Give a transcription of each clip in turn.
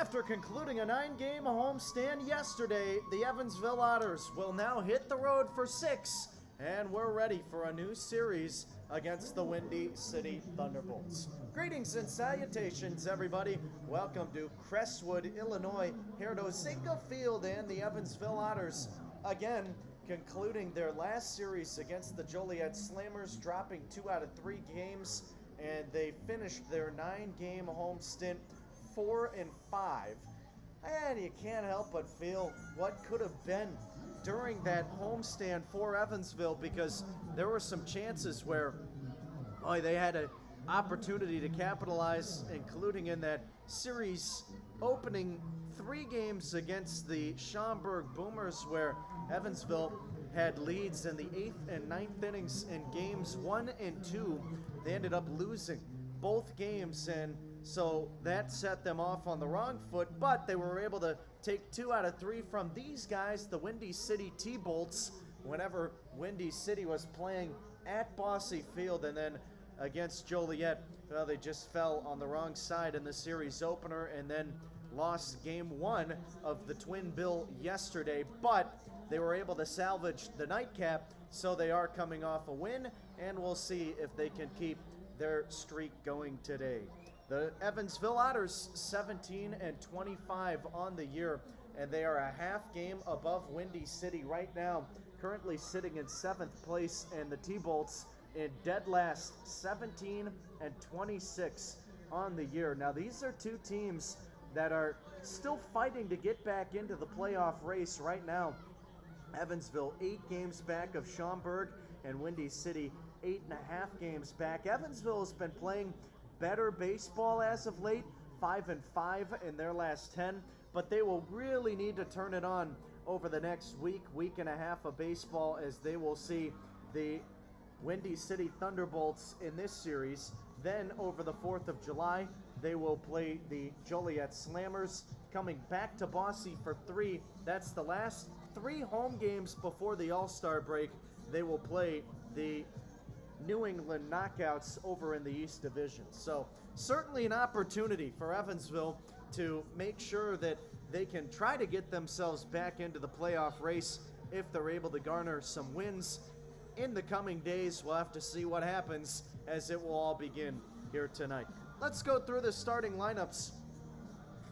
After concluding a 9-game homestand yesterday, the Evansville Otters will now hit the road for 6, and we're ready for a new series against the Windy City Thunderbolts. Greetings and salutations, everybody. Welcome to Crestwood, Illinois, here at Ozinka Field and the Evansville Otters. Again, concluding their last series against the Joliet Slammers, dropping 2 out of 3 games, and they finished their 9-game home stint 4-5, and you can't help but feel what could have been during that homestand for Evansville, because there were some chances where they had an opportunity to capitalize, including in that series opening 3 games against the Schaumburg Boomers, where Evansville had leads in the 8th and 9th innings in games 1 and 2. They ended up losing both games, and so that set them off on the wrong foot, but they were able to take 2 out of 3 from these guys, the Windy City T-Bolts, whenever Windy City was playing at Bosse Field. And then against Joliet, well, they just fell on the wrong side in the series opener and then lost game 1 of the Twin Bill yesterday, but they were able to salvage the nightcap, so they are coming off a win, and we'll see if they can keep their streak going today. The Evansville Otters 17-25 on the year, and they are a half game above Windy City right now, currently sitting in 7th place, and the T-Bolts in dead last, 17-26 on the year. Now, these are 2 teams that are still fighting to get back into the playoff race right now. Evansville 8 games back of Schaumburg, and Windy City 8.5 games back. Evansville has been playing better baseball as of late, 5-5 in their last 10, but they will really need to turn it on over the next week and a half of baseball, as they will see the Windy City Thunderbolts in this series. Then over the 4th of July, they will play the Joliet Slammers, coming back to Bosse for 3. That's the last 3 home games before the All-Star break. They will play the New England Knockouts over in the East Division. So certainly an opportunity for Evansville to make sure that they can try to get themselves back into the playoff race if they're able to garner some wins in the coming days. We'll have to see what happens as it will all begin here tonight. Let's go through the starting lineups.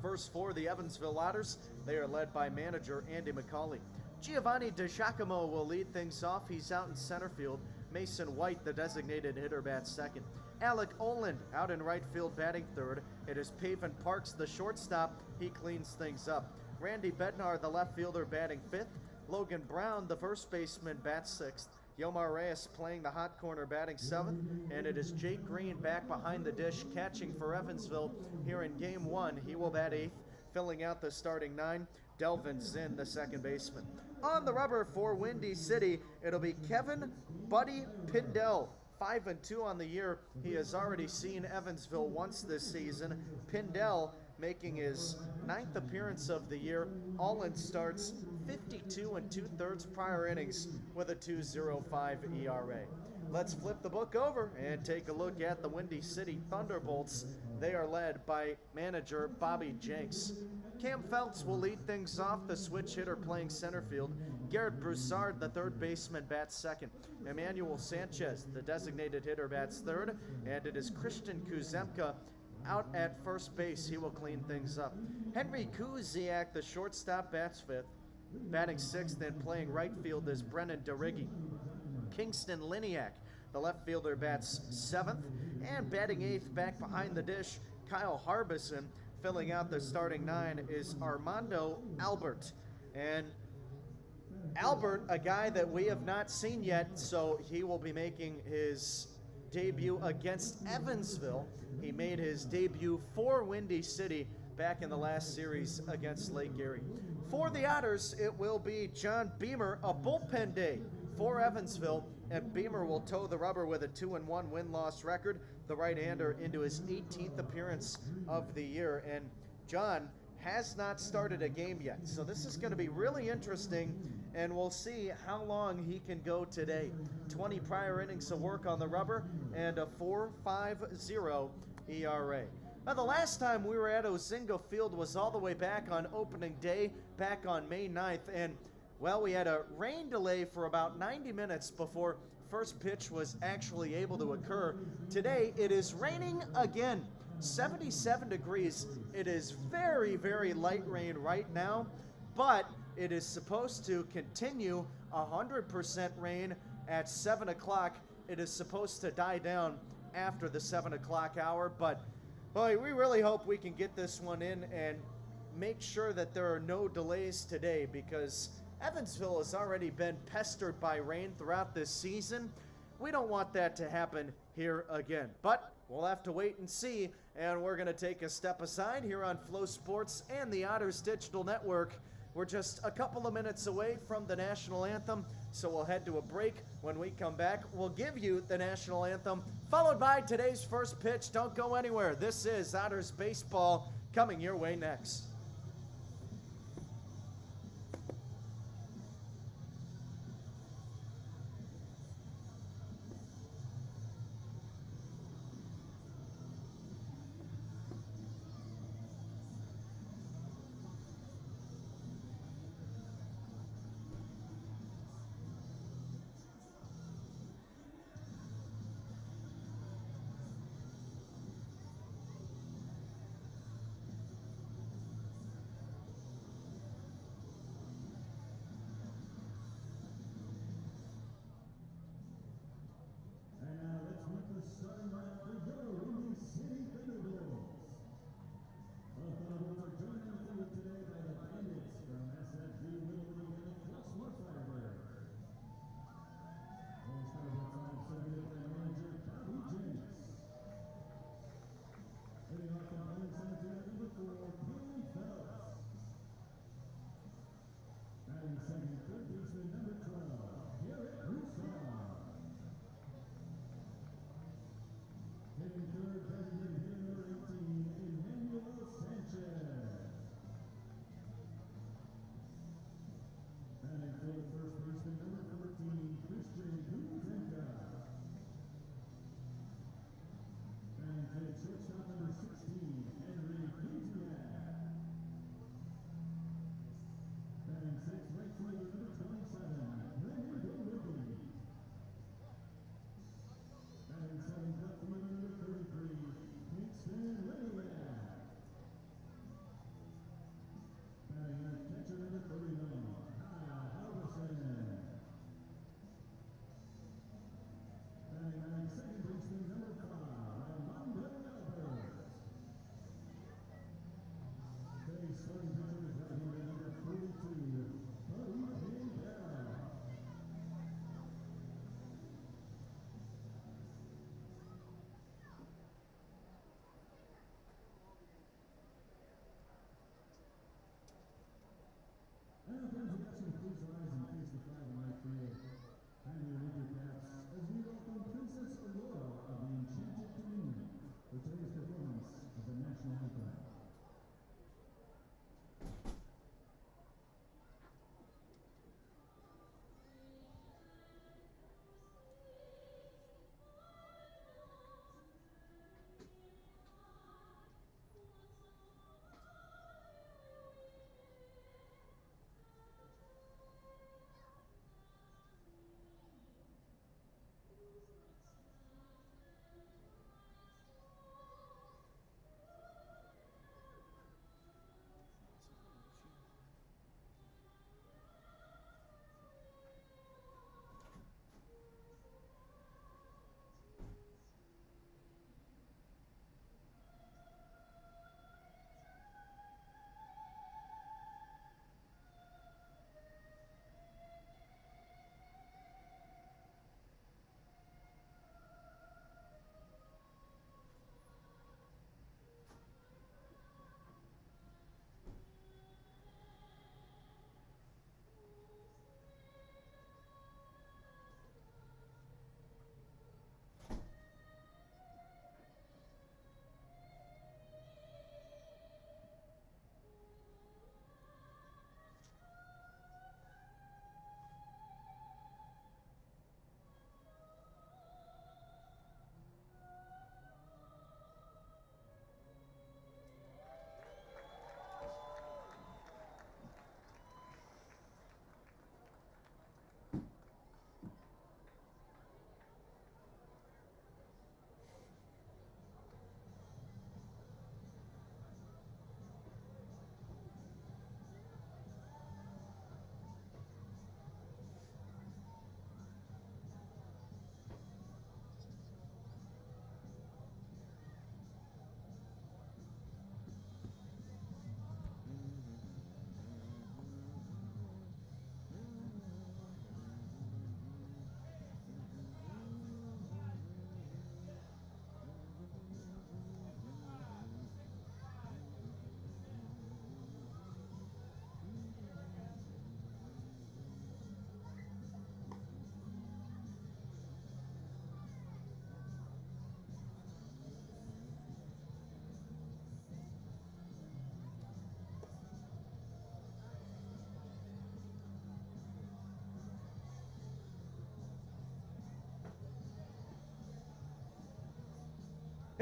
First, for the Evansville Otters, they are led by manager Andy McCauley. Giovanni DiGiacomo will lead things off. He's out in center field. Mason White, the designated hitter, bats second. Alec Oland out in right field, batting third. It is Paven Parks, the shortstop. He cleans things up. Randy Bednar, the left fielder, batting fifth. Logan Brown, the first baseman, bats sixth. Yomar Reyes playing the hot corner, batting seventh. And it is Jake Green back behind the dish, catching for Evansville here in game 1. He will bat eighth. Filling out the starting 9, Delvin Zinn, the second baseman. On the rubber for Windy City, it'll be Kevin Buddy Pindell, 5-2 on the year. He has already seen Evansville once this season. Pindell making his 9th appearance of the year. All-in starts 52 2/3 prior innings with a 2.05 ERA. Let's flip the book over and take a look at the Windy City Thunderbolts. They are led by manager Bobby Jenks. Cam Feltz will lead things off, the switch hitter playing center field. Garrett Broussard, the third baseman, bats second. Emmanuel Sanchez, the designated hitter, bats third. And it is Christian Kuzemka out at first base. He will clean things up. Henry Kuziak, the shortstop, bats fifth. Batting sixth and playing right field is Brennan DeRiggi. Kingston Liniak, the left fielder, bats seventh. And batting eighth back behind the dish, Kyle Harbison. Filling out the starting 9 is Armando Albert. And Albert, a guy that we have not seen yet, so he will be making his debut against Evansville. He made his debut for Windy City back in the last series against Lake Erie. For the Otters, it will be John Beamer, a bullpen day for Evansville, and Beamer will toe the rubber with a 2-1 win-loss record, the right-hander into his 18th appearance of the year. And John has not started a game yet, so this is going to be really interesting, and we'll see how long he can go today. 20 prior innings of work on the rubber and a 4.50 ERA. Now, the last time we were at Ozingo Field was all the way back on opening day, back on May 9th, and, well, we had a rain delay for about 90 minutes before first pitch was actually able to occur. Today, it is raining again. 77 degrees. It is very, very light rain right now, but it is supposed to continue 100% rain at 7 o'clock. It is supposed to die down after the 7 o'clock hour, but boy, we really hope we can get this one in and make sure that there are no delays today, because Evansville has already been pestered by rain throughout this season. We don't want that to happen here again, but we'll have to wait and see, and we're going to take a step aside here on Flow Sports and the Otters Digital Network. We're just a couple of minutes away from the national anthem, so we'll head to a break. When we come back, we'll give you the national anthem, followed by today's first pitch. Don't go anywhere. This is Otters Baseball coming your way next.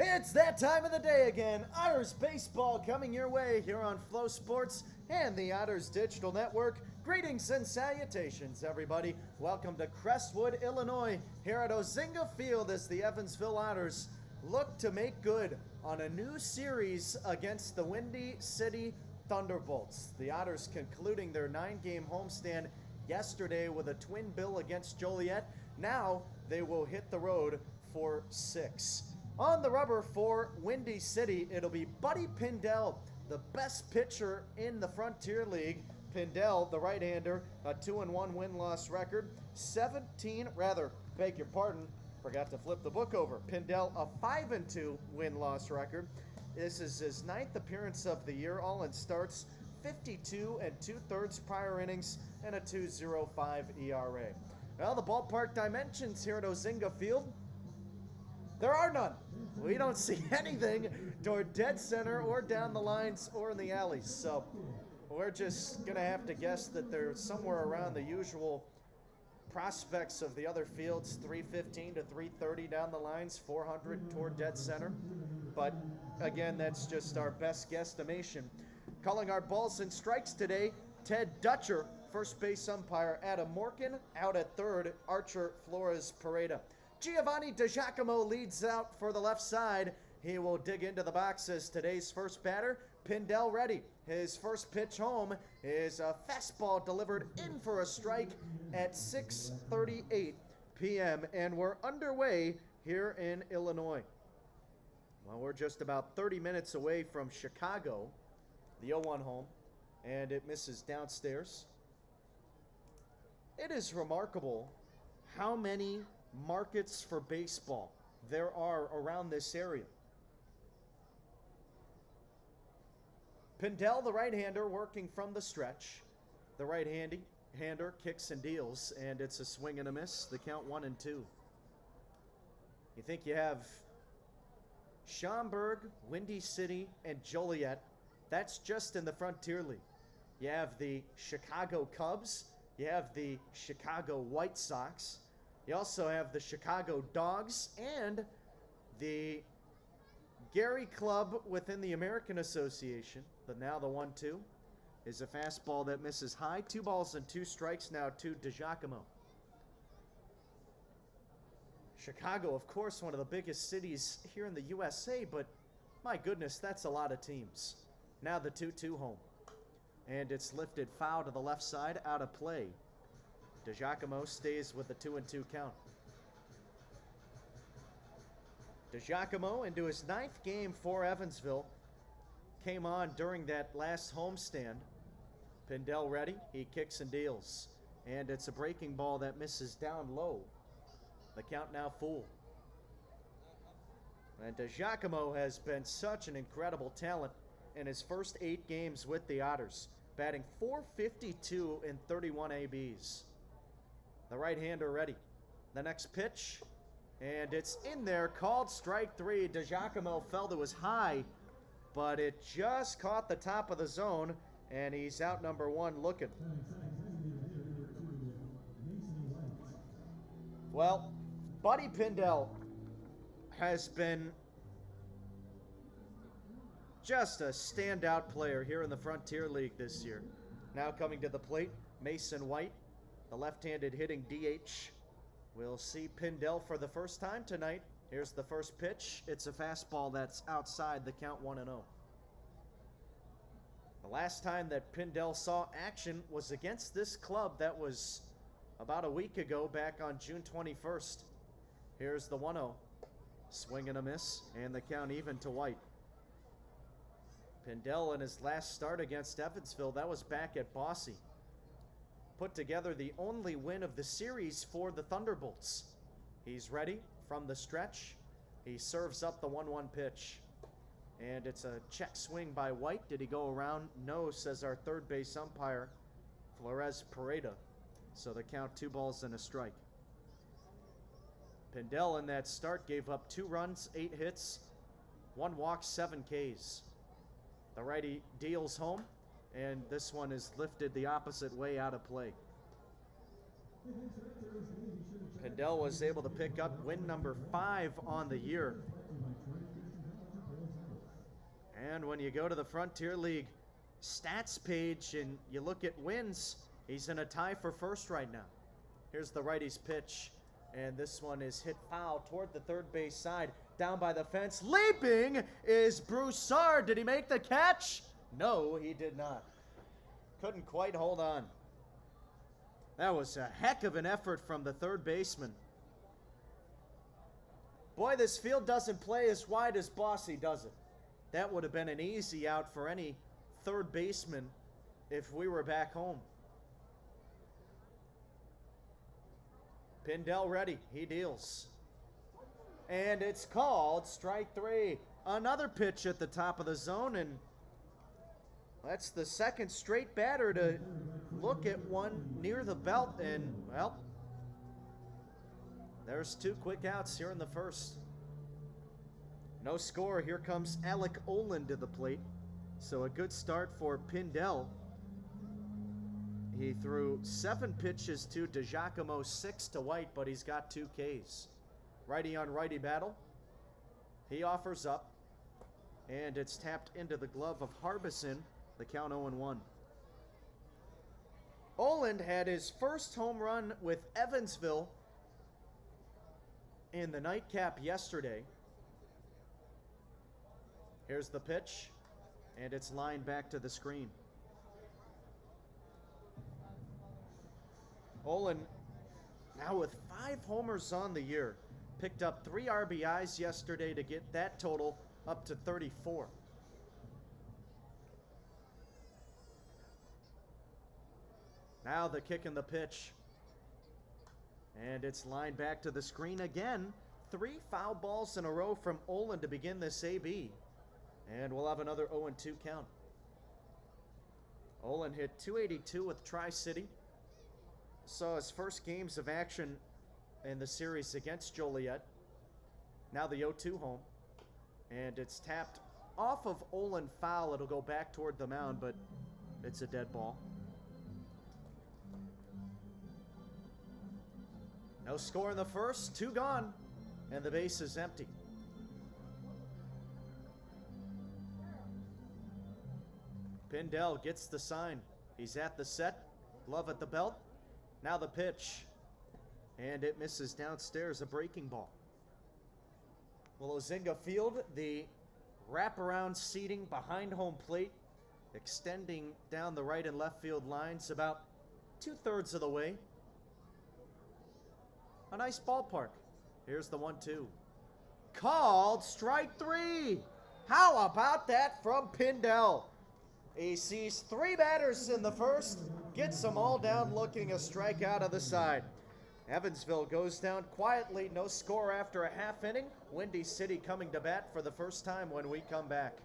It's that time of the day again. Otters baseball coming your way here on Flow Sports and the Otters Digital Network. Greetings and salutations, everybody. Welcome to Crestwood, Illinois, here at Ozinga Field as the Evansville Otters look to make good on a new series against the Windy City ThunderBolts. The Otters concluding their 9-game homestand yesterday with a twin bill against Joliet. Now they will hit the road for 6. On the rubber for Windy City, it'll be Buddy Pindell, the best pitcher in the Frontier League. Pindell, the right-hander, a 2-1 win-loss record. Forgot to flip the book over. Pindell, a 5-2 win-loss record. This is his 9th appearance of the year, all in starts, 52 2/3 prior innings, and a 2.05 ERA. Well, the ballpark dimensions here at Ozinga Field, there are none. We don't see anything toward dead center or down the lines or in the alleys. So we're just going to have to guess that they're somewhere around the usual prospects of the other fields, 315 to 330 down the lines, 400 toward dead center. But again, that's just our best guesstimation. Calling our balls and strikes today, Ted Dutcher, first base umpire. Adam Morgan out at third, Archer Flores Pareda. Giovanni DiGiacomo leads out for the left side. He will dig into the box as today's first batter. Pindell ready. His first pitch home is a fastball delivered in for a strike at 6:38 p.m. And we're underway here in Illinois. Well, we're just about 30 minutes away from Chicago, the 0-1 home, and it misses downstairs. It is remarkable how many markets for baseball there are around this area. Pindell, the right-hander, working from the stretch. The right-hander kicks and deals, and it's a swing and a miss. The count 1-2. You think you have Schaumburg, Windy City, and Joliet. That's just in the Frontier League. You have the Chicago Cubs. You have the Chicago White Sox. You also have the Chicago Dogs and the Gary Club within the American Association. But now the 1-2 is a fastball that misses high. 2 balls and 2 strikes now to DiGiacomo. Chicago, of course, one of the biggest cities here in the USA, but my goodness, that's a lot of teams. Now the 2-2 home. And it's lifted foul to the left side, out of play. DiGiacomo stays with the 2-2 count. DiGiacomo into his 9th game for Evansville. Came on during that last homestand. Pindell ready. He kicks and deals. And it's a breaking ball that misses down low. The count now full. And DiGiacomo has been such an incredible talent in his first 8 games with the Otters, batting .452 in 31 ABs. The right-hander ready. The next pitch, and it's in there, called strike 3. DiGiacomo fell to his high, but it just caught the top of the zone, and he's out number 1 looking. Well, Buddy Pindell has been just a standout player here in the Frontier League this year. Now coming to the plate, Mason White, the left-handed hitting DH. We'll see Pindell for the first time tonight. Here's the first pitch. It's a fastball that's outside, the count 1-0. The last time that Pindell saw action was against this club. That was about a week ago, back on June 21st. Here's the 1-0. Swing and a miss, and the count even to White. Pindell in his last start against Evansville, that was back at Bossy. Put together the only win of the series for the Thunderbolts. He's ready from the stretch. He serves up the 1-1 pitch. And it's a check swing by White. Did he go around? No, says our third base umpire, Flores Pareda. So the count 2 balls and a strike. Pindell in that start gave up 2 runs, 8 hits, 1 walk, 7 Ks. The righty deals home, and this one is lifted the opposite way, out of play. Pindell was able to pick up win number 5 on the year. And when you go to the Frontier League stats page and you look at wins, he's in a tie for first right now. Here's the righty's pitch, and this one is hit foul toward the third base side, down by the fence. Leaping is Broussard. Did he make the catch? No, he did not. Couldn't quite hold on. That was a heck of an effort from the third baseman. Boy, this field doesn't play as wide as Bossy does it. That would have been an easy out for any third baseman if we were back home. Pindell ready. He deals. And it's called strike 3. Another pitch at the top of the zone, and that's the second straight batter to look at one near the belt, and, well, there's 2 quick outs here in the first. No score. Here comes Alec Olin to the plate. So a good start for Pindell. He threw 7 pitches to DiGiacomo, 6 to White, but he's got 2 Ks. Righty on righty battle. He offers up, and it's tapped into the glove of Harbison. The count 0-1. Oland had his first home run with Evansville in the nightcap yesterday. Here's the pitch, and it's lined back to the screen. Olin, now with 5 homers on the year, picked up 3 RBIs yesterday to get that total up to 34. Now the kick and the pitch, and it's lined back to the screen again. 3 foul balls in a row from Olin to begin this AB. And we'll have another 0-2 count. Olin hit .282 with Tri-City. Saw his first games of action in the series against Joliet. Now the 0-2 home. And it's tapped off of Olin foul. It'll go back toward the mound, but it's a dead ball. No score in the first. 2 gone. And the base is empty. Pindell gets the sign. He's at the set. Glove at the belt. Now the pitch. And it misses downstairs, a breaking ball. Well, Ozinga Field, the wraparound seating behind home plate, extending down the right and left field lines about 2/3 of the way. A nice ballpark. Here's the 1-2. Called strike 3. How about that from Pindell? He sees 3 batters in the first, gets them all down looking a strikeout of the side. Evansville goes down quietly, no score after a half inning. Windy City coming to bat for the first time when we come back.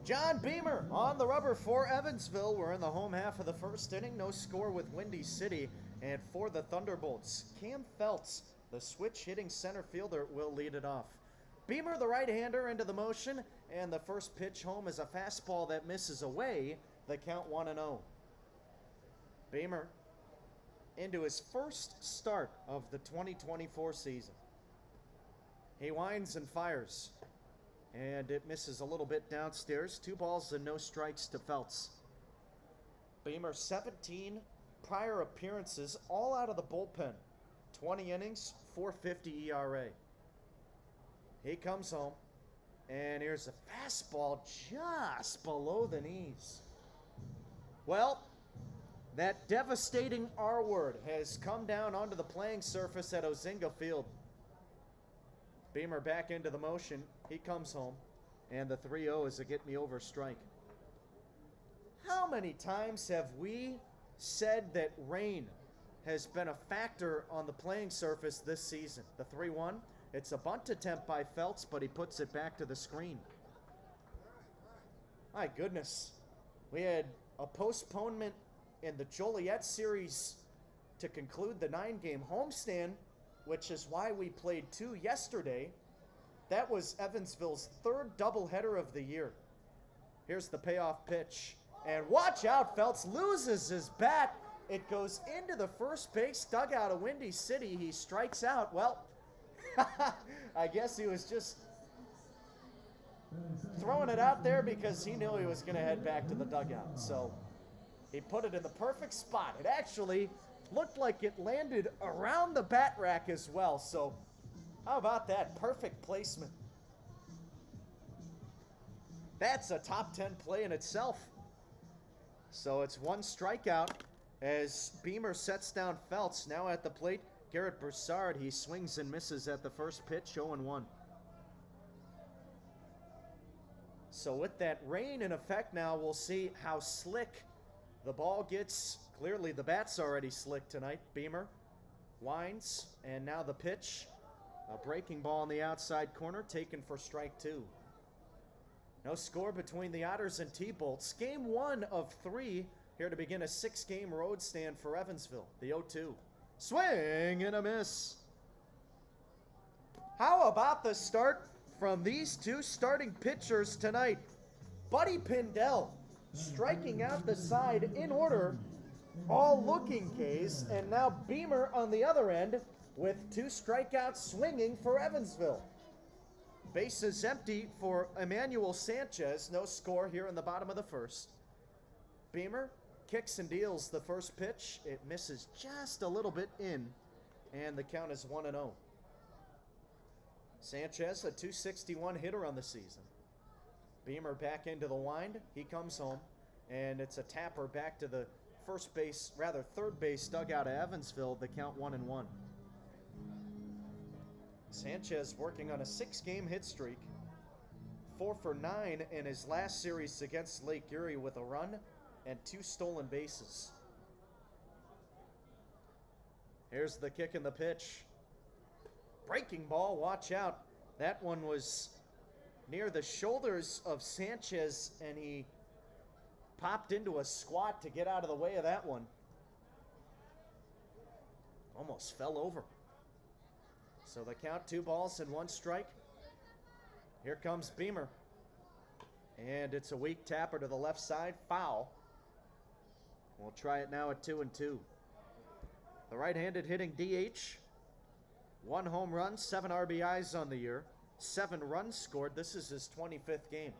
John Beamer on the rubber for Evansville. We're in the home half of the first inning. No score with Windy City. And for the Thunderbolts, Cam Feltz, the switch hitting center fielder, will lead it off. Beamer, the right-hander, into the motion. And the first pitch home is a fastball that misses away. The count 1-0. Beamer into his first start of the 2024 season. He winds and fires. And it misses a little bit downstairs. 2 balls and no strikes to Feltz. Beamer, 17 prior appearances, all out of the bullpen. 20 innings, 4.50 ERA. He comes home, and here's a fastball just below the knees. Well, that devastating R word has come down onto the playing surface at Ozinga Field. Beamer back into the motion. He comes home, and the 3-0 is a get-me-over strike. How many times have we said that rain has been a factor on the playing surface this season? The 3-1, it's a bunt attempt by Feltz, but he puts it back to the screen. My goodness. We had a postponement in the Joliet series to conclude the 9-game homestand, which is why we played 2 yesterday. That was Evansville's 3rd doubleheader of the year. Here's the payoff pitch. And watch out, Feltz loses his bat. It goes into the first base dugout of Windy City. He strikes out. Well, I guess he was just throwing it out there because he knew he was going to head back to the dugout. So he put it in the perfect spot. It actually looked like it landed around the bat rack as well. So how about that? Perfect placement. That's a top 10 play in itself. So it's 1 strikeout as Beamer sets down Feltz. Now at the plate, Garrett Broussard. He swings and misses at the first pitch, 0-1. So with that rain in effect now, we'll see how slick the ball gets. Clearly the bat's already slick tonight. Beamer winds, and now the pitch. A breaking ball in the outside corner, taken for strike 2. No score between the Otters and T-Bolts. Game 1 of 3 here to begin a 6-game road stand for Evansville. The 0-2. Swing and a miss. How about the start from these 2 starting pitchers tonight? Buddy Pindell striking out the side in order, all looking K's, and now Beamer on the other end with 2 strikeouts swinging for Evansville. Bases empty for Emmanuel Sanchez. No score here in the bottom of the first. Beamer kicks and deals the first pitch. It misses just a little bit in, and the count is 1-0. Sanchez, a .261 hitter on the season. Beamer back into the wind. He comes home, and it's a tapper back to the third base dugout of Evansville. The count 1-1. Sanchez working on a 6-game hit streak. 4 for 9 in his last series against Lake Erie with a run and 2 stolen bases. Here's the kick and the pitch. Breaking ball, watch out. That one was near the shoulders of Sanchez, and he popped into a squat to get out of the way of that one. Almost fell over. So the count, 2 balls and 1 strike. Here comes Beamer. And it's a weak tapper to the left side, foul. We'll try it now at 2-2. The right-handed hitting DH. 1 home run, 7 RBIs on the year. 7 runs scored. This is his 25th game.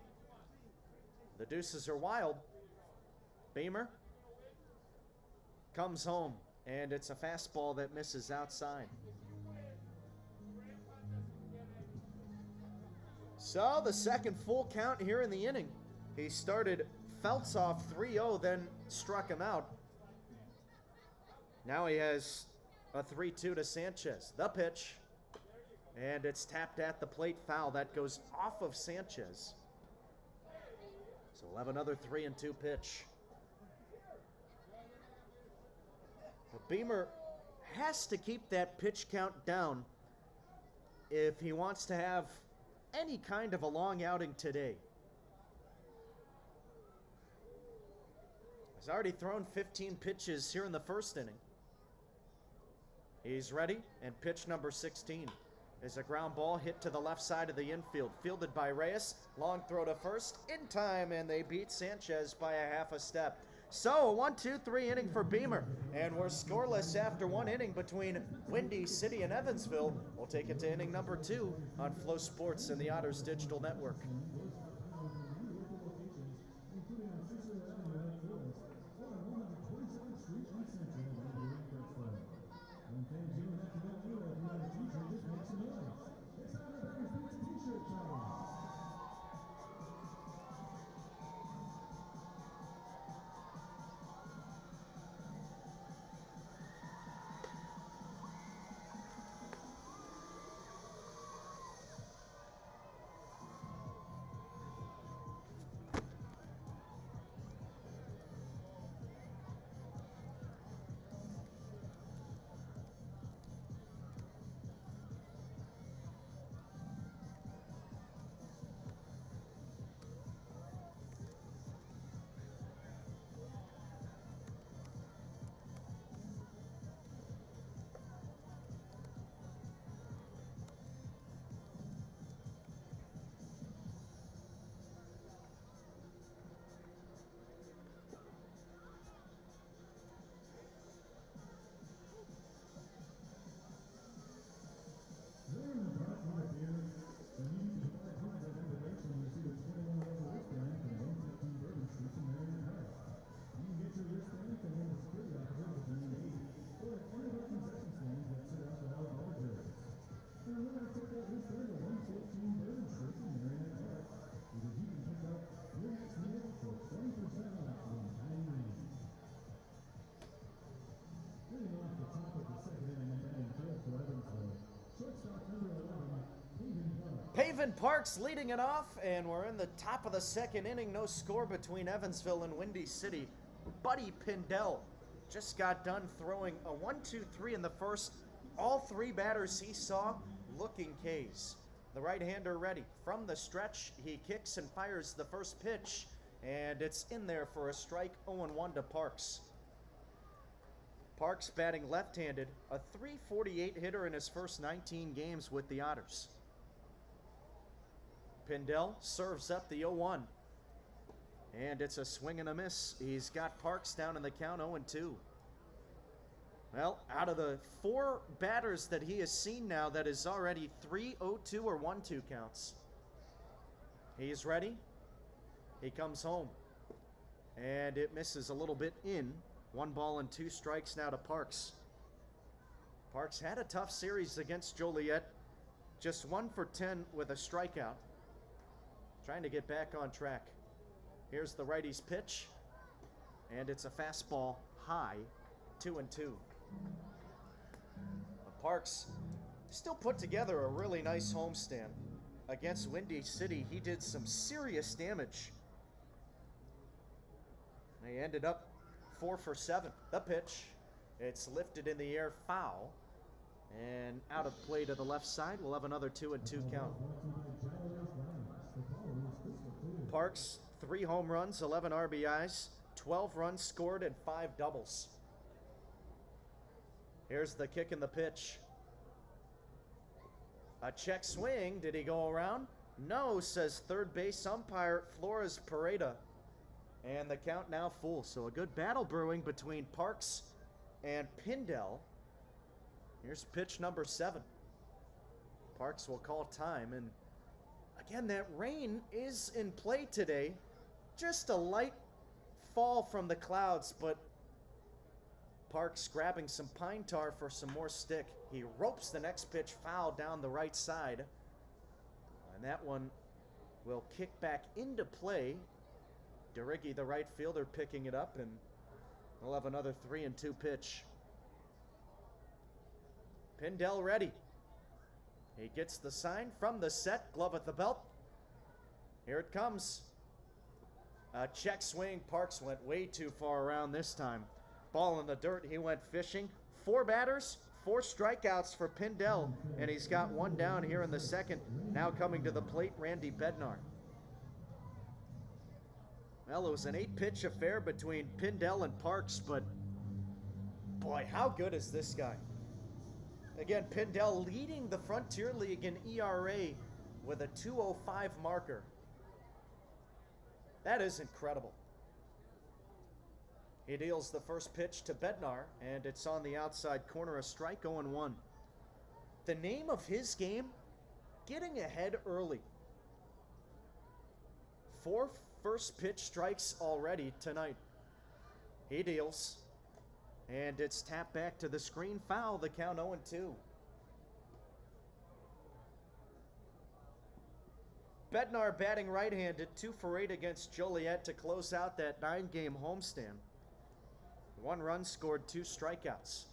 The deuces are wild. Beamer comes home, and it's a fastball that misses outside. So the second full count here in the inning. He started Feltz off 3-0, then struck him out. Now he has a 3-2 to Sanchez. The pitch, and it's tapped at the plate, foul. That goes off of Sanchez. So we'll have another 3-2 pitch. Well, Beamer has to keep that pitch count down if he wants to have any kind of a long outing today. He's already thrown 15 pitches here in the first inning. He's ready, and pitch number 16 is a ground ball hit to the left side of the infield. Fielded by Reyes, long throw to first, in time, and they beat Sanchez by a half a step. So, a 1-2-3 inning for Beamer, and we're scoreless after one inning between Windy City and Evansville. We'll take it to inning number 2 on Flow Sports and the Otters Digital Network. Pavin Parks leading it off, and we're in the top of the second inning. No score between Evansville and Windy City. Buddy Pindell just got done throwing a 1-2-3 in the first. All 3 batters he saw looking K's. The right-hander ready. From the stretch, he kicks and fires the first pitch, and it's in there for a strike. 0-1 to Parks. Parks batting left-handed, a .348 hitter in his first 19 games with the Otters. Pindell serves up the 0-1, and it's a swing and a miss. He's got Parks down in the count, 0-2. Well, out of the 4 batters that he has seen now, that is already 3 0-2 or 1-2 counts. He's ready. He comes home, and it misses a little bit in. 1 ball and 2 strikes now to Parks. Parks had a tough series against Joliet, just 1 for 10 with a strikeout. Trying to get back on track. Here's the righty's pitch, and it's a fastball high, 2-2. Parks still put together a really nice homestand. Against Windy City, he did some serious damage. They ended up 4 for 7. The pitch, it's lifted in the air, foul, and out of play to the left side. We'll have another 2-2 count. Parks, 3 home runs, 11 RBIs, 12 runs scored, and 5 doubles. Here's the kick and the pitch. A check swing. Did he go around? No, says third base umpire Flores Pareda. And the count now full. So a good battle brewing between Parks and Pindell. Here's pitch number 7. Parks will call time, and again, that rain is in play today. Just a light fall from the clouds, but Parks grabbing some pine tar for some more stick. He ropes the next pitch foul down the right side, and that one will kick back into play. DeRiggi, the right fielder, picking it up, and we'll have another 3-2 pitch. Pindell ready. He gets the sign from the set, glove at the belt. Here it comes. A check swing. Parks went way too far around this time. Ball in the dirt. He went fishing. 4 batters, 4 strikeouts for Pindell, and he's got 1 down here in the second. Now coming to the plate, Randy Bednar. Well, it was an 8-pitch affair between Pindell and Parks, but boy, how good is this guy? Again, Pindell leading the Frontier League in ERA with a 2.05 marker. That is incredible. He deals the first pitch to Bednar, and it's on the outside corner, a strike, 0-1. The name of his game, getting ahead early. 4 first pitch strikes already tonight. He deals, and it's tapped back to the screen, foul, the count 0-2. Bednar batting right-handed, 2 for 8 against Joliet to close out that 9-game homestand. 1 run scored, 2 strikeouts.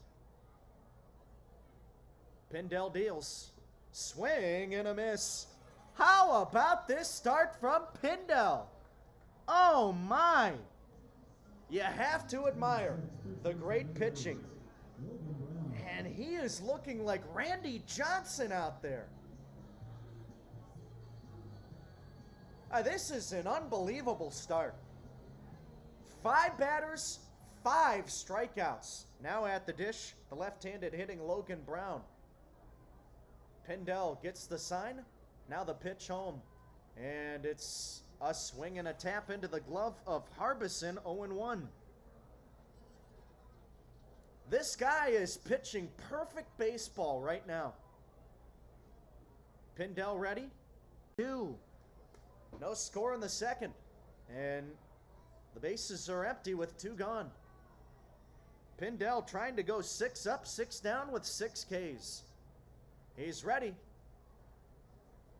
Pindell deals. Swing and a miss. How about this start from Pindell? Oh my! You have to admire the great pitching. And he is looking like Randy Johnson out there. This is an unbelievable start. 5 batters, 5 strikeouts. Now at the dish, the left-handed hitting Logan Brown. Pindell gets the sign. Now the pitch home. And it's a swing and a tap into the glove of Harbison, 0-1. This guy is pitching perfect baseball right now. Pindell ready? 2. No score in the second. And the bases are empty with 2 gone. Pindell trying to go 6 up, 6 down with 6 Ks. He's ready.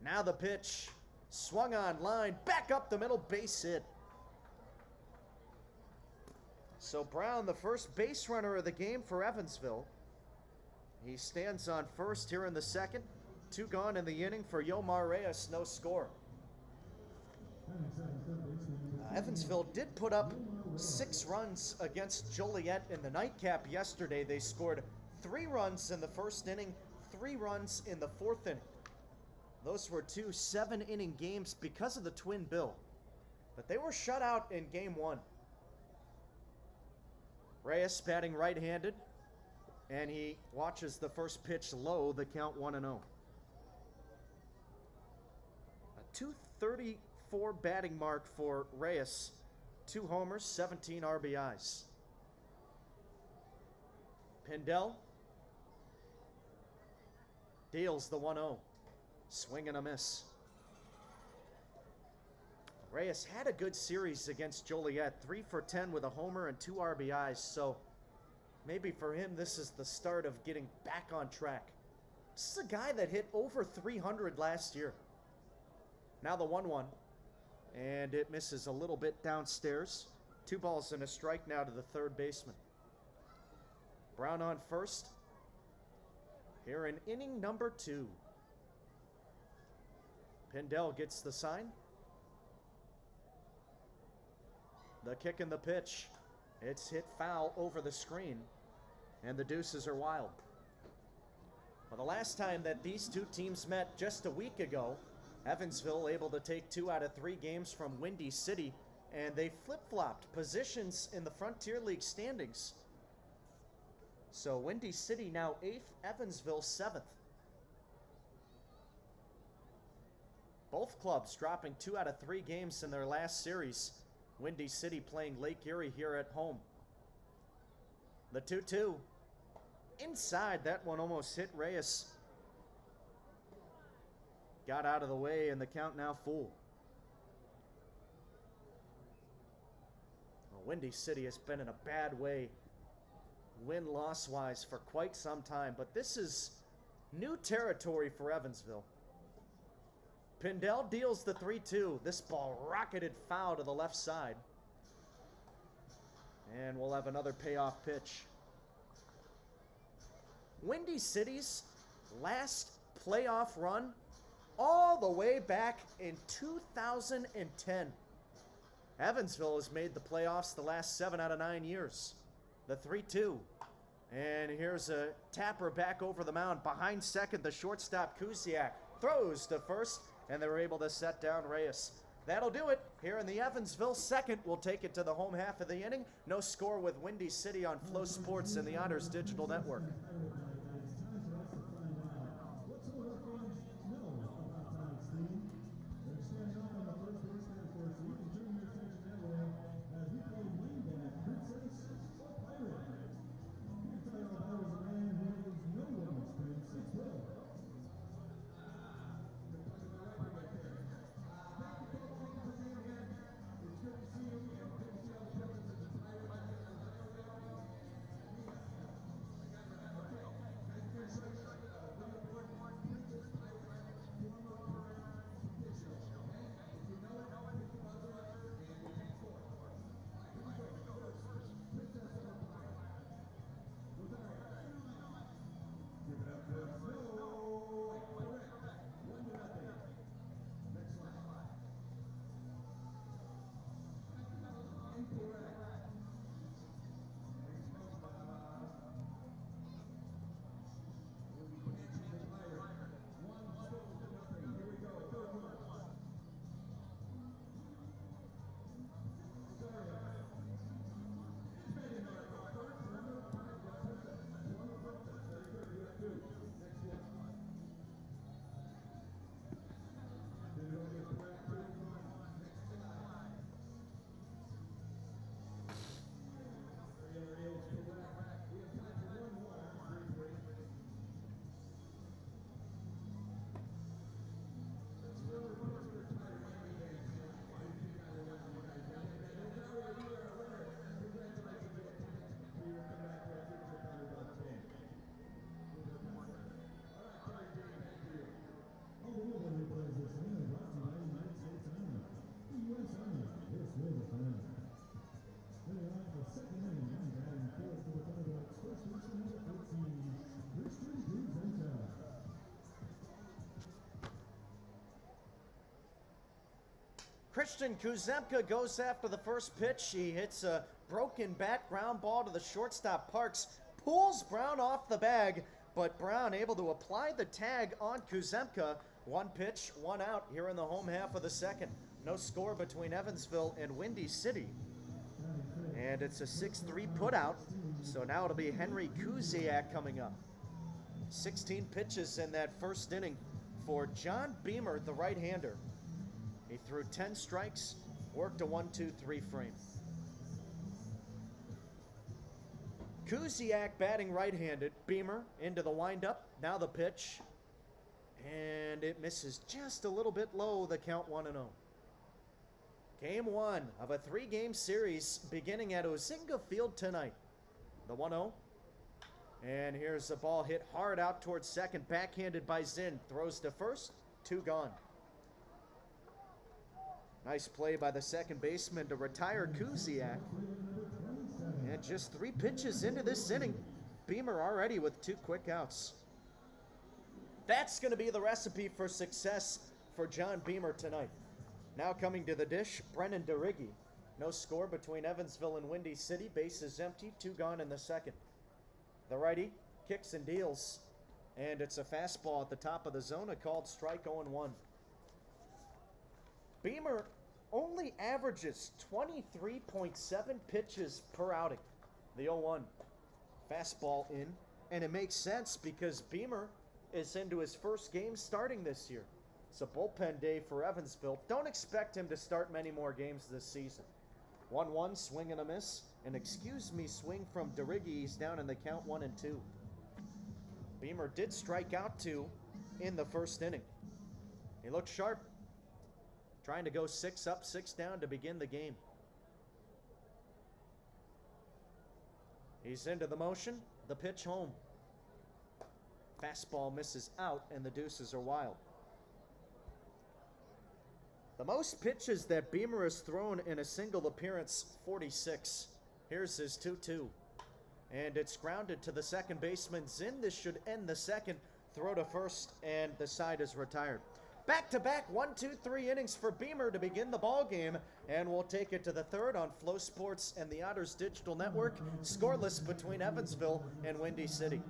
Now the pitch. Swung on line. Back up the middle. Base hit. So Brown, the first base runner of the game for Evansville. He stands on first here in the second. 2 gone in the inning for Yomar Reyes. No score. Evansville did put up 6 runs against Joliet in the nightcap yesterday. They scored 3 runs in the first inning, 3 runs in the 4th inning. Those were 2 7-inning games because of the twin bill. But they were shut out in game 1. Reyes batting right-handed, and he watches the first pitch low, the count 1-0. A 234 batting mark for Reyes. 2 homers, 17 RBIs. Pindell deals the 1-0. Swing and a miss. Reyes had a good series against Joliet. 3 for 10 with a homer and 2 RBIs. So maybe for him this is the start of getting back on track. This is a guy that hit over 300 last year. Now the 1-1. And it misses a little bit downstairs. 2 balls and a strike now to the third baseman. Brown on first. Here in inning number 2. Pindell gets the sign. The kick and the pitch. It's hit foul over the screen. And the deuces are wild. Well, the last time that these 2 teams met just a week ago, Evansville able to take 2 out of 3 games from Windy City, and they flip-flopped positions in the Frontier League standings. So Windy City now 8th, Evansville 7th. Both clubs dropping 2 out of 3 games in their last series. Windy City playing Lake Erie here at home. The 2-2. Inside, that one almost hit Reyes. Got out of the way, and the count now full. Well, Windy City has been in a bad way, win-loss-wise, for quite some time, but this is new territory for Evansville. Pindell deals the 3-2. This ball rocketed foul to the left side. And we'll have another payoff pitch. Windy City's last playoff run all the way back in 2010. Evansville has made the playoffs the last 7 out of 9 years. The 3-2. And here's a tapper back over the mound. Behind second, the shortstop Kuziak throws to first, and they were able to set down Reyes. That'll do it here in the Evansville second. We'll take it to the home half of the inning. No score with Windy City on Flow Sports and the Otters Digital Network. Christian Kuzemka goes after the first pitch. He hits a broken bat ground ball to the shortstop. Parks pulls Brown off the bag, but Brown able to apply the tag on Kuzemka. One pitch, one out here in the home half of the second. No score between Evansville and Windy City. And it's a 6-3 putout. So now it'll be Henry Kuziak coming up. 16 pitches in that first inning for John Beamer, the right-hander. He threw 10 strikes, worked a 1-2-3 frame. Kuziak batting right-handed. Beamer into the windup. Now the pitch. And it misses just a little bit low, the count 1-0. Game one of a 3-game series beginning at Ozinga Field tonight. The 1-0. And here's the ball hit hard out towards second. Backhanded by Zinn. Throws to first. 2 gone. Nice play by the second baseman to retire Kuziak. And just 3 pitches into this inning, Beamer already with 2 quick outs. That's going to be the recipe for success for John Beamer tonight. Now coming to the dish, Brennan DeRiggi. No score between Evansville and Windy City. Bases empty, 2 gone in the second. The righty kicks and deals, and it's a fastball at the top of the zone, a called strike 0-1. Beamer only averages 23.7 pitches per outing. The 0-1. Fastball in, and it makes sense because Beamer is into his first game starting this year. It's a bullpen day for Evansville. Don't expect him to start many more games this season. 1-1, swing and a miss. An excuse me swing from DeRiggi. He's down in the count 1-2. Beamer did strike out 2 in the first inning. He looked sharp. Trying to go 6 up, 6 down to begin the game. He's into the motion. The pitch home. Fastball misses out, and the deuces are wild. The most pitches that Beamer has thrown in a single appearance, 46. Here's his 2-2. And it's grounded to the second baseman, Zinn. This should end the second. Throw to first, and the side is retired. Back-to-back 1-2-3 innings for Beamer to begin the ball game, and we'll take it to the third on Flow Sports and the Otters Digital Network. Scoreless between Evansville and Windy City.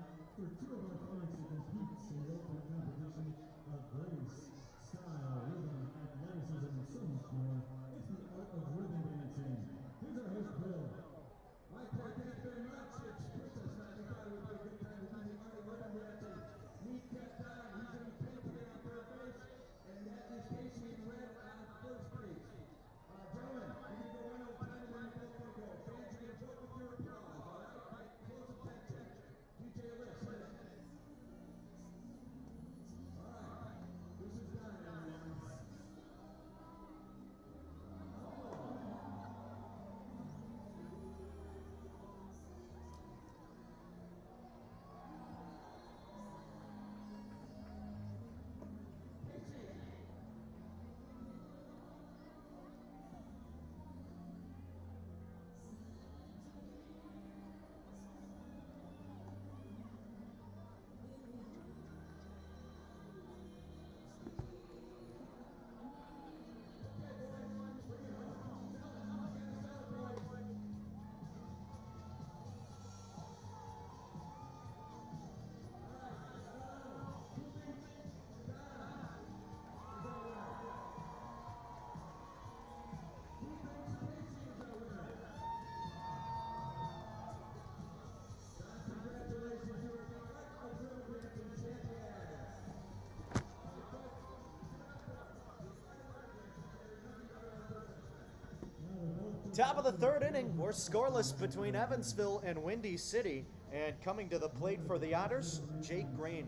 Top of the third inning, we're scoreless between Evansville and Windy City. And coming to the plate for the Otters, Jake Green.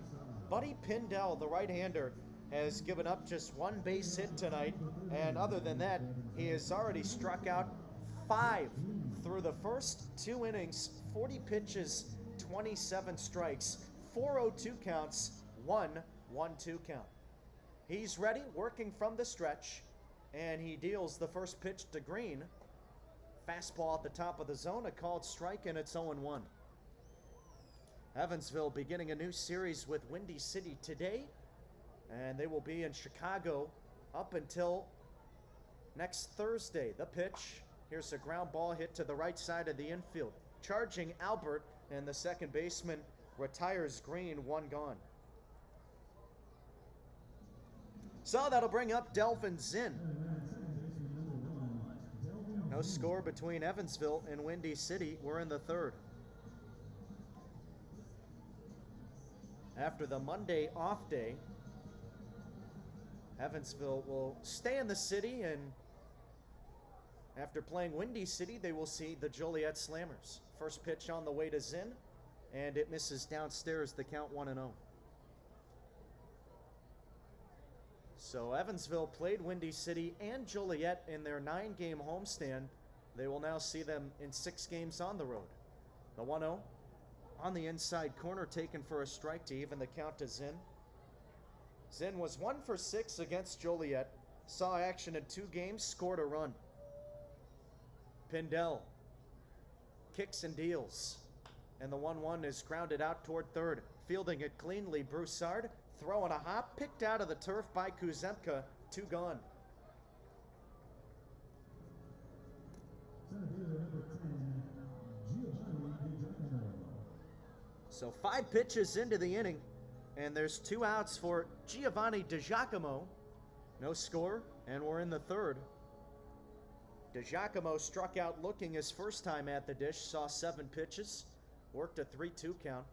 Buddy Pindell, the right-hander, has given up just one base hit tonight. And other than that, he has already struck out 5 through the first 2 innings, 40 pitches, 27 strikes, 4-0-2 counts, 1-1-2 count. He's ready, working from the stretch, and he deals the first pitch to Green. Fastball at the top of the zone, a called strike, and it's 0-1. Evansville beginning a new series with Windy City today, and they will be in Chicago up until next Thursday. The pitch, here's a ground ball hit to the right side of the infield. Charging Albert, and the second baseman retires Green, 1 gone. So that'll bring up Delvin Zinn. No score between Evansville and Windy City. We're in the third. After the Monday off day, Evansville will stay in the city, and after playing Windy City, they will see the Joliet Slammers. First pitch on the way to Zinn, and it misses downstairs, the count 1-0. So Evansville played Windy City and Joliet in their 9-game homestand. They will now see them in 6 games on the road. The 1-0 on the inside corner, taken for a strike to even the count to Zinn. Zinn was 1 for 6 against Joliet, saw action in 2 games, scored a run. Pindell kicks and deals, and the 1-1 is grounded out toward third. Fielding it cleanly, Broussard throwing a hop, picked out of the turf by Kuzemka, 2 gone. So 5 pitches into the inning, and there's 2 outs for Giovanni DiGiacomo. No score, and we're in the third. DiGiacomo struck out looking his first time at the dish, saw 7 pitches, worked a 3-2 count,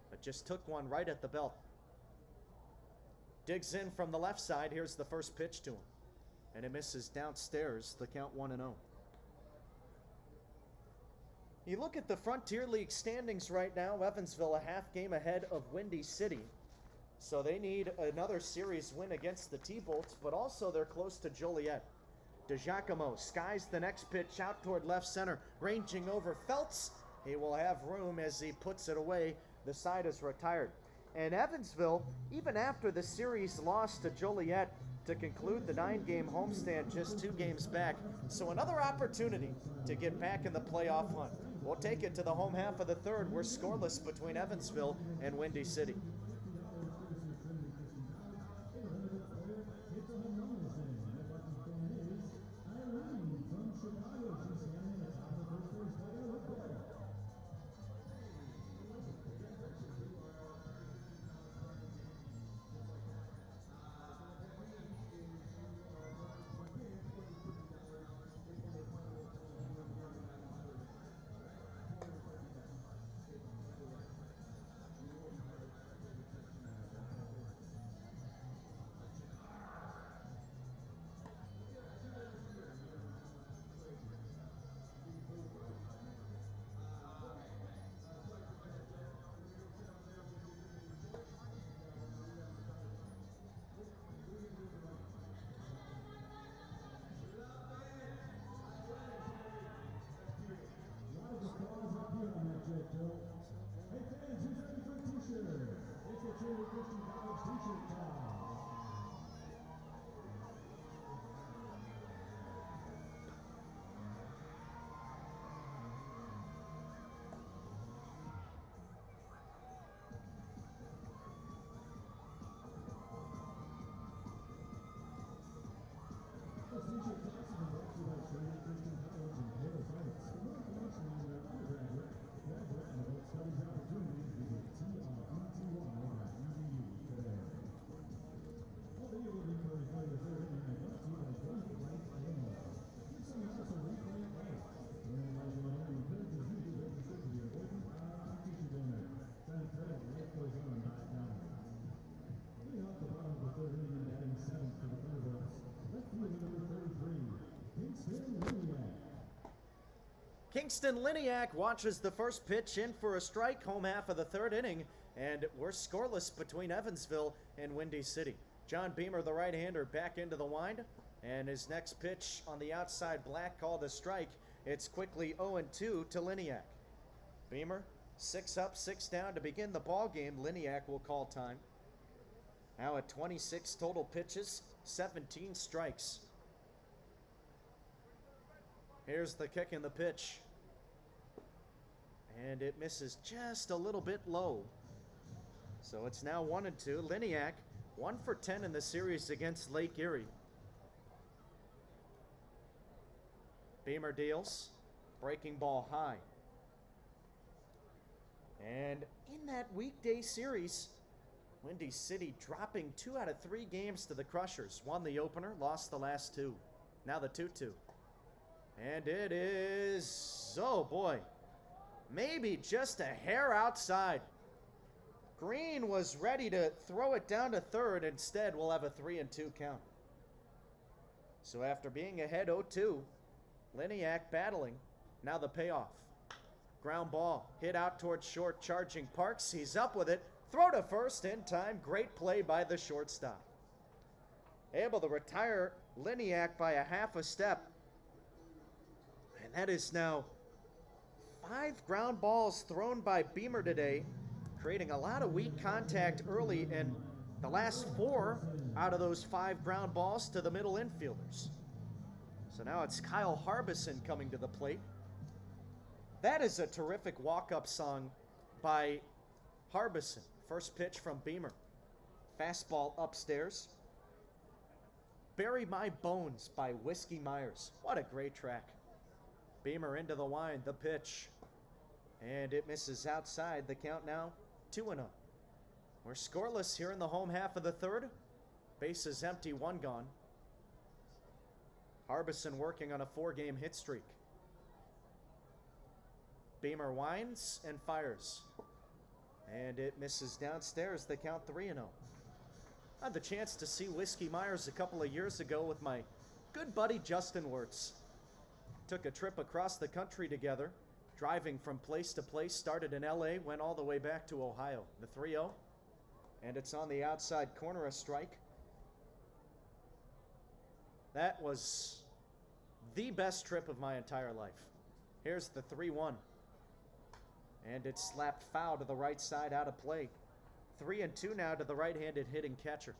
but just took one right at the belt. Digs in from the left side. Here's the first pitch to him, and it misses downstairs, the count 1-0. You look at the Frontier League standings right now, Evansville a half game ahead of Windy City. So they need another series win against the T-Bolts, but also they're close to Joliet. DiGiacomo skies the next pitch out toward left center, ranging over Feltz. He will have room as he puts it away. The side is retired. And Evansville, even after the series lost to Joliet to conclude the 9-game homestand just 2 games back, so another opportunity to get back in the playoff hunt. We'll take it to the home half of the third. We're scoreless between Evansville and Windy City. Kingston Liniak watches the first pitch in for a strike, home half of the third inning, and we're scoreless between Evansville and Windy City. John Beamer, the right-hander, back into the wind, and his next pitch on the outside black called a strike. It's quickly 0-2 to Liniak. Beamer, 6 up, 6 down to begin the ball game. Liniak will call time. Now at 26 total pitches, 17 strikes. Here's the kick and the pitch. And it misses just a little bit low. So it's now 1-2. Liniak, 1 for 10 in the series against Lake Erie. Beamer deals. Breaking ball high. And in that weekday series, Windy City dropping 2 out of 3 games to the Crushers. Won the opener, lost the last 2. Now the 2-2. And it is, oh boy, maybe just a hair outside. Green was ready to throw it down to third. Instead, we'll have a 3-2 count. So after being ahead 0-2, Liniak battling. Now the payoff. Ground ball hit out towards short, charging Parks. He's up with it. Throw to first in time. Great play by the shortstop. Able to retire Liniak by a half a step. And that is now 5 ground balls thrown by Beamer today, creating a lot of weak contact early, and the last 4 out of those 5 ground balls to the middle infielders. So now it's Kyle Harbison coming to the plate. That is a terrific walk-up song by Harbison. First pitch from Beamer. Fastball upstairs. Bury My Bones by Whiskey Myers. What a great track. Beamer into the wind, the pitch. And it misses outside. The count now 2-0. We're scoreless here in the home half of the third. Bases empty, 1 gone. Harbison working on a 4-game hit streak. Beamer winds and fires. And it misses downstairs. The count 3-0. I had the chance to see Whiskey Myers a couple of years ago with my good buddy Justin Wirtz. Took a trip across the country together, driving from place to place. Started in LA, went all the way back to Ohio. The 3-0, and it's on the outside corner, a strike. That was the best trip of my entire life. Here's the 3-1, and it's slapped foul to the right side, out of play. 3-2 now to the right-handed hitting catcher.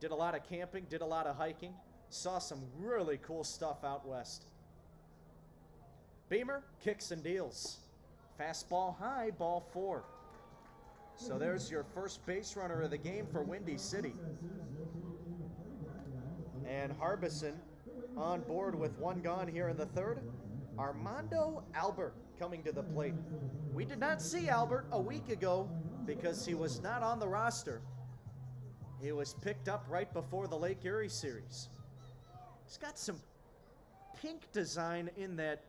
Did a lot of camping, did a lot of hiking. Saw some really cool stuff out west. Beamer kicks and deals. Fastball high, ball 4. So there's your first base runner of the game for Windy City. And Harbison on board with 1 gone here in the third. Armando Albert coming to the plate. We did not see Albert a week ago because he was not on the roster. He was picked up right before the Lake Erie series. He's got some pink design in that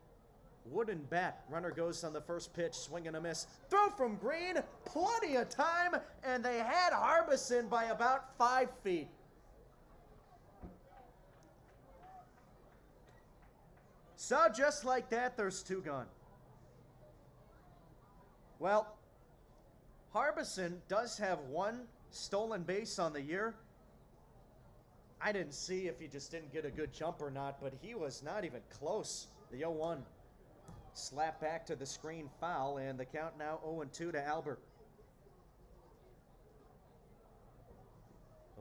wooden bat. Runner goes on the first pitch, swing and a miss. Throw from Green, plenty of time, and they had Harbison by about 5 feet. So just like that, there's 2 gone. Well, Harbison does have 1 stolen base on the year. I didn't see if he just didn't get a good jump or not, but he was not even close. The 0-1 slap back to the screen, foul, and the count now 0-2 to Albert.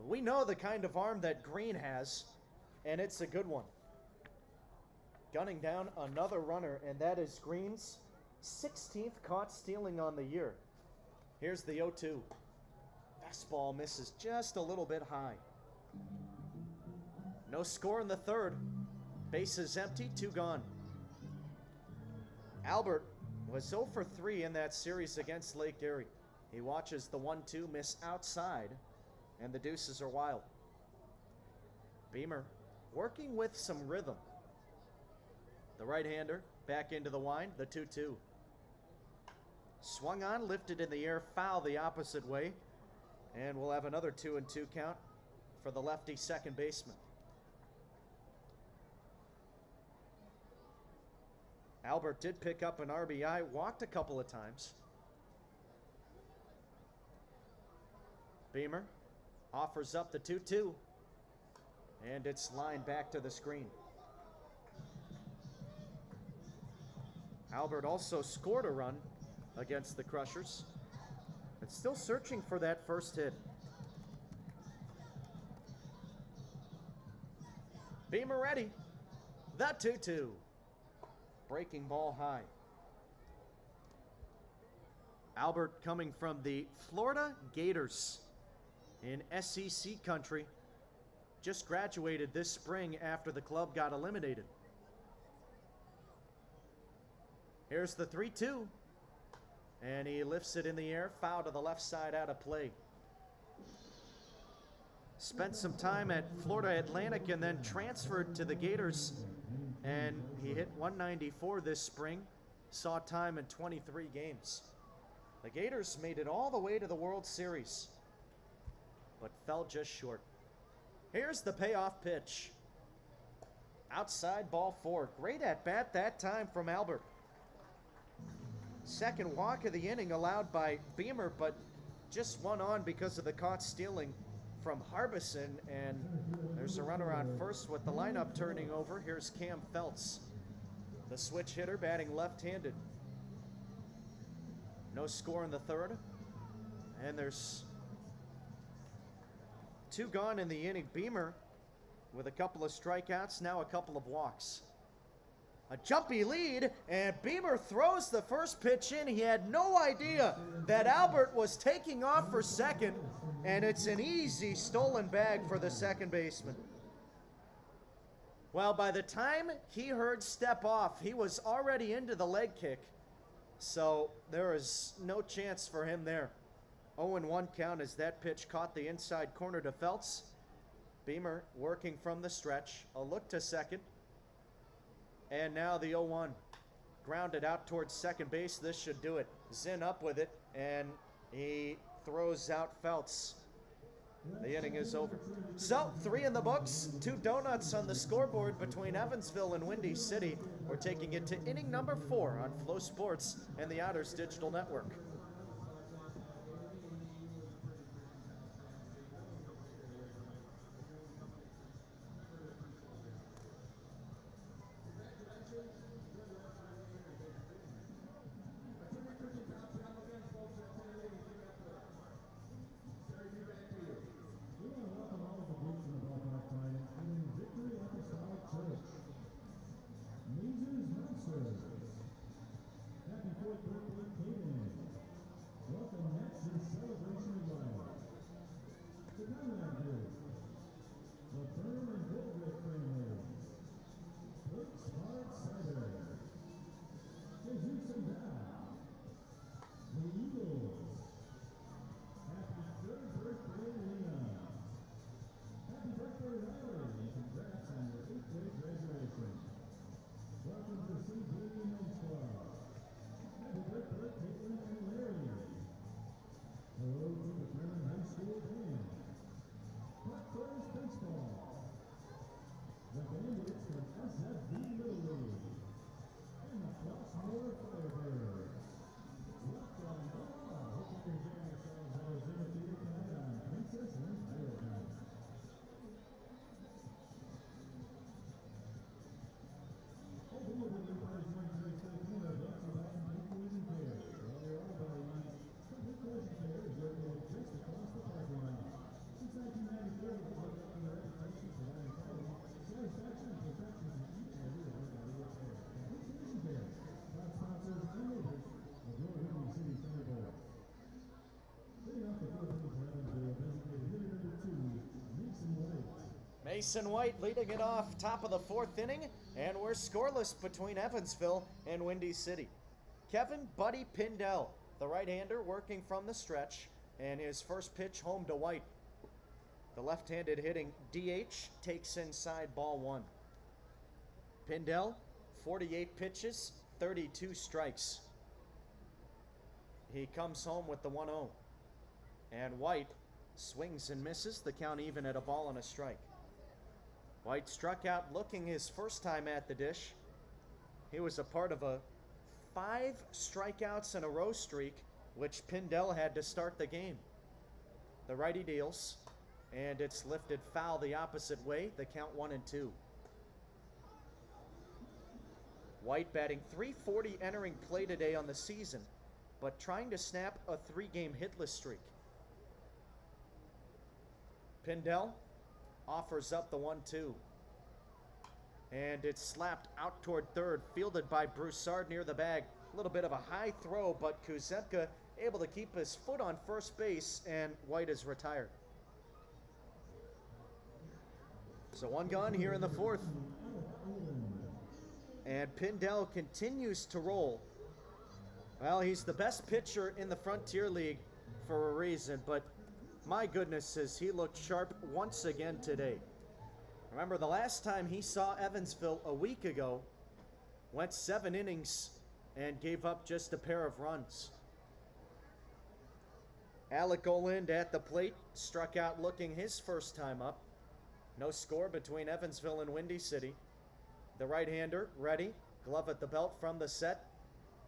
We know the kind of arm that Green has, and it's a good one. Gunning down another runner, and that is Green's 16th caught stealing on the year. Here's the 0-2. Fastball misses just a little bit high. No score in the third. Bases empty, 2 gone. Albert was 0 for 3 in that series against Lake Erie. He watches the 1-2 miss outside, and the deuces are wild. Beamer working with some rhythm. The right-hander back into the wind, the 2-2. Swung on, lifted in the air, foul the opposite way, and we'll have another 2-2 count for the lefty second baseman. Albert did pick up an RBI, walked a couple of times. Beamer offers up the 2-2. And it's lined back to the screen. Albert also scored a run against the Crushers. But still searching for that first hit. Beamer ready. The 2-2. Breaking ball high. Albert coming from the Florida Gators in SEC country. Just graduated this spring after the club got eliminated. Here's the 3-2. And he lifts it in the air, foul to the left side, out of play. Spent some time at Florida Atlantic and then transferred to the Gators. And he hit 194 this spring, saw time in 23 games. The Gators made it all the way to the World Series, but fell just short. Here's the payoff pitch. Outside, ball 4. Great at bat that time from Albert. Second walk of the inning allowed by Beamer, but just one on because of the caught stealing from Harbison. And there's a runner on first with the lineup turning over. Here's Cam Feltz, the switch hitter, batting left-handed. No score in the third. And there's 2 gone in the inning. Beamer with a couple of strikeouts, now a couple of walks. A jumpy lead, and Beamer throws the first pitch in. He had no idea that Albert was taking off for second, and it's an easy stolen bag for the second baseman. Well, by the time he heard step off, he was already into the leg kick, so there is no chance for him there. 0-1 count as that pitch caught the inside corner to Feltz. Beamer working from the stretch. A look to second. And now the 0-1. Grounded out towards second base. This should do it. Zinn up with it, and he throws out Feltz. The inning is over. So, 3 in the books, 2 donuts on the scoreboard between Evansville and Windy City. We're taking it to inning number 4 on Flow Sports and the Otters Digital Network. Mason White leading it off, top of the 4th inning, and we're scoreless between Evansville and Windy City. Kevin Buddy Pindell, the right-hander, working from the stretch, and his first pitch home to White. The left-handed hitting DH takes inside, ball 1. Pindell, 48 pitches, 32 strikes. He comes home with the 1-0. And White swings and misses, the count even at a ball and a strike. White struck out looking his first time at the dish. He was a part of a 5 strikeouts in a row streak, which Pindell had to start the game. The righty deals, and it's lifted foul the opposite way. The count 1-2. White batting .340 entering play today on the season, but trying to snap a 3-game hitless streak. Pindell offers up the 1-2. And it's slapped out toward third, fielded by Broussard near the bag. A little bit of a high throw, but Kuzepka able to keep his foot on first base, and White is retired. So 1 gone here in the 4th. And Pindell continues to roll. Well, he's the best pitcher in the Frontier League for a reason, but my goodness, has he looked sharp once again today. Remember, the last time he saw Evansville a week ago, went 7 innings and gave up just a pair of runs. Alec Oland at the plate, struck out looking his first time up. No score between Evansville and Windy City. The right-hander, ready, glove at the belt from the set.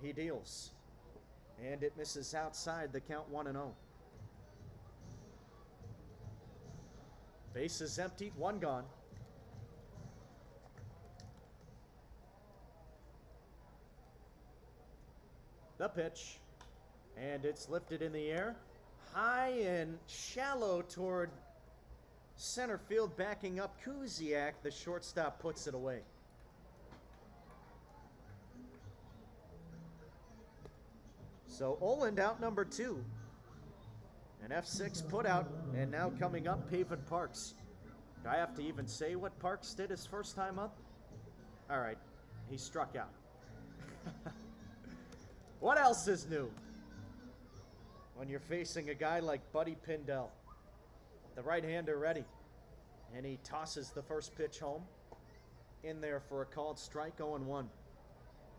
He deals. And it misses outside, the count 1-0. Base is empty, 1 gone. The pitch, and it's lifted in the air, high and shallow toward center field, backing up Kuziak. The shortstop puts it away. So Oland out number 2. An F6 put out, and now coming up, Pavin Parks. Do I have to even say what Parks did his first time up? All right, he struck out. What else is new when you're facing a guy like Buddy Pindell? The right-hander ready, and he tosses the first pitch home. In there for a called strike, 0-1.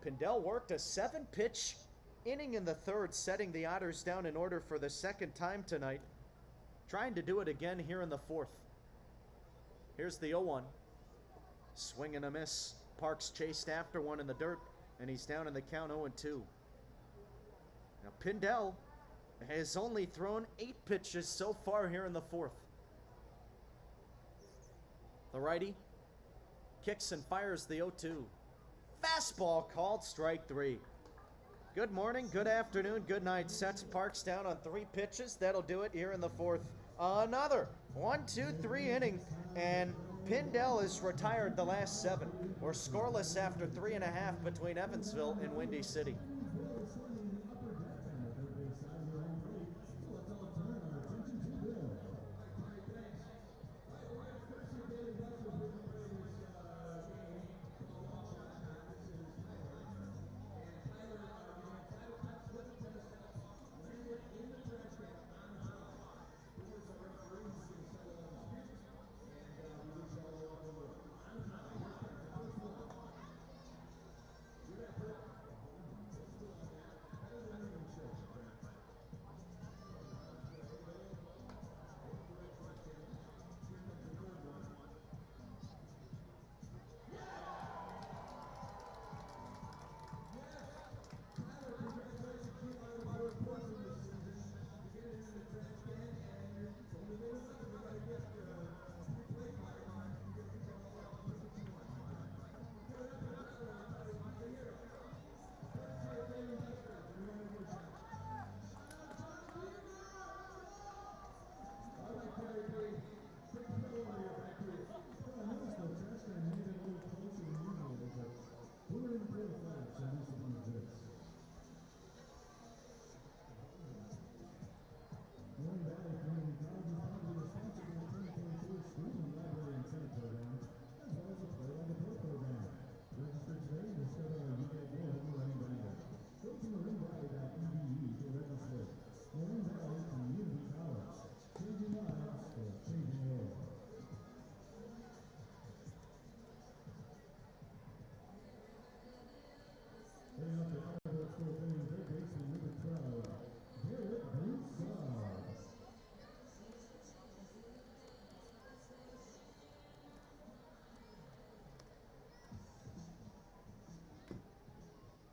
Pindell worked a 7-pitch inning in the 3rd, setting the Otters down in order for the 2nd time tonight. Trying to do it again here in the 4th. Here's the 0-1. Swing and a miss. Parks chased after one in the dirt, and he's down in the count 0-2. Now Pindell has only thrown 8 pitches so far here in the 4th. The righty kicks and fires the 0-2. Fastball called strike 3. Good morning, good afternoon, good night. Sets Parks down on 3 pitches. That'll do it here in the 4th. Another 1-2-3 inning, and Pindell is retired the last 7. We're scoreless after 3.5 between Evansville and Windy City.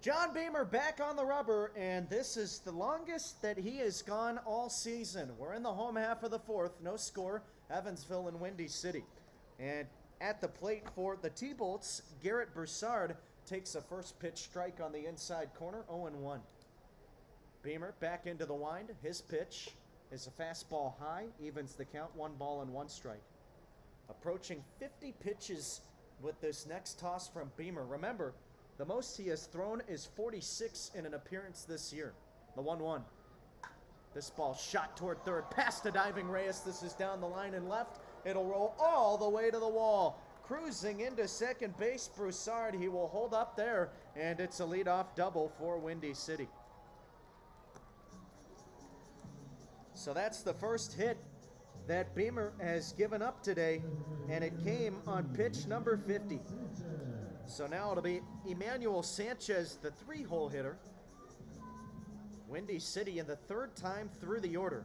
John Beamer back on the rubber, and this is the longest that he has gone all season. We're in the home half of the fourth. No score, Evansville and Windy City. And at the plate for the T-Bolts, Garrett Broussard takes a first pitch strike on the inside corner, 0-1. Beamer back into the wind. His pitch is a fastball high, evens the count, 1 ball and 1 strike. Approaching 50 pitches with this next toss from Beamer. Remember, the most he has thrown is 46 in an appearance this year. The 1-1. This ball shot toward third, past a diving Reyes. This is down the line and left. It'll roll all the way to the wall. Cruising into second base, Broussard. He will hold up there, and it's a leadoff double for Windy City. So that's the first hit that Beamer has given up today, and it came on pitch number 50. So now it'll be Emmanuel Sanchez, the 3-hole hitter. Windy City in the 3rd time through the order.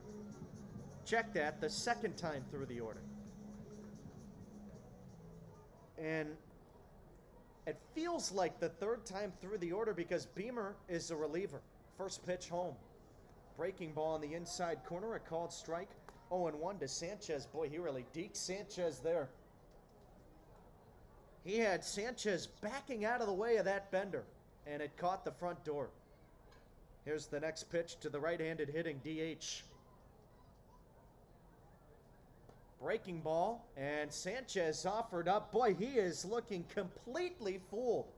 Check that, the 2nd time through the order. And it feels like the 3rd time through the order because Beamer is a reliever. First pitch home. Breaking ball in the inside corner, a called strike. 0-1 to Sanchez. Boy, he really deked Sanchez there. He had Sanchez backing out of the way of that bender, and it caught the front door. Here's the next pitch to the right-handed hitting DH. Breaking ball, and Sanchez offered up. Boy, he is looking completely fooled.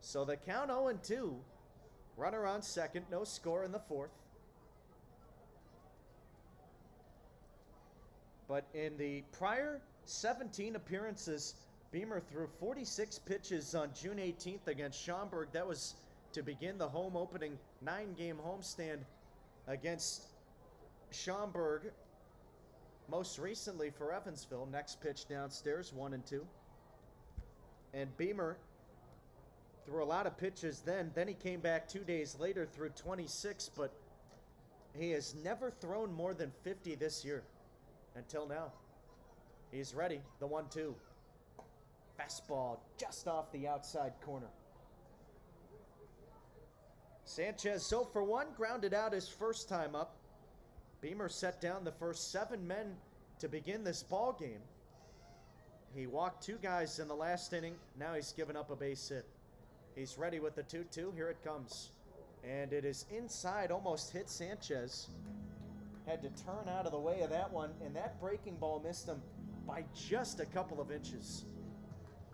So the count 0-2. Runner on second, no score in the 4th. But in the prior 17 appearances, Beamer threw 46 pitches on June 18th against Schaumburg. That was to begin the home opening 9-game homestand against Schaumburg. Most recently for Evansville. Next pitch downstairs, 1-2. And Beamer threw a lot of pitches then. Then he came back 2 days later, threw 26, but he has never thrown more than 50 this year until now. He's ready, the 1-2. Fastball just off the outside corner. Sanchez 0 for 1, grounded out his first time up. Beamer set down the first 7 men to begin this ball game. He walked 2 guys in the last inning. Now he's given up a base hit. He's ready with the 2-2. Here it comes. And it is inside, almost hit Sanchez. Had to turn out of the way of that one, and that breaking ball missed him by just a couple of inches.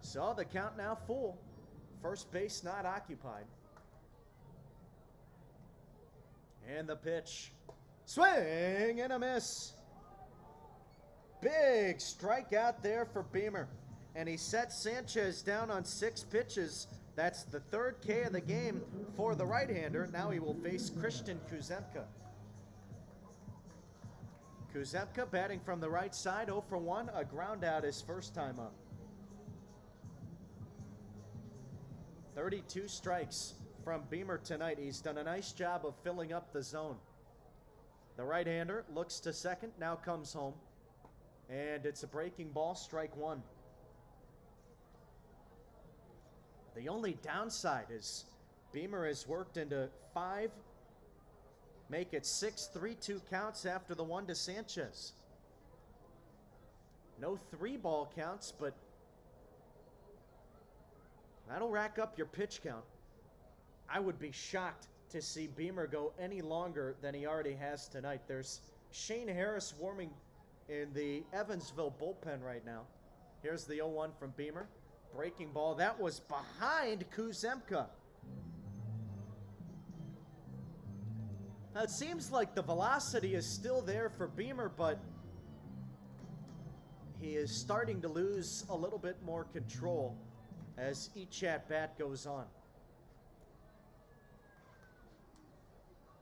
So the count now full. First base not occupied. And the pitch. Swing and a miss. Big strikeout there for Beamer. And he sets Sanchez down on 6 pitches. That's the 3rd K of the game for the right-hander. Now he will face Christian Kuzemka. Kuzemka batting from the right side, 0 for 1, a ground out his first time up. 32 strikes from Beamer tonight. He's done a nice job of filling up the zone. The right-hander looks to second, now comes home. And it's a breaking ball, strike 1. The only downside is Beamer has worked into 5, make it 6 3-2 counts after the 1 to Sanchez. No 3-ball counts, but that'll rack up your pitch count. I would be shocked to see Beamer go any longer than he already has tonight. There's Shane Harris warming in the Evansville bullpen right now. Here's the 0-1 from Beamer. Breaking ball, that was behind Kuzemka. Now it seems like the velocity is still there for Beamer, but he is starting to lose a little bit more control as each at-bat goes on.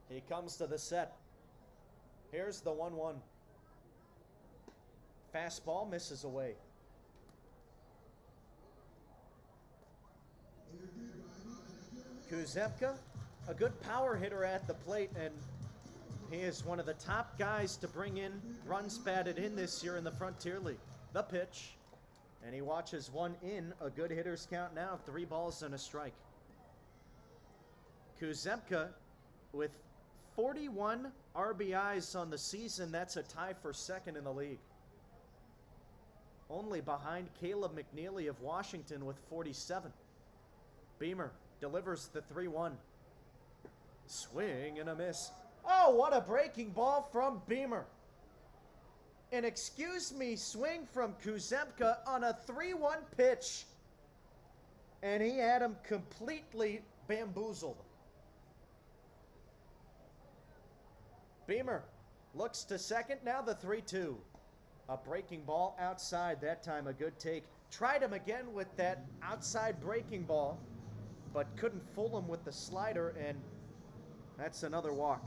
He comes to the set. Here's the 1-1. Fastball misses away. Kuzemka, a good power hitter at the plate, and he is one of the top guys to bring in runs batted in this year in the Frontier League. The pitch, and he watches one in. A good hitter's count now, 3 balls and a strike. Kuzemka with 41 RBIs on the season. That's a tie for second in the league. Only behind Caleb McNeely of Washington with 47. Beamer delivers the 3-1. Swing and a miss. Oh, what a breaking ball from Beamer. An excuse me swing from Kuzemka on a 3-1 pitch. And he had him completely bamboozled. Beamer looks to second, now the 3-2. A breaking ball outside, that time a good take. Tried him again with that outside breaking ball, but couldn't fool him with the slider, and that's another walk.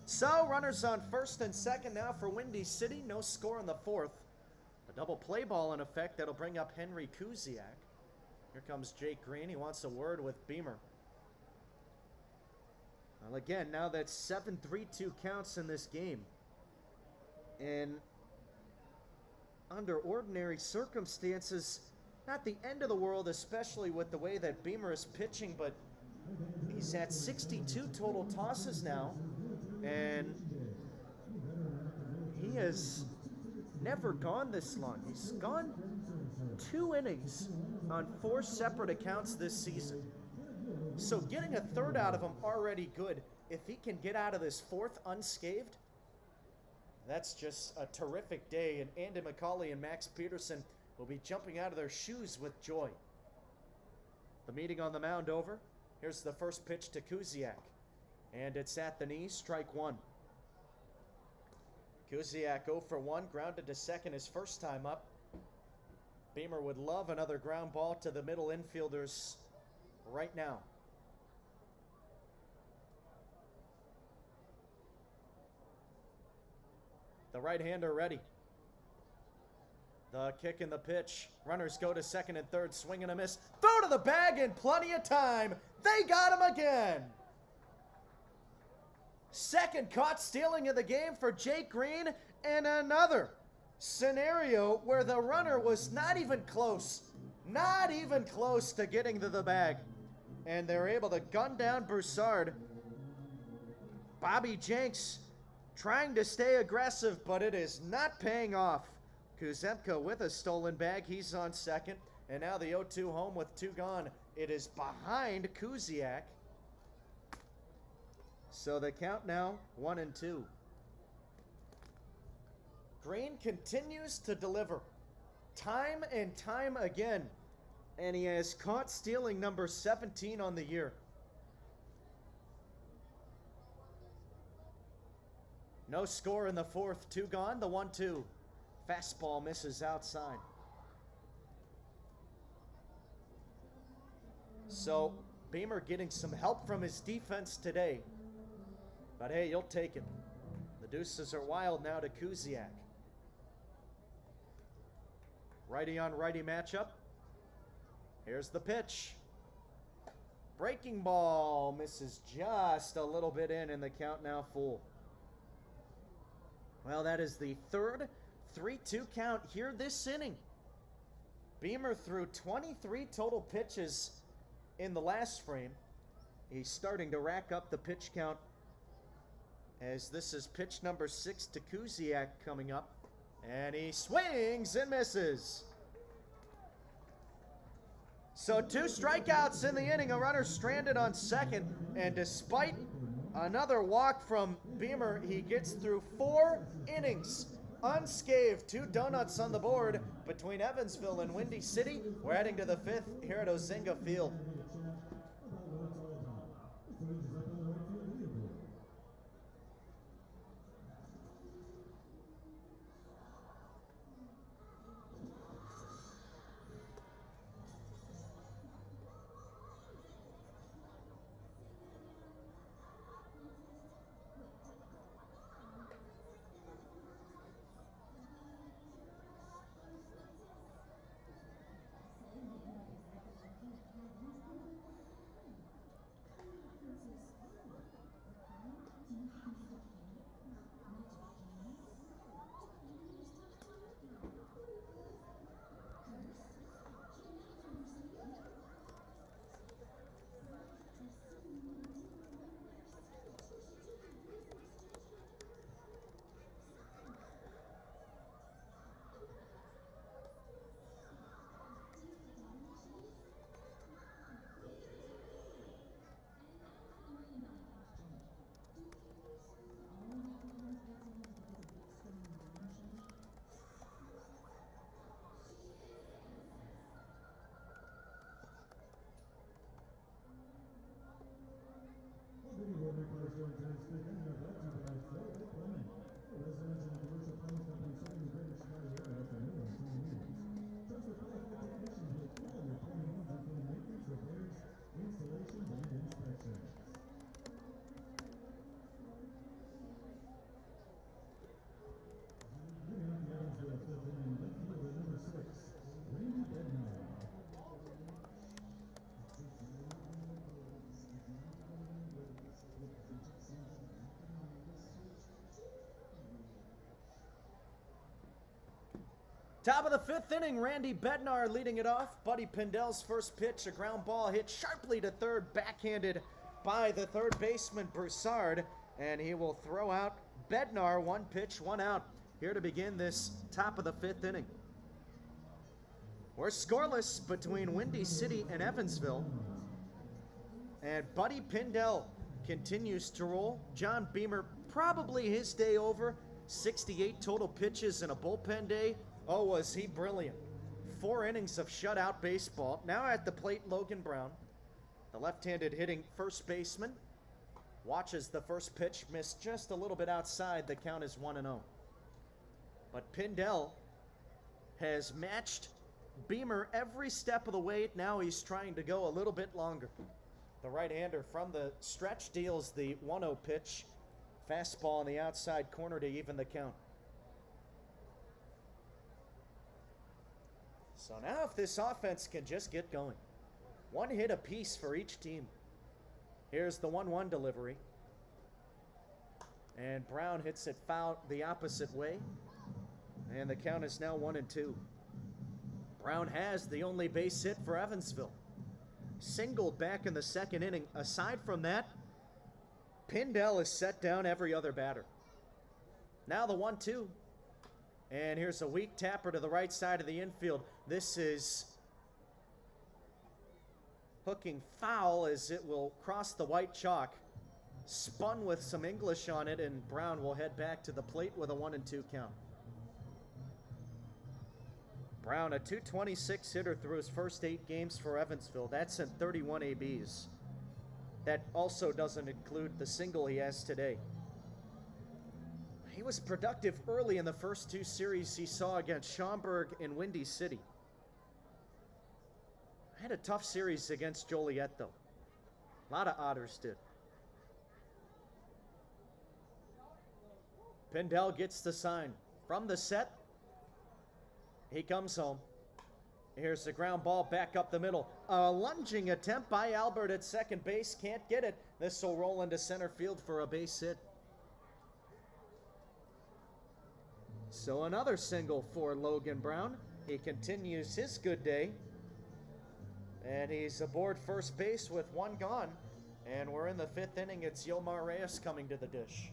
So, runners on first and second now for Windy City. No score in the fourth. A double play ball in effect. That'll bring up Henry Kuziak. Here comes Jake Green. He wants a word with Beamer. Well, again, now that's 7-3-2 counts in this game. And under ordinary circumstances, not the end of the world, especially with the way that Beamer is pitching, but he's at 62 total tosses now. And he has never gone this long. He's gone 2 innings on 4 separate accounts this season. So getting a third out of him already good. If he can get out of this fourth unscathed, that's just a terrific day. And Andy McCauley and Max Peterson will be jumping out of their shoes with joy. The meeting on the mound over. Here's the first pitch to Kuziak. And it's at the knee, strike one. Kuziak 0 for 1, grounded to second his first time up. Beamer would love another ground ball to the middle infielders right now. The right-hander ready. The kick and the pitch. Runners go to second and third, swing and a miss. Throw to the bag in plenty of time. They got him again. Second caught stealing of the game for Jake Green, and another scenario where the runner was not even close to getting to the bag. And they're able to gun down Broussard. Bobby Jenks trying to stay aggressive, but it is not paying off. Kuzemka with a stolen bag, he's on second. And now the 0-2 home with 2 gone. It is behind Kuziak. So the count now 1-2. Green continues to deliver time and time again. And he has caught stealing number 17 on the year. No score in the fourth, 2 gone, the 1-2. Fastball misses outside. So Beamer getting some help from his defense today. But hey, you'll take it. The deuces are wild now to Kuziak. Righty on righty matchup. Here's the pitch. Breaking ball misses just a little bit in, and the count now full. Well, that is the third 3-2 count here this inning. Beamer threw 23 total pitches in the last frame. He's starting to rack up the pitch count, as this is pitch number 6 to Kuziak coming up. And he swings and misses. So 2 strikeouts in the inning, a runner stranded on second. And despite another walk from Beamer, he gets through 4 innings unscathed. 2 donuts on the board between Evansville and Windy City. We're heading to the 5th here at Ozinga Field. Top of the fifth inning, Randy Bednar leading it off. Buddy Pindell's first pitch, a ground ball hit sharply to third, backhanded by the third baseman Broussard, and he will throw out Bednar. One pitch, one out, here to begin this top of the fifth inning. We're scoreless between Windy City and Evansville, and Buddy Pindell continues to roll. John Beamer, probably his day over. 68 total pitches in a bullpen day. Oh, was he brilliant. 4 innings of shutout baseball. Now at the plate, Logan Brown, the left-handed hitting first baseman, watches the first pitch miss just a little bit outside. The count is 1-0. But Pindell has matched Beamer every step of the way. Now he's trying to go a little bit longer. The right-hander from the stretch deals the 1-0 pitch. Fastball on the outside corner to even the count. So now if this offense can just get going. 1 hit apiece for each team. Here's the 1-1 delivery. And Brown hits it foul the opposite way. And the count is now 1-2. Brown has the only base hit for Evansville. Singled back in the second inning. Aside from that, Pindell has set down every other batter. Now the 1-2. And here's a weak tapper to the right side of the infield. This is hooking foul as it will cross the white chalk. Spun with some English on it, and Brown will head back to the plate with a 1-2 count. Brown, a .226 hitter through his first 8 games for Evansville. That's in 31 ABs. That also doesn't include the single he has today. He was productive early in the first 2 series he saw against Schaumburg and Windy City. Had a tough series against Joliet, though. A lot of Otters did. Pindell gets the sign. From the set, he comes home. Here's the ground ball back up the middle. A lunging attempt by Albert at second base. Can't get it. This will roll into center field for a base hit. So another single for Logan Brown. He continues his good day. And he's aboard first base with 1 gone. And we're in the 5th inning. It's Yomar Reyes coming to the dish.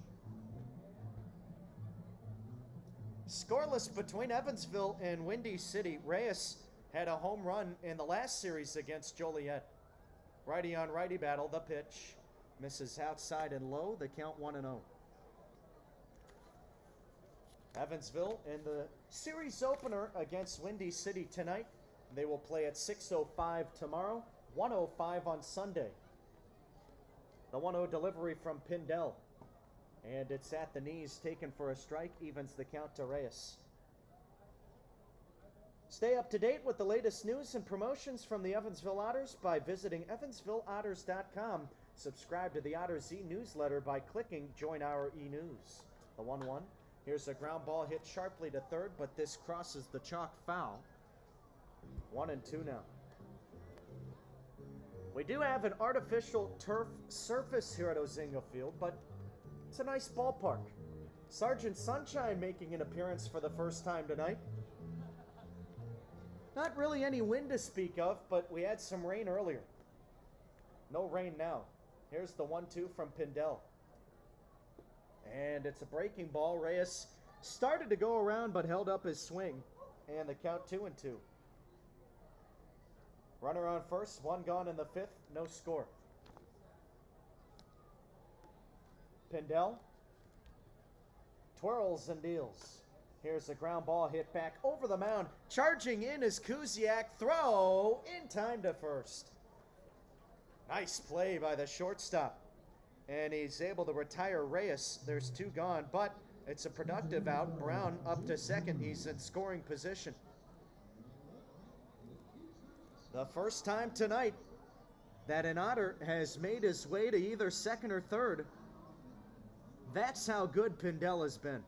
Scoreless between Evansville and Windy City. Reyes had a home run in the last series against Joliet. Righty on righty battle. The pitch misses outside and low. The count 1-0. Evansville in the series opener against Windy City tonight. They will play at 6:05 tomorrow, 1:05 on Sunday. The 1-0 delivery from Pindell. And it's at the knees, taken for a strike, evens the count to Reyes. Stay up to date with the latest news and promotions from the Evansville Otters by visiting EvansvilleOtters.com. Subscribe to the Otters e-newsletter by clicking Join Our e-news. The 1-1. Here's a ground ball hit sharply to third, but this crosses the chalk foul. 1-2 now. We do have an artificial turf surface here at Ozinga Field, but it's a nice ballpark. Sergeant Sunshine making an appearance for the first time tonight. Not really any wind to speak of, but we had some rain earlier. No rain now. Here's the 1-2 from Pindell. And it's a breaking ball. Reyes started to go around but held up his swing. And the count 2-2. Runner on first, 1 gone in the 5th, no score. Pindell twirls and deals. Here's a ground ball hit back over the mound. Charging in is Kuziak. Throw in time to first. Nice play by the shortstop. And he's able to retire Reyes. There's 2 gone, but it's a productive out. Brown up to second. He's in scoring position. The first time tonight that an Otter has made his way to either second or third. That's how good Pindell has been.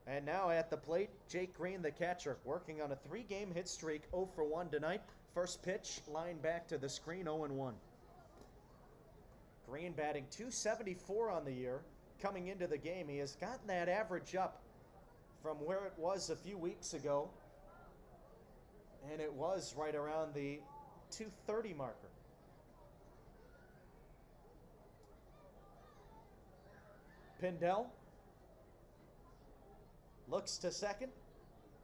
And now at the plate, Jake Green, the catcher, working on a 3-game hit streak, 0 for 1 tonight. First pitch, line back to the screen, 0-1. Green batting .274 on the year. Coming into the game, he has gotten that average up from where it was a few weeks ago, and it was right around the 230 marker. Pindell looks to second,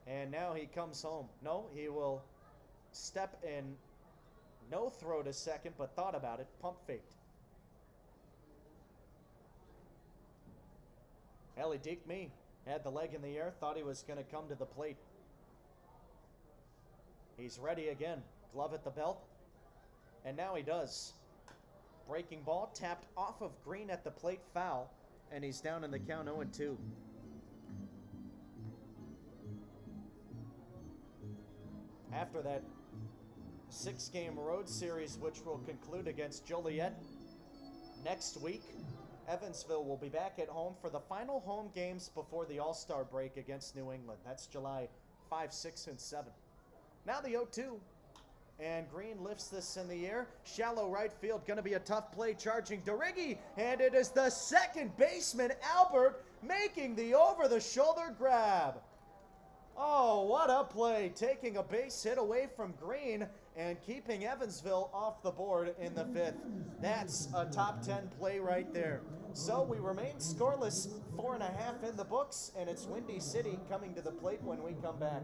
and now he comes home. No, he will step in, no throw to second, but thought about it, pump faked. Hell, he deked me. Had the leg in the air, thought he was going to come to the plate. He's ready again. Glove at the belt. And now he does. Breaking ball, tapped off of Green at the plate, foul. And he's down in the count 0-2. After that 6-game road series, which will conclude against Joliet next week, Evansville will be back at home for the final home games before the All-Star break against New England. That's July 5, 6, and 7. Now the 0-2. And Green lifts this in the air. Shallow right field. Going to be a tough play charging DeRiggi. And it is the second baseman, Albert, making the over-the-shoulder grab. Oh, what a play. Taking a base hit away from Green and keeping Evansville off the board in the 5th. That's a top 10 play right there. So we remain scoreless, 4.5 in the books, and it's Windy City coming to the plate when we come back.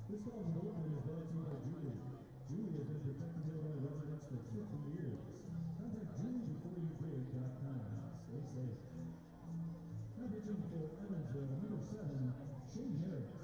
This call is open is brought to you by Julie. Julie has been protecting Illinois residents for 50 years. Contact JulieBeforeYouBid.com. Stay safe. Now pitching for Evansville, number 7, Shane Harris.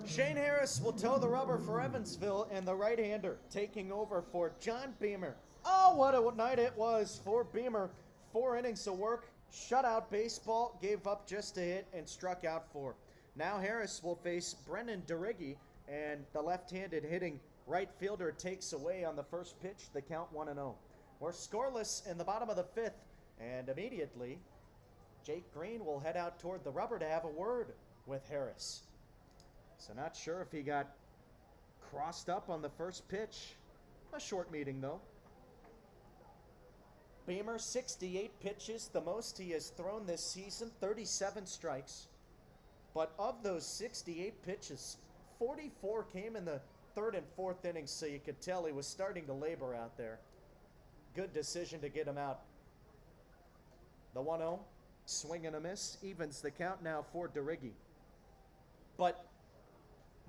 Shane Harris will toe the rubber for Evansville, and the right-hander taking over for John Beamer. Oh, what a night it was for Beamer. 4 innings of work, shutout baseball, gave up just a hit, and struck out 4. Now Harris will face Brennan DeRiggi, and the left-handed hitting right fielder takes away on the first pitch, the count 1-0. We're scoreless in the bottom of the 5th, and immediately Jake Green will head out toward the rubber to have a word with Harris. So not sure if he got crossed up on the first pitch. A short meeting, though. Beamer, 68 pitches, the most he has thrown this season, 37 strikes. But of those 68 pitches, 44 came in the 3rd and 4th innings, so you could tell he was starting to labor out there. Good decision to get him out. The 1-0, swing and a miss, evens the count now for DeRiggi. But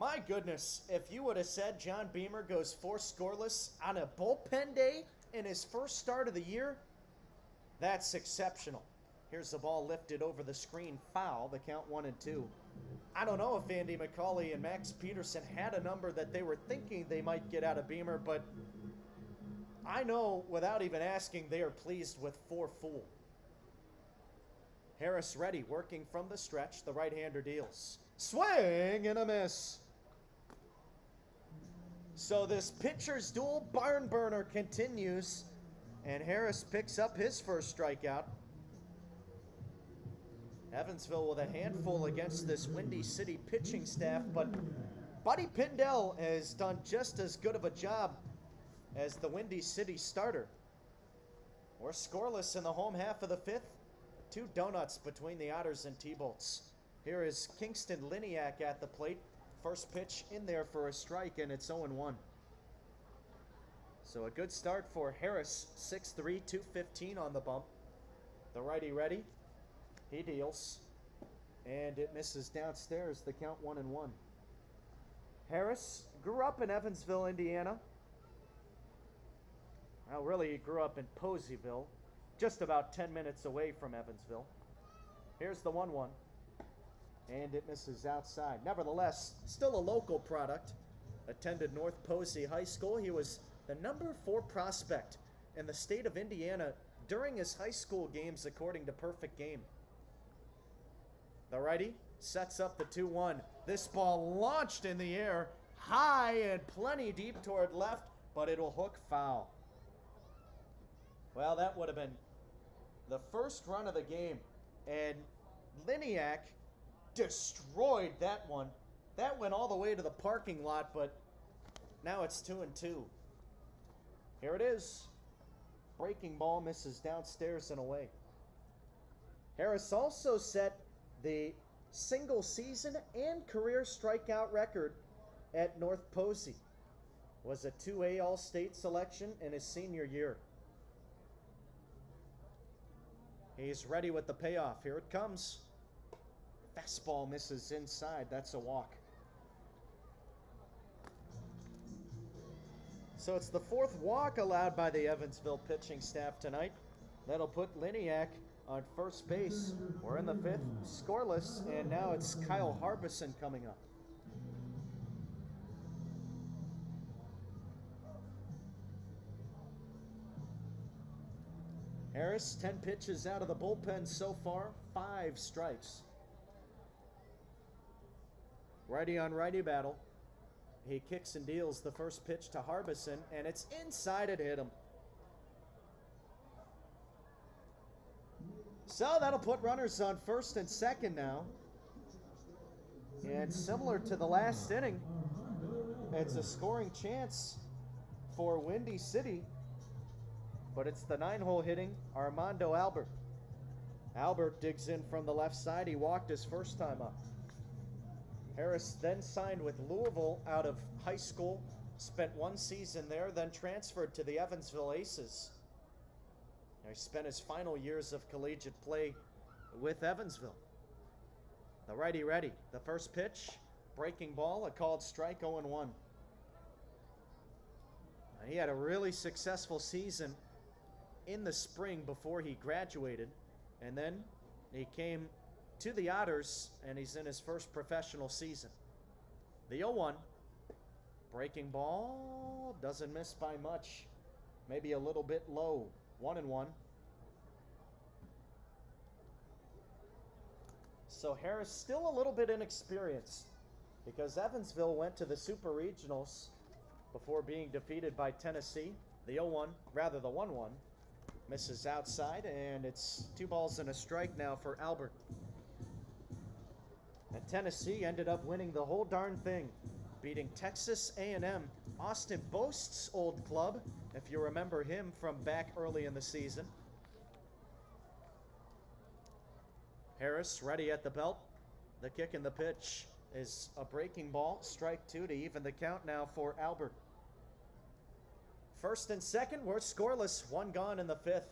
my goodness, if you would have said John Beamer goes 4 scoreless on a bullpen day in his first start of the year, that's exceptional. Here's the ball lifted over the screen, foul, the count 1-2. I don't know if Andy McCauley and Max Peterson had a number that they were thinking they might get out of Beamer, but I know without even asking they are pleased with 4 full. Harris ready, working from the stretch, the right-hander deals. Swing and a miss. So this pitcher's duel barn burner continues, and Harris picks up his first strikeout. Evansville with a handful against this Windy City pitching staff, but Buddy Pindell has done just as good of a job as the Windy City starter. We're scoreless in the home half of the 5th. 2 donuts between the Otters and T-Bolts. Here is Kingston Liniak at the plate. First pitch in there for a strike, and it's 0-1. So a good start for Harris. 6'3", 215 on the bump. The righty ready. He deals. And it misses downstairs. The count 1-1. Harris grew up in Evansville, Indiana. Well, really, he grew up in Poseyville, just about 10 minutes away from Evansville. Here's the 1-1. And it misses outside. Nevertheless, still a local product. Attended North Posey High School. He was the number 4 prospect in the state of Indiana during his high school games, according to Perfect Game. The righty sets up the 2-1. This ball launched in the air, high and plenty deep toward left, but it'll hook foul. Well, that would have been the first run of the game, and Liniak destroyed that one. That went all the way to the parking lot, but now it's 2-2. Here it is. Breaking ball misses downstairs and away. Harris also set the single season and career strikeout record at North Posey. Was a 2A All-State selection in his senior year. He's ready with the payoff. Here it comes. Fastball misses inside. That's a walk. So it's the 4th walk allowed by the Evansville pitching staff tonight. That'll put Liniak on first base. We're in the 5th, scoreless, and now it's Kyle Harbison coming up. Harris, 10 pitches out of the bullpen so far, 5 strikes. Righty on righty battle. He kicks and deals the first pitch to Harbison, and it's inside. It hit him. So that'll put runners on first and second now. And similar to the last inning, it's a scoring chance for Windy City, but it's the 9-hole hitting Armando Albert. Albert digs in from the left side. He walked his first time up. Harris then signed with Louisville out of high school, spent 1 season there, then transferred to the Evansville Aces. He spent his final years of collegiate play with Evansville. The righty ready. The first pitch, breaking ball, a called strike, 0-1. He had a really successful season in the spring before he graduated, and then he came to the Otters, and he's in his first professional season. The 0-1. Breaking ball doesn't miss by much. Maybe a little bit low. 1-1. So Harris still a little bit inexperienced because Evansville went to the Super Regionals before being defeated by Tennessee. The 0-1, rather the 1-1, misses outside, and it's 2 balls and a strike now for Albert. And Tennessee ended up winning the whole darn thing, beating Texas A&M, Austin Boast's old club, if you remember him from back early in the season. Harris ready at the belt. The kick and the pitch is a breaking ball. Strike 2 to even the count now for Albert. First and second, we're scoreless. 1 gone in the 5th.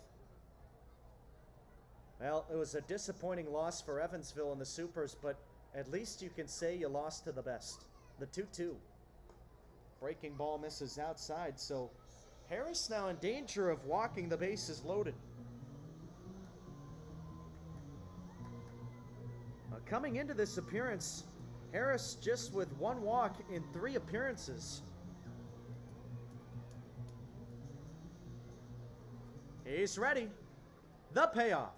Well, it was a disappointing loss for Evansville in the Supers, but at least you can say you lost to the best. The 2-2. Breaking ball misses outside, so Harris now in danger of walking the bases loaded. Coming into this appearance, Harris just with 1 walk in 3 appearances. He's ready. The payoff.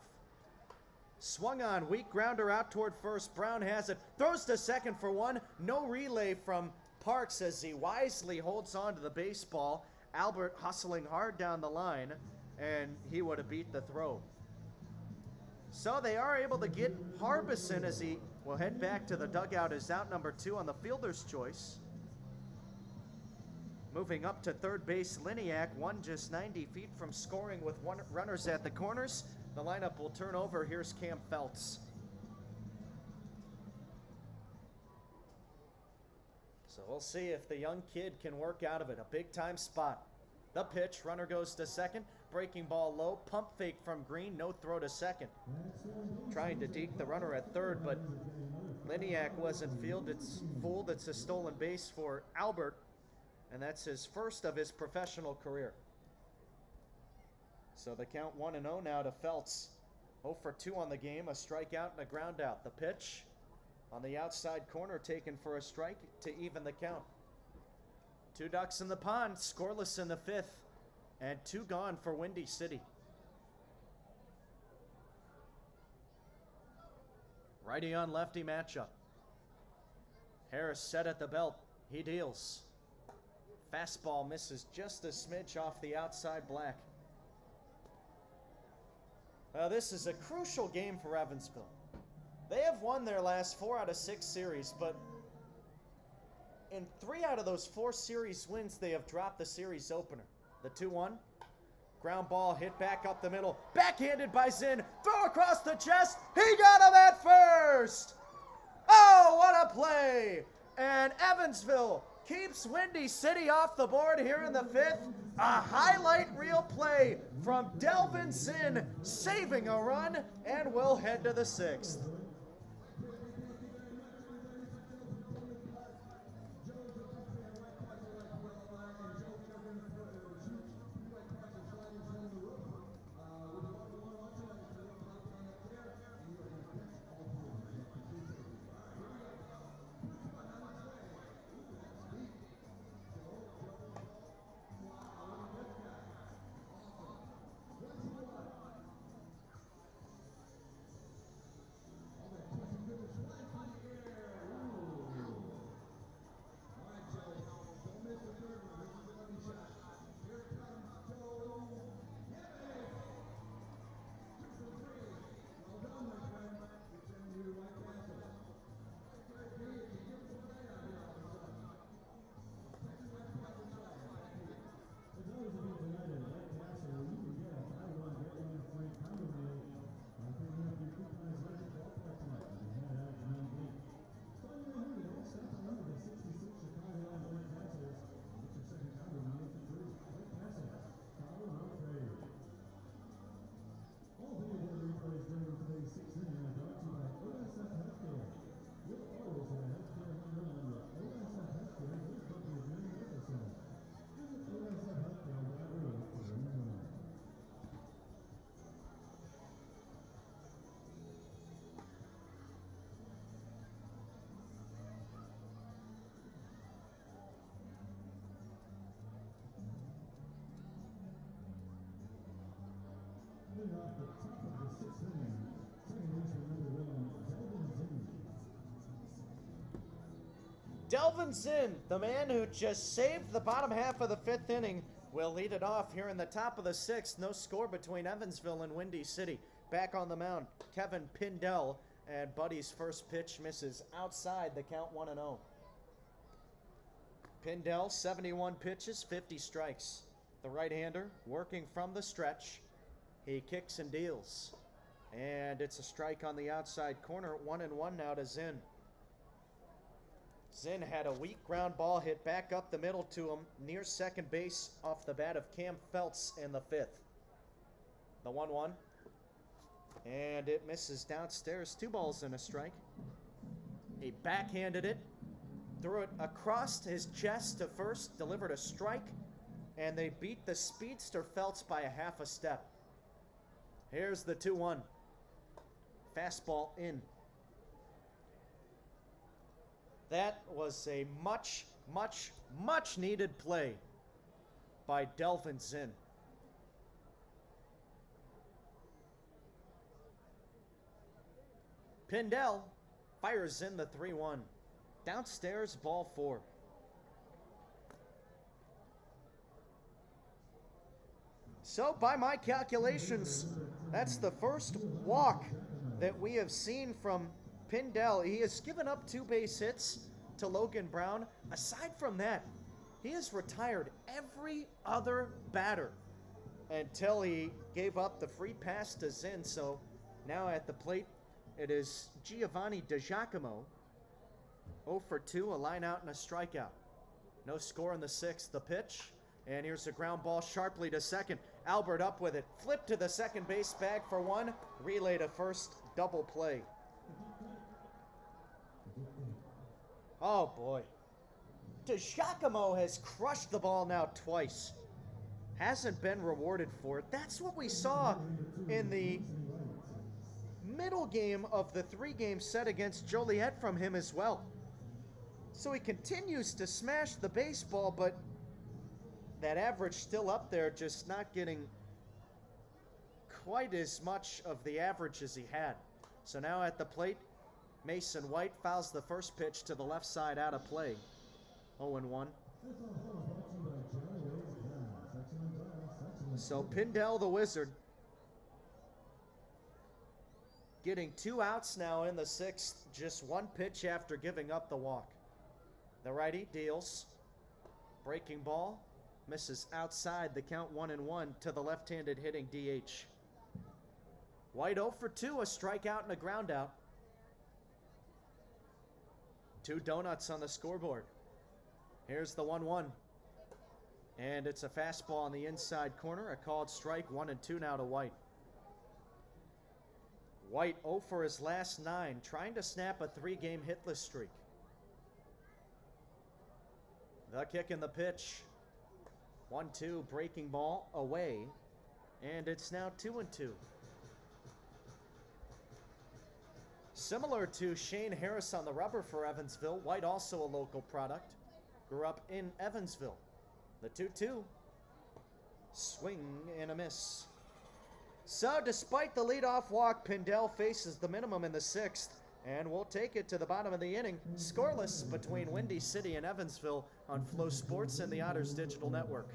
Swung on, weak grounder out toward first. Brown has it, throws to second for 1. No relay from Parks as he wisely holds on to the baseball. Albert hustling hard down the line, and he would have beat the throw. So they are able to get Harbison as he will head back to the dugout as out number 2 on the fielder's choice. Moving up to third base, Liniak, one just 90 feet from scoring with one runners at the corners. The lineup will turn over. Here's Cam Feltz. So we'll see if the young kid can work out of it. A big time spot. The pitch, runner goes to second. Breaking ball low, pump fake from Green, no throw to second. Trying to deke the runner at third, but Liniak wasn't fooled. It's a stolen base for Albert, and that's his first of his professional career. So the count 1-0 now to Feltz. 0 for 2 on the game, a strikeout and a ground out. The pitch on the outside corner taken for a strike to even the count. 2 ducks in the pond, scoreless in the 5th, and 2 gone for Windy City. Righty on lefty matchup. Harris set at the belt. He deals. Fastball misses just a smidge off the outside black. This is a crucial game for Evansville. They have won their last 4 out of 6 series, but in 3 out of those 4 series wins, they have dropped the series opener. The 2-1. Ground ball hit back up the middle. Backhanded by Zinn. Throw across the chest. He got him at first. Oh, what a play. And Evansville keeps Windy City off the board here in the 5th. A highlight reel play from Delvin Zinn, saving a run, and we'll head to the 6th. Delvin Zinn, the man who just saved the bottom half of the 5th inning, will lead it off here in the top of the 6th. No score between Evansville and Windy City. Back on the mound, Kevin Pindell, and Buddy's first pitch misses outside the count 1-0. Pindell, 71 pitches, 50 strikes. The right-hander working from the stretch. He kicks and deals. And it's a strike on the outside corner. 1-1 now to Zinn. Zinn had a weak ground ball hit back up the middle to him near second base off the bat of Cam Feltz in the 5th. The 1-1. And it misses downstairs. 2 balls and a strike. He backhanded it. Threw it across his chest to first. Delivered a strike. And they beat the speedster Feltz by a half a step. Here's the 2-1. Fastball in. That was a much, much, much needed play by Delvin Zinn. Pindell fires in the 3-1. Downstairs, ball 4. So by my calculations, that's the first walk that we have seen from Pindell. He has given up 2 base hits to Logan Brown. Aside from that, He has retired every other batter until he gave up the free pass to Zinn. So now at the plate, it is Giovanni DiGiacomo. 0 for 2, a line out and a strikeout. No score in the 6th. The pitch, and here's a ground ball sharply to second. Albert up with it. Flip to the second base bag for 1. Relay to first. Double play. Oh boy. DiGiacomo has crushed the ball now twice. Hasn't been rewarded for it. That's what we saw in the middle game of the 3-game set against Joliet from him as well. So he continues to smash the baseball, but that average still up there, just not getting quite as much of the average as he had. So now at the plate, Mason White fouls the first pitch to the left side out of play. 0-1. So Pindell the Wizard getting 2 outs now in the 6th, just 1 pitch after giving up the walk. The righty deals. Breaking ball. Misses outside, the count 1-1 to the left-handed hitting DH. White 0 for 2, a strikeout and a ground out. 2 donuts on the scoreboard. Here's the 1-1. And it's a fastball on the inside corner, a called strike, 1-2 now to White. White 0 for his last 9, trying to snap a 3-game hitless streak. The kick and the pitch. 1-2, breaking ball away, and it's now 2-2. Similar to Shane Harris on the rubber for Evansville, White also a local product. Grew up in Evansville. The 2-2. Swing and a miss. So despite the leadoff walk, Pindell faces the minimum in the 6th. And we'll take it to the bottom of the inning. Scoreless between Windy City and Evansville on Flow Sports and the Otters Digital Network.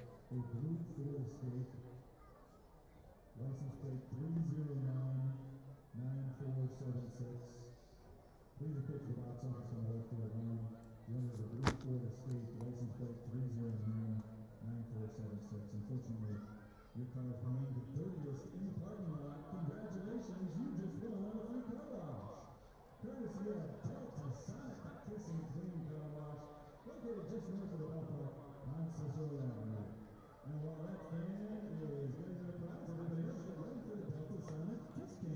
License plate 309-9476. Please approach the box office on the left field lane. The owner of the Blue Ford Estate, license plate 309-9476. Unfortunately, your car is remained the 30th in the parking lot. Congratulations, you just won a free car wash. Courtesy of Delta Sonic Kiss and Clean Car Wash, located just north of the ballpark on Cicero Avenue. And while that fan is getting to the prize, everybody else get ready for the Delta Sonic Kiss Can.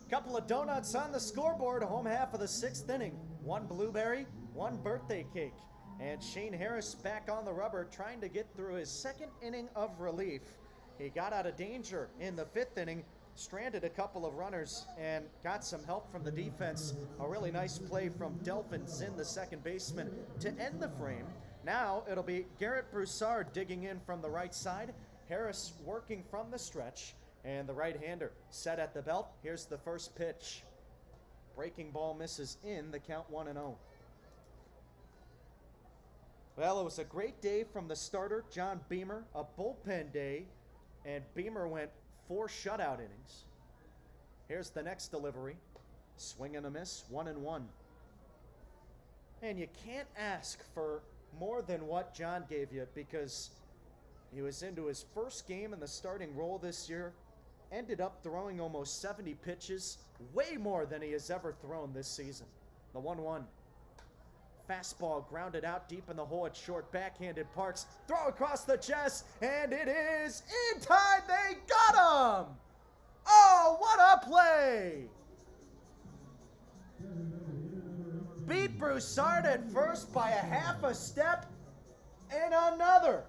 Couple of donuts on the scoreboard, home half of the 6th inning. 1 blueberry, 1 birthday cake. And Shane Harris back on the rubber, trying to get through his 2nd inning of relief. He got out of danger in the 5th inning, stranded a couple of runners, and got some help from the defense. A really nice play from Delvin Zinn, the second baseman, to end the frame. Now it'll be Garrett Broussard digging in from the right side. Harris working from the stretch. And the right-hander set at the belt. Here's the first pitch. Breaking ball misses in, the count 1-0. Well, it was a great day from the starter, John Beamer, a bullpen day, and Beamer went 4 shutout innings. Here's the next delivery. Swing and a miss, 1-1. And you can't ask for more than what John gave you, because he was into his first game in the starting role this year. Ended up throwing almost 70 pitches, way more than he has ever thrown this season. The 1-1. Fastball grounded out deep in the hole at short, backhanded Parks. Throw across the chest, and it is in time. They got him! Oh, what a play! Designated hitter number 18, beat Broussard at first by a half a step, and another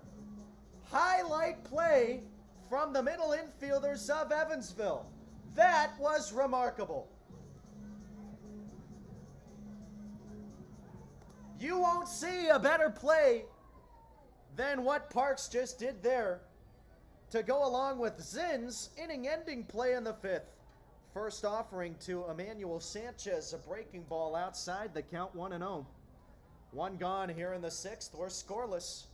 highlight play from the middle infielders of Evansville. That was remarkable. You won't see a better play than what Parks just did there to go along with Zinn's inning-ending play in the fifth. First offering to Emmanuel Sanchez, a breaking ball outside, the count 1-0. One gone here in the sixth, we're scoreless.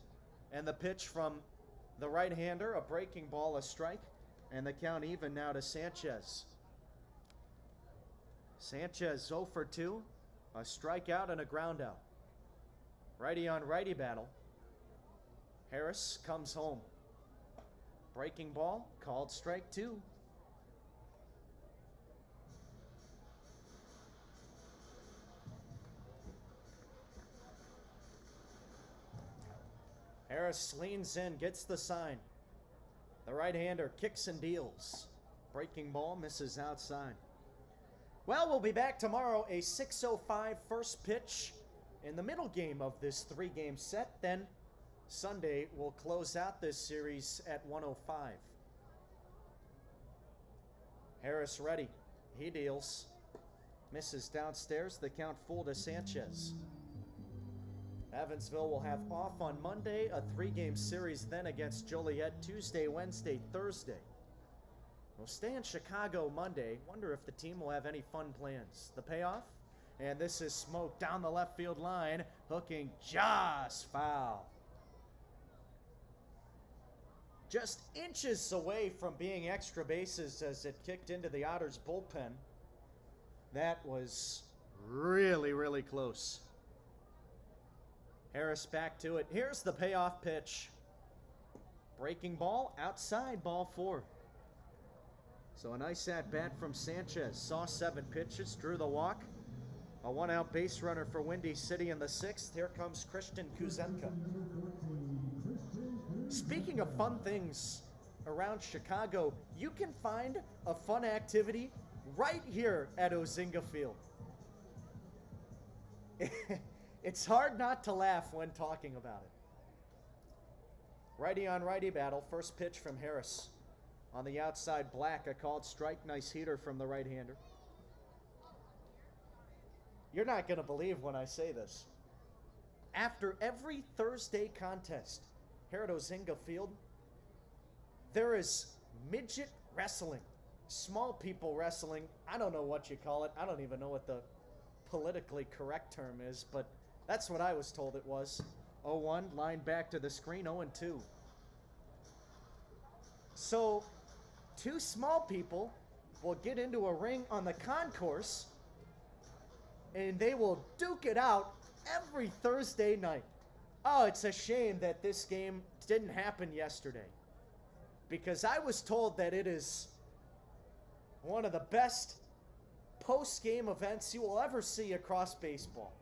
And the pitch from the right-hander, a breaking ball, a strike, and the count even now to Sanchez. Sanchez 0 for 2, a strikeout and a groundout. Righty on righty battle. Harris comes home. Breaking ball, called strike 2. Harris leans in, gets the sign. The right-hander kicks and deals. Breaking ball misses outside. Well, we'll be back tomorrow, a 6:05 first pitch in the middle game of this three-game set. Then Sunday we'll close out this series at 1:05. Harris ready. He deals. Misses downstairs. The count full to Sanchez. Evansville will have off on Monday, a three-game series then against Joliet Tuesday, Wednesday, Thursday. We'll stay in Chicago Monday. Wonder if the team will have any fun plans. The payoff? And this is smoked down the left field line, hooking just foul. Just inches away from being extra bases as it kicked into the Otters bullpen. That was really, really close. Harris back to it. Here's the payoff pitch. Breaking ball, outside, ball 4. So a nice at-bat from Sanchez. Saw 7 pitches, drew the walk. A one-out base runner for Windy City in the 6th. Here comes Christian Kuzemka. Speaking of fun things around Chicago, you can find a fun activity right here at Ozinga Field. It's hard not to laugh when talking about it. Righty on righty battle. First pitch from Harris. On the outside, Black, a called strike. Nice heater from the right-hander. You're not going to believe when I say this. After every Thursday contest here at Ozinga Field, there is midget wrestling. Small people wrestling. I don't know what you call it. I don't even know what the politically correct term is, but that's what I was told it was. 0-1, line back to the screen, 0-2. So, 2 small people will get into a ring on the concourse, and they will duke it out every Thursday night. Oh, it's a shame that this game didn't happen yesterday, because I was told that it is one of the best post-game events you will ever see across baseball.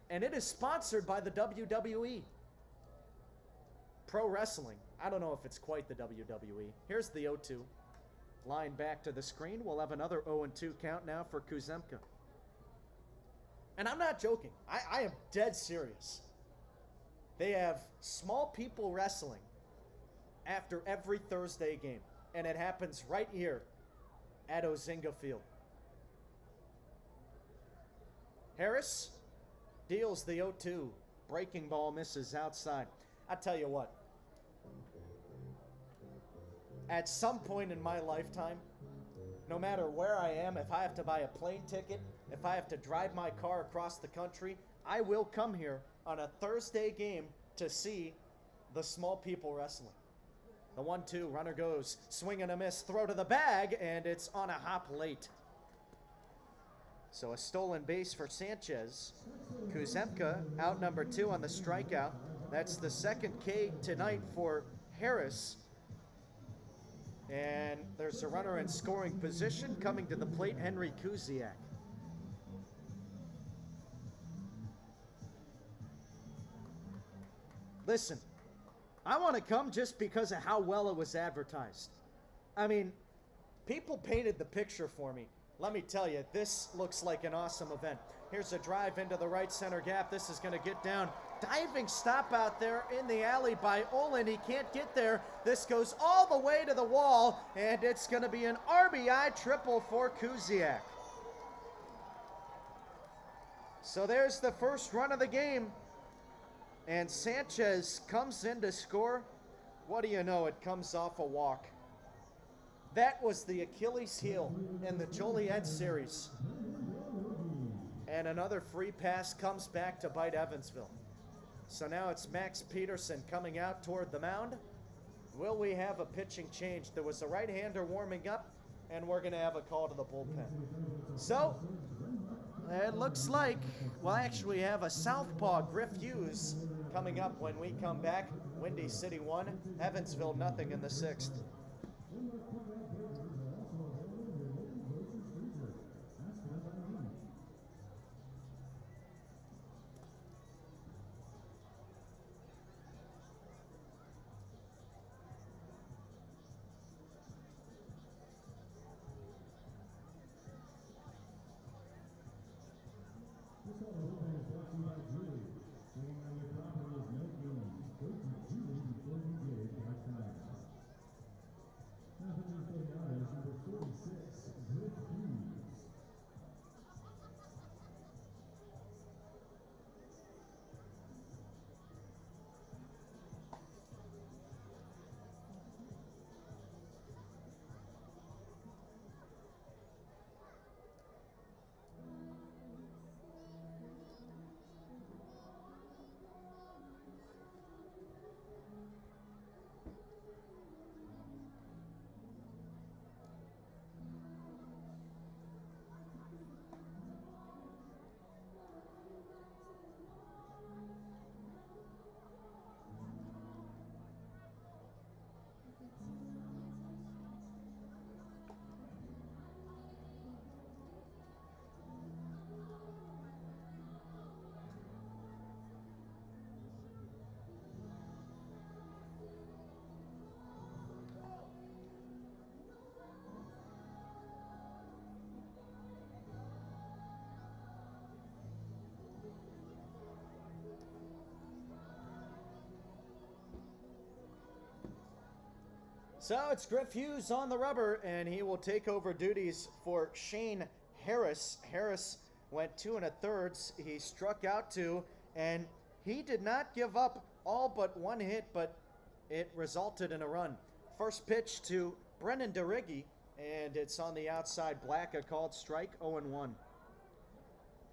And it is sponsored by the WWE. Pro Wrestling. I don't know if it's quite the WWE. Here's the 0-2. Line back to the screen. We'll have another 0-2 count now for Kuzemka. And I'm not joking. I am dead serious. They have small people wrestling after every Thursday game. And it happens right here at Ozinga Field. Harris deals the 0-2. Breaking ball misses outside. I tell you what. At some point in my lifetime, no matter where I am, if I have to buy a plane ticket, if I have to drive my car across the country, I will come here on a Thursday game to see the small people wrestling. The 1-2, runner goes, swing and a miss, throw to the bag, and it's on a hop late. So a stolen base for Sanchez. Kuzemka out number 2 on the strikeout. That's the second K tonight for Harris. And there's a runner in scoring position coming to the plate, Henry Kuziak. Listen, I want to come just because of how well it was advertised. I mean, people painted the picture for me let me tell you, this looks like an awesome event. Here's a drive into the right center gap. This is going to get down. Diving stop out there in the alley by Olin. He can't get there. This goes all the way to the wall, and it's going to be an RBI triple for Kuziak. So there's the first run of the game, and Sanchez comes in to score. What do you know? It comes off a walk. That was the Achilles heel in the Joliet series. And another free pass comes back to bite Evansville. So now it's Max Peterson coming out toward the mound. Will we have a pitching change? There was a right-hander warming up, and we're going to have a call to the bullpen. So it looks like we'll actually have a southpaw, Griff Hughes, coming up when we come back. Windy City 1, Evansville nothing in the 6th. So it's Griff Hughes on the rubber, and he will take over duties for Shane Harris. Harris went 2 1/3. He struck out 2, and he did not give up all but 1 hit, but it resulted in a run. First pitch to Brennan DeRiggi, and it's on the outside. Black, a called strike, 0-1.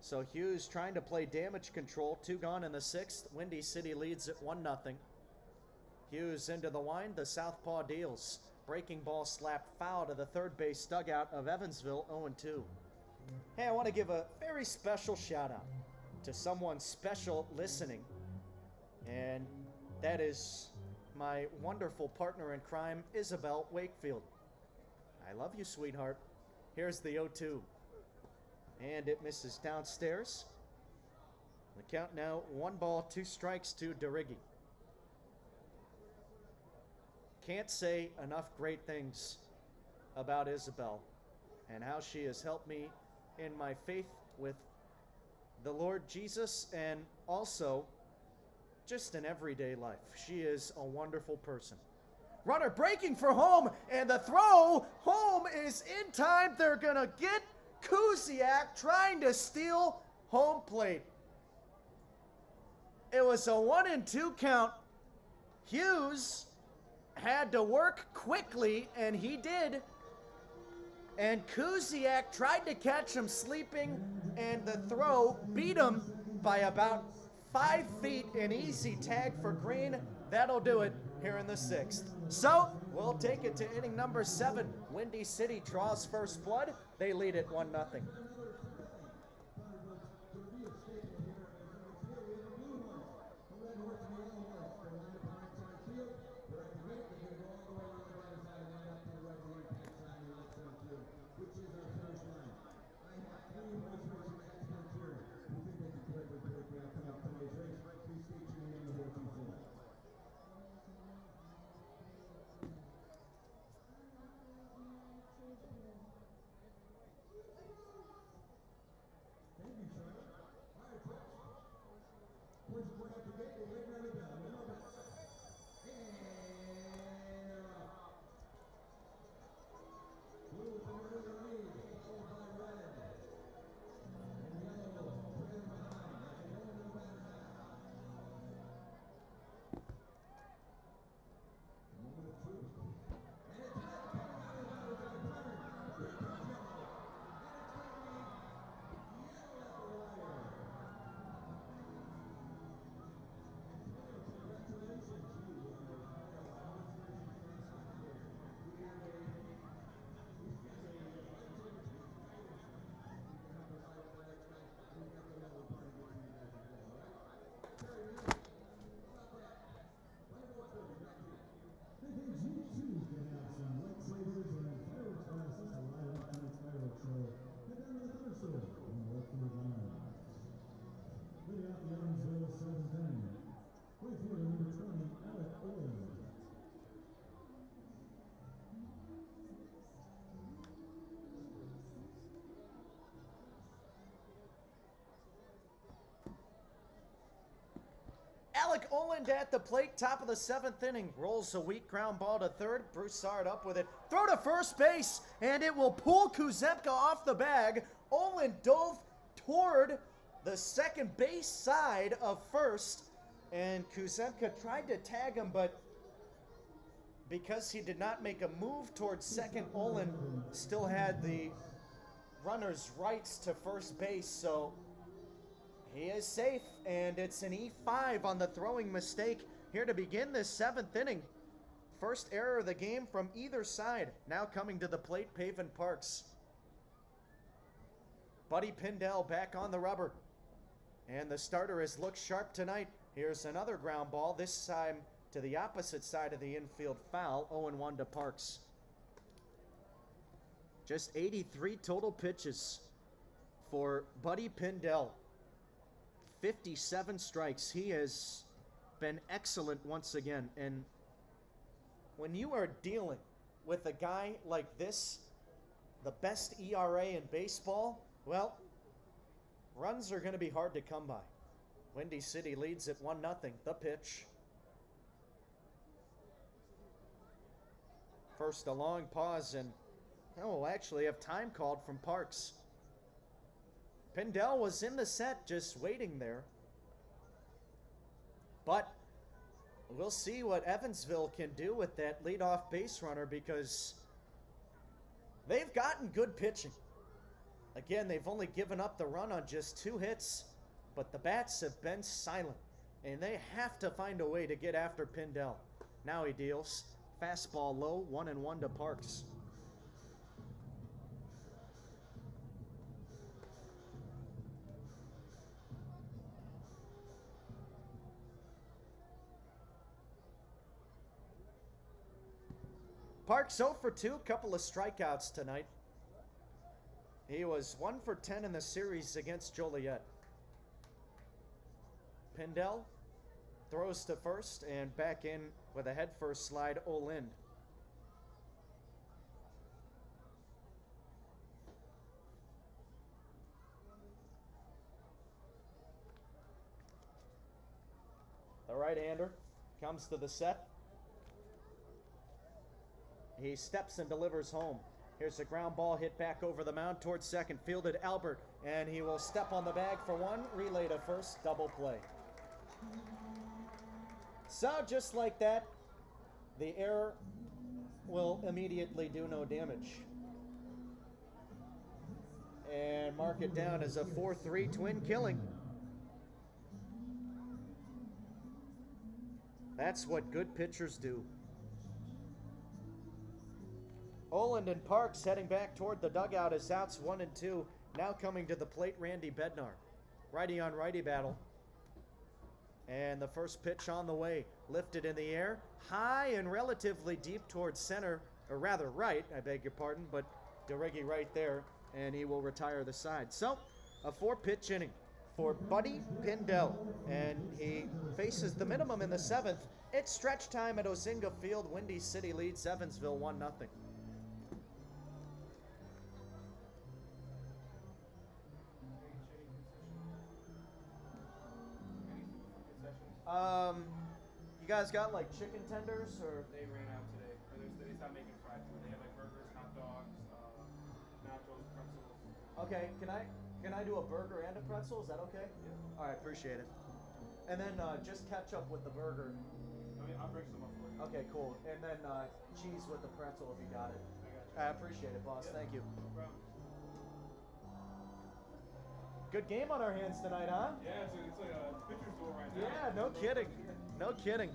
So Hughes trying to play damage control. 2 gone in the 6th. Windy City leads at 1-0. Hughes into the wind. The southpaw deals. Breaking ball slapped foul to the third base dugout of Evansville, 0-2. Hey, I want to give a very special shout out to someone special listening, and that is my wonderful partner in crime, Isabel Wakefield. I love you, sweetheart. Here's the 0-2. And it misses downstairs. The count now, 1 ball, 2 strikes to DeRiggi. Can't say enough great things about Isabel and how she has helped me in my faith with the Lord Jesus, and also just in everyday life. She is a wonderful person. Runner breaking for home, and the throw home is in time. They're gonna get Kuziak trying to steal home plate. It was a 1-2 count. Hughes had to work quickly, and he did. And Kuziak tried to catch him sleeping, and the throw beat him by about 5 feet. An easy tag for Green. That'll do it here in the 6th. So we'll take it to inning number 7. Windy City draws first blood. They lead at 1-0. Alec Oland at the plate, top of the 7th inning. Rolls a weak ground ball to third. Broussard up with it. Throw to first base, and it will pull Kuzepka off the bag. Oland dove toward the second base side of first, and Kuzepka tried to tag him, but because he did not make a move towards second, Oland still had the runner's rights to first base, so he is safe, and it's an E5 on the throwing mistake here to begin this 7th inning. First error of the game from either side. Now coming to the plate, Paven Parks. Buddy Pindell back on the rubber. And the starter has looked sharp tonight. Here's another ground ball, this time to the opposite side of the infield foul. 0-1 to Parks. Just 83 total pitches for Buddy Pindell. 57 strikes. He has been excellent once again. And when you are dealing with a guy like this, the best ERA in baseball, well, runs are going to be hard to come by. Windy City leads at 1-0. The pitch. First, a long pause, and we'll actually have time called from Parks. Pindell was in the set, just waiting there. But we'll see what Evansville can do with that leadoff base runner, because they've gotten good pitching. Again, they've only given up the run on just 2 hits, but the bats have been silent, and they have to find a way to get after Pindell. Now he deals. Fastball low, 1-1 to Parks. Parks 0 for 2, couple of strikeouts tonight. He was 1 for 10 in the series against Joliet. Pindell throws to first, and back in with a head-first slide, Olind. The right-hander comes to the set. He steps and delivers home. Here's a ground ball hit back over the mound towards second, fielded Albert, and he will step on the bag for one, relay to first, double play. So just like that, the error will immediately do no damage. And mark it down as a 4-3 twin killing. That's what good pitchers do. Oland and Parks heading back toward the dugout as outs 1 and 2. Now coming to the plate, Randy Bednar. Righty on righty battle. And the first pitch on the way. Lifted in the air, high and relatively deep towards center, or rather right, I beg your pardon, but DeRiggi right there, and he will retire the side. So, a 4-pitch inning for Buddy Pindell, and he faces the minimum in the 7th. It's stretch time at Ozinga Field. Windy City leads Evansville 1-0. You guys got like chicken tenders, or? They ran out today. Or they stopped making fried food. They have like burgers, hot dogs, nachos, pretzels. Okay, can I do a burger and a pretzel? Is that okay? Yeah. All right, appreciate it. And then just ketchup with the burger. I'll bring some up for you. Okay, cool. And then cheese with the pretzel if you got it. I got you. I appreciate it, boss. Yeah, Thank you. No problem. Good game on our hands tonight, huh? Yeah, it's like a pitcher's duel right now. Yeah, no kidding. No kidding.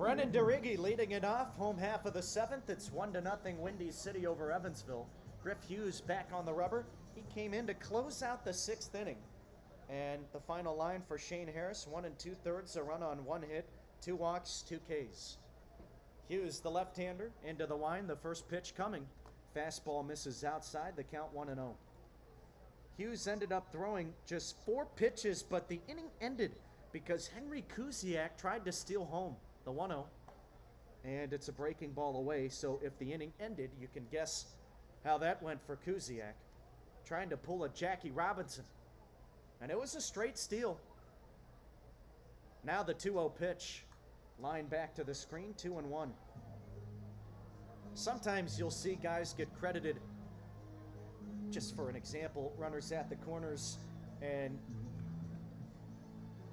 Brennan DeRiggi leading it off, home half of the 7th. It's 1-0 Windy City over Evansville. Griff Hughes back on the rubber. He came in to close out the 6th inning. And the final line for Shane Harris, 1 2/3, a run on 1 hit, 2 walks, 2 Ks. Hughes, the left-hander, into the wind, the first pitch coming. Fastball misses outside, the count 1-0. Hughes ended up throwing just 4 pitches, but the inning ended because Henry Kuziak tried to steal home the 1-0. And it's a breaking ball away, so if the inning ended, you can guess how that went for Kuziak. Trying to pull a Jackie Robinson. And it was a straight steal. Now the 2-0 pitch. Line back to the screen, 2-1. Sometimes you'll see guys get credited, just for an example, runners at the corners, and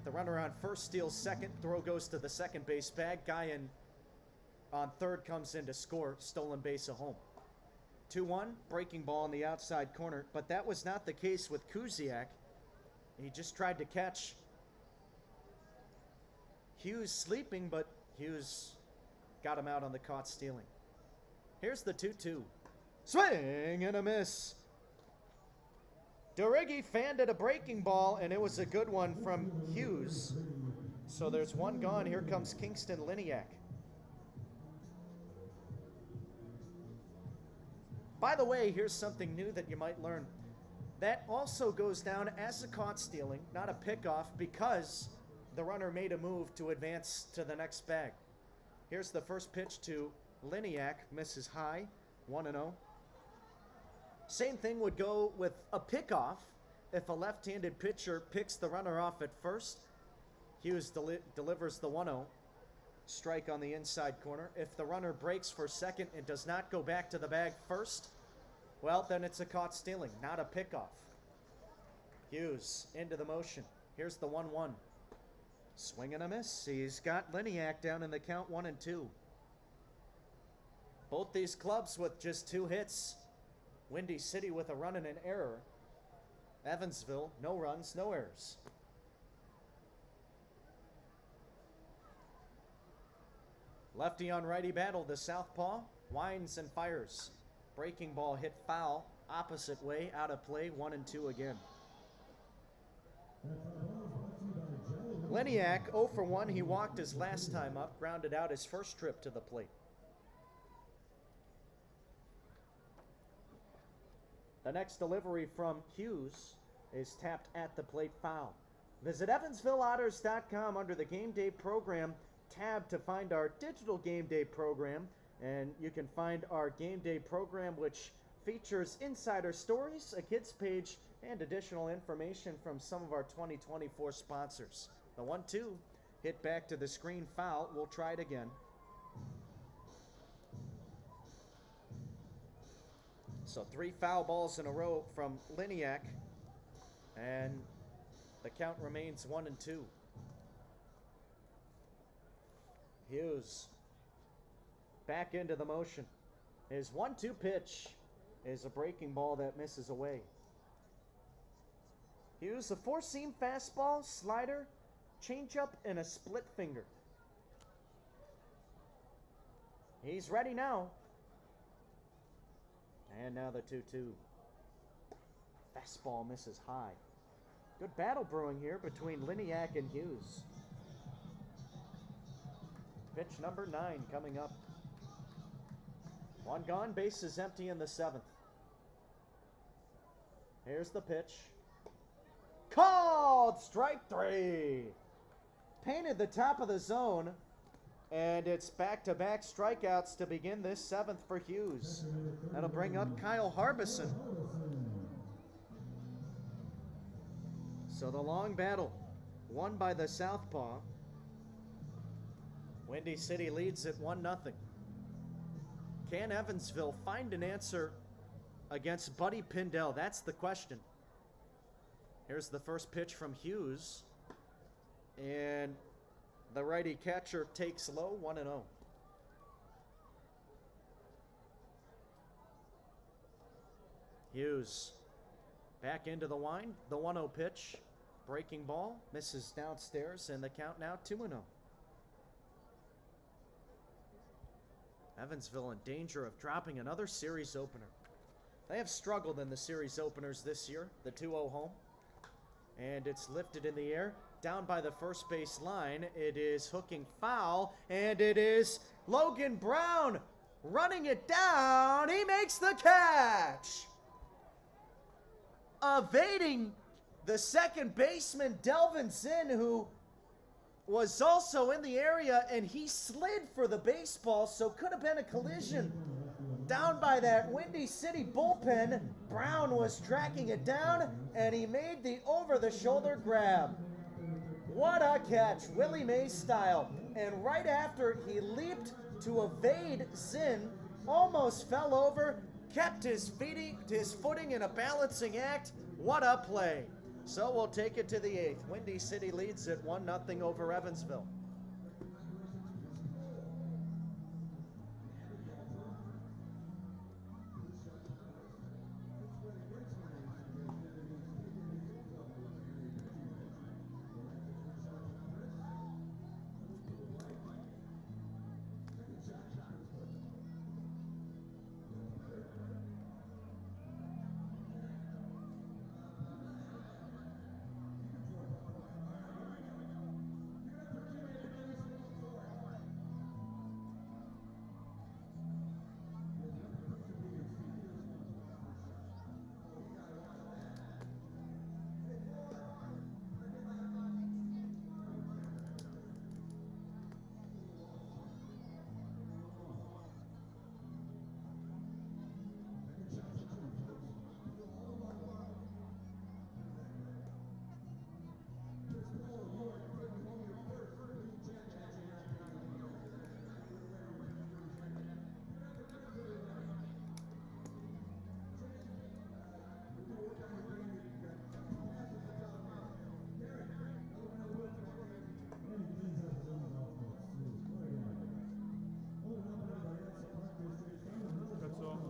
the runner on first steals second, throw goes to the second base bag, guy on third comes in to score, stolen base at home. 2-1, breaking ball in the outside corner, but that was not the case with Kuziak. He just tried to catch Hughes sleeping, but Hughes got him out on the caught stealing. Here's the 2-2. Swing and a miss. DeRiggi fanned at a breaking ball, and it was a good one from Hughes. So there's one gone. Here comes Kingston Liniak. By the way, here's something new that you might learn. That also goes down as a caught stealing, not a pickoff, because the runner made a move to advance to the next bag. Here's the first pitch to Liniak, misses high, 1-0. Same thing would go with a pickoff if a left-handed pitcher picks the runner off at first. Hughes delivers the 1-0. Strike on the inside corner. If the runner breaks for second and does not go back to the bag first, well, then it's a caught stealing, not a pickoff. Hughes into the motion. Here's the 1-1. Swing and a miss. He's got Liniak down in the count, 1-2. Both these clubs with just 2 hits. Windy City with a run and an error. Evansville, no runs, no errors. Lefty on righty battle, the southpaw winds and fires. Breaking ball hit foul, opposite way, out of play, 1-2 again. Liniak 0 for 1. He walked his last time up, grounded out his first trip to the plate. The next delivery from Hughes is tapped at the plate, foul. Visit EvansvilleOtters.com under the Game Day Program tab to find our digital Game Day program, and you can find our Game Day program, which features insider stories, a kids page, and additional information from some of our 2024 sponsors. The 1-2 hit back to the screen, foul. We'll try it again. So 3 foul balls in a row from Liniak, and the count remains 1-2. Hughes back into the motion. His 1-2 pitch is a breaking ball that misses away. Hughes, a 4-seam fastball, slider, changeup, and a split finger. He's ready now. And now the 2-2. Fastball misses high. Good battle brewing here between Liniak and Hughes. Pitch number 9 coming up. 1 gone, base is empty in the 7th. Here's the pitch. Called! Strike 3! Painted the top of the zone, and it's back-to-back strikeouts to begin this 7th for Hughes. That'll bring up Kyle Harbison. So the long battle, won by the southpaw. Windy City leads at 1-0. Can Evansville find an answer against Buddy Pindell? That's the question. Here's the first pitch from Hughes. And the righty catcher takes low, 1-0. Hughes back into the wind. The 1-0 pitch. Breaking ball. Misses downstairs, and the count now 2-0. Evansville in danger of dropping another series opener. They have struggled in the series openers this year, the 2-0 home. And it's lifted in the air, down by the first base line. It is hooking foul, and it is Logan Brown running it down. He makes the catch. Evading the second baseman, Delvin Zinn, who was also in the area, and he slid for the baseball, so could have been a collision. Down by that Windy City bullpen, Brown was tracking it down, and he made the over-the-shoulder grab. What a catch, Willie Mays style. And right after he leaped to evade Zinn, almost fell over, kept his footing in a balancing act. What a play. So we'll take it to the 8th. Windy City leads it 1-0 over Evansville.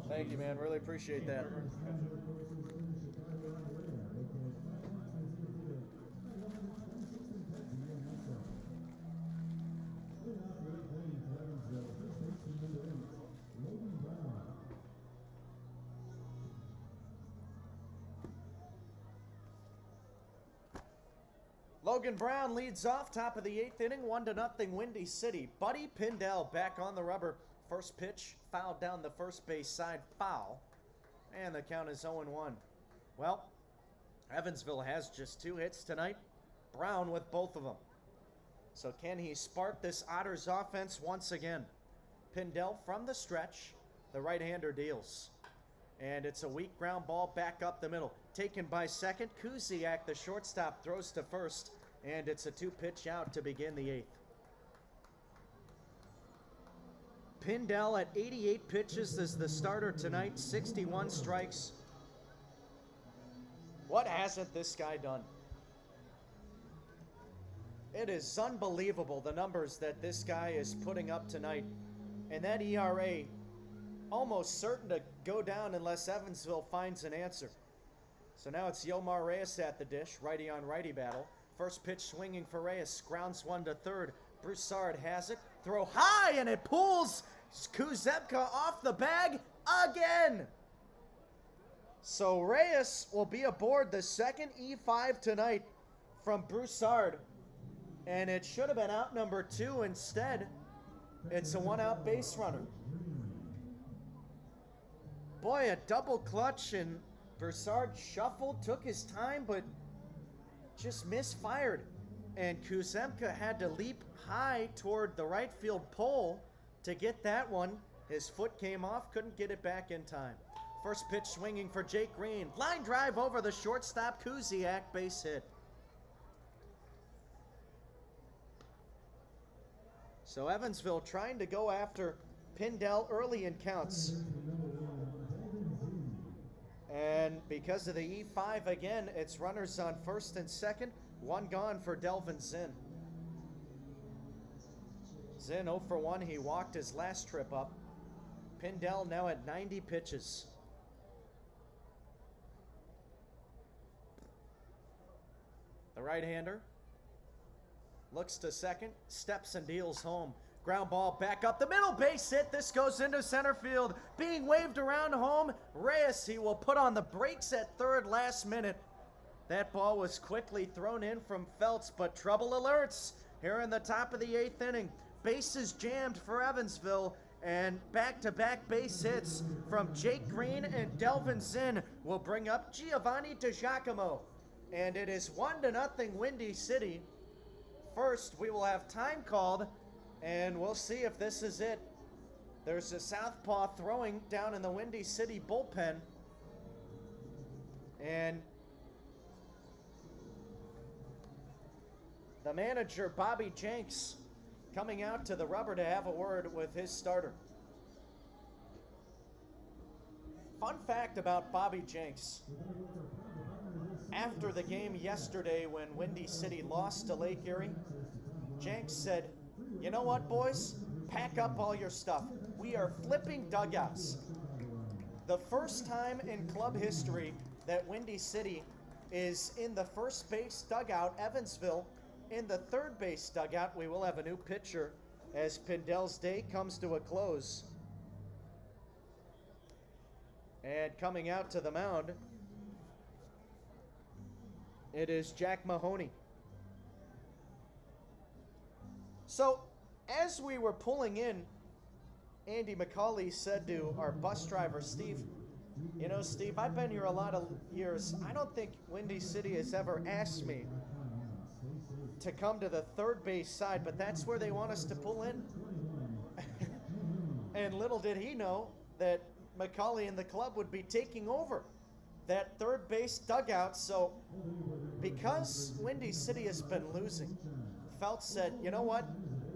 Thank you, man. Really appreciate that. Logan Brown leads off, top of the 8th inning, 1-0 Windy City. Buddy Pindell back on the rubber. First pitch, fouled down the first base side, foul. And the count is 0-1. Well, Evansville has just 2 hits tonight. Brown with both of them. So can he spark this Otters offense once again? Pindell from the stretch. The right-hander deals. And it's a weak ground ball back up the middle. Taken by second. Kuziak, the shortstop, throws to first. And it's a 2-pitch out to begin the 8th. Pindell at 88 pitches is the starter tonight, 61 strikes. What hasn't this guy done? It is unbelievable the numbers that this guy is putting up tonight. And that ERA almost certain to go down unless Evansville finds an answer. So now it's Yomar Reyes at the dish, righty on righty battle. First pitch swinging for Reyes, grounds one to third. Broussard has it, throw high, and it pulls Kuzemka off the bag again. So Reyes will be aboard the second E5 tonight from Broussard. And it should have been out number 2 instead. It's a 1-out base runner. Boy, a double clutch, and Broussard shuffled, took his time, but just misfired. And Kuzemka had to leap high toward the right field pole to get that one. His foot came off, couldn't get it back in time. First pitch swinging for Jake Green. Line drive over the shortstop, Kuziak, base hit. So Evansville trying to go after Pindell early in counts. And because of the E5 again, it's runners on first and second. One gone for Delvin Zinn. Zinn 0 for 1. He walked his last trip up. Pindell now at 90 pitches. The right-hander looks to second, steps and deals home. Ground ball back up the middle, base hit. This goes into center field. Being waved around home. Reyes, he will put on the brakes at third last minute. That ball was quickly thrown in from Feltz, but trouble alerts here in the top of the 8th inning. Bases jammed for Evansville, and back-to-back base hits from Jake Green and Delvin Zinn will bring up Giovanni DiGiacomo. And it is 1-0 Windy City. First, we will have time called, and we'll see if this is it. There's a southpaw throwing down in the Windy City bullpen. And the manager, Bobby Jenks, coming out to the rubber to have a word with his starter. Fun fact about Bobby Jenks. After the game yesterday when Windy City lost to Lake Erie, Jenks said, "You know what, boys? Pack up all your stuff. We are flipping dugouts." The first time in club history that Windy City is in the first base dugout. Evansville in the third base dugout. We will have a new pitcher as Pindell's day comes to a close. And coming out to the mound, it is Jack Mahoney. So, as we were pulling in, Andy McCauley said to our bus driver, Steve, "You know, Steve, I've been here a lot of years. I don't think Windy City has ever asked me to come to the third base side, but that's where they want us to pull in." And little did he know that McCauley and the club would be taking over that third base dugout. So because Windy City has been losing, Feltz said, "You know what?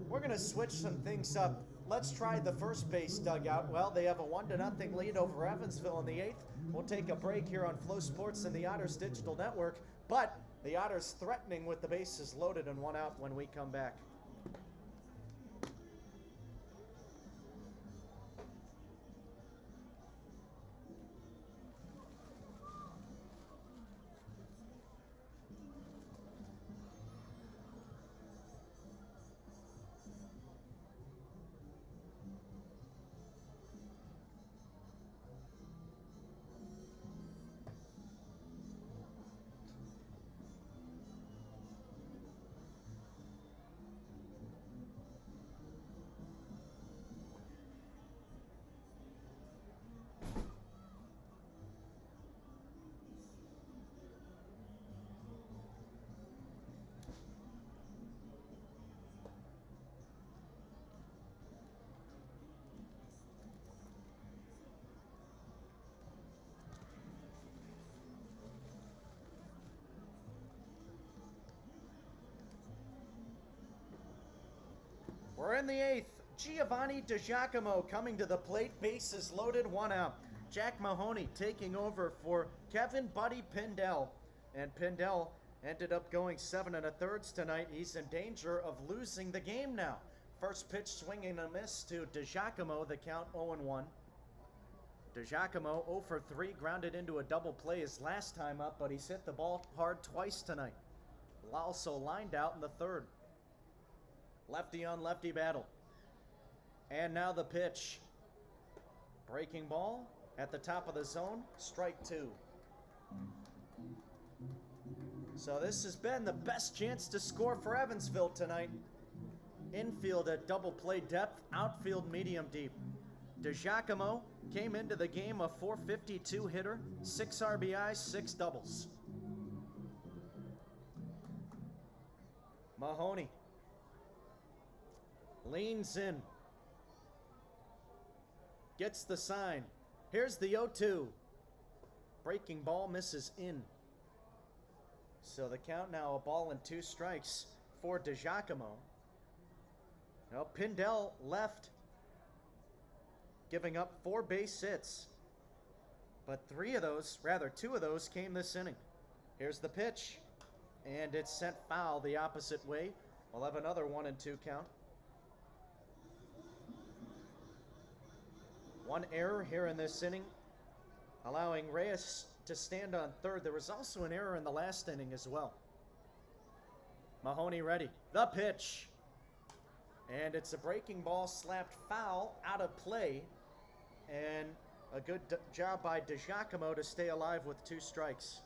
We're going to switch some things up. Let's try the first base dugout." Well, they have a 1-0 lead over Evansville in the 8th. We'll take a break here on Flow Sports and the Otters Digital Network, but the Otters threatening with the bases loaded and 1 out when we come back. We're in the 8th. Giovanni DiGiacomo coming to the plate. Bases loaded, 1 out. Jack Mahoney taking over for Kevin Buddy Pindell. And Pindell ended up going 7 1/3 tonight. He's in danger of losing the game now. First pitch swinging a miss to DiGiacomo, the count 0-1. DiGiacomo 0 for 3, grounded into a double play his last time up, but he's hit the ball hard twice tonight. Also lined out in the 3rd. Lefty on lefty battle. And now the pitch. Breaking ball at the top of the zone. Strike 2. So this has been the best chance to score for Evansville tonight. Infield at double play depth. Outfield medium deep. DiGiacomo came into the game a .452 hitter. 6 RBIs, 6 doubles. Mahoney leans in, gets the sign. Here's the 0-2. Breaking ball misses in. So the count now a ball and 2 strikes for DiGiacomo. Now Pindell left, giving up 4 base hits. But 2 of those came this inning. Here's the pitch, and it's sent foul the opposite way. We'll have another 1-2 count. One error here in this inning, allowing Reyes to stand on third. There was also an error in the last inning as well. Mahoney ready. The pitch. And it's a breaking ball slapped foul out of play. And a good job by DiGiacomo to stay alive with 2 strikes.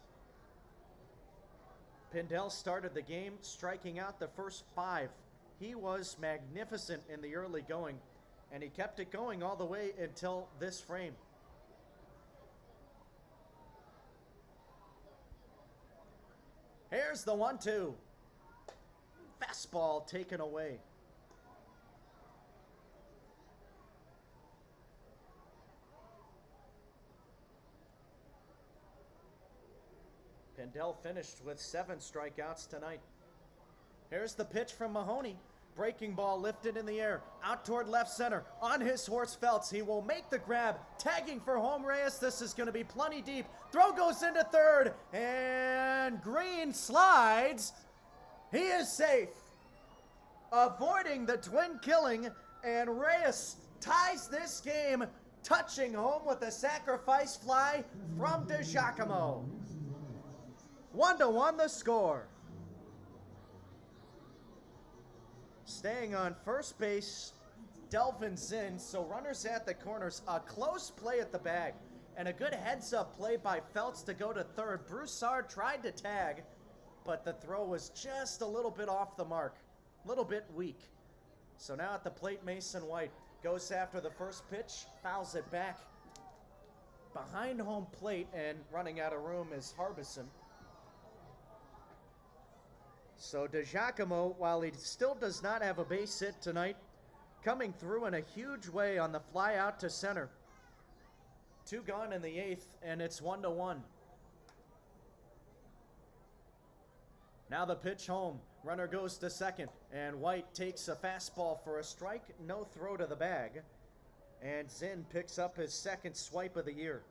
Pindell started the game striking out the first 5. He was magnificent in the early going, and he kept it going all the way until this frame. Here's the 1-2. Fastball taken away. Pindell finished with 7 strikeouts tonight. Here's the pitch from Mahoney. Breaking ball lifted in the air, out toward left center. On his horse Feltz, he will make the grab. Tagging for home Reyes, this is going to be plenty deep. Throw goes into third, and Green slides. He is safe, avoiding the twin killing, and Reyes ties this game, touching home with a sacrifice fly from DiGiacomo. 1-1 the score. Staying on first base, Delvin Zinn. So runners at the corners. A close play at the bag. And a good heads-up play by Feltz to go to third. Broussard tried to tag, but the throw was just a little bit off the mark. A little bit weak. So now at the plate, Mason White goes after the first pitch, fouls it back behind home plate, and running out of room is Harbison. So DiGiacomo, while he still does not have a base hit tonight, coming through in a huge way on the fly out to center. 2 gone in the 8th, and it's 1-1. Now the pitch home. Runner goes to second, and White takes a fastball for a strike. No throw to the bag. And Zinn picks up his 2nd swipe of the year.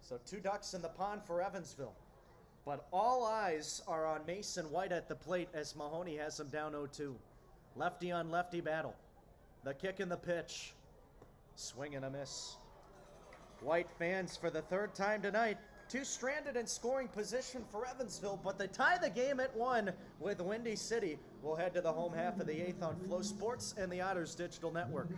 So 2 ducks in the pond for Evansville. But all eyes are on Mason White at the plate as Mahoney has him down 0-2. Lefty on lefty battle. The kick and the pitch. Swing and a miss. White fans for the 3rd time tonight. 2 stranded in scoring position for Evansville, but they tie the game at 1 with Windy City. We'll head to the home half of the 8th on Flow Sports and the Otters Digital Network.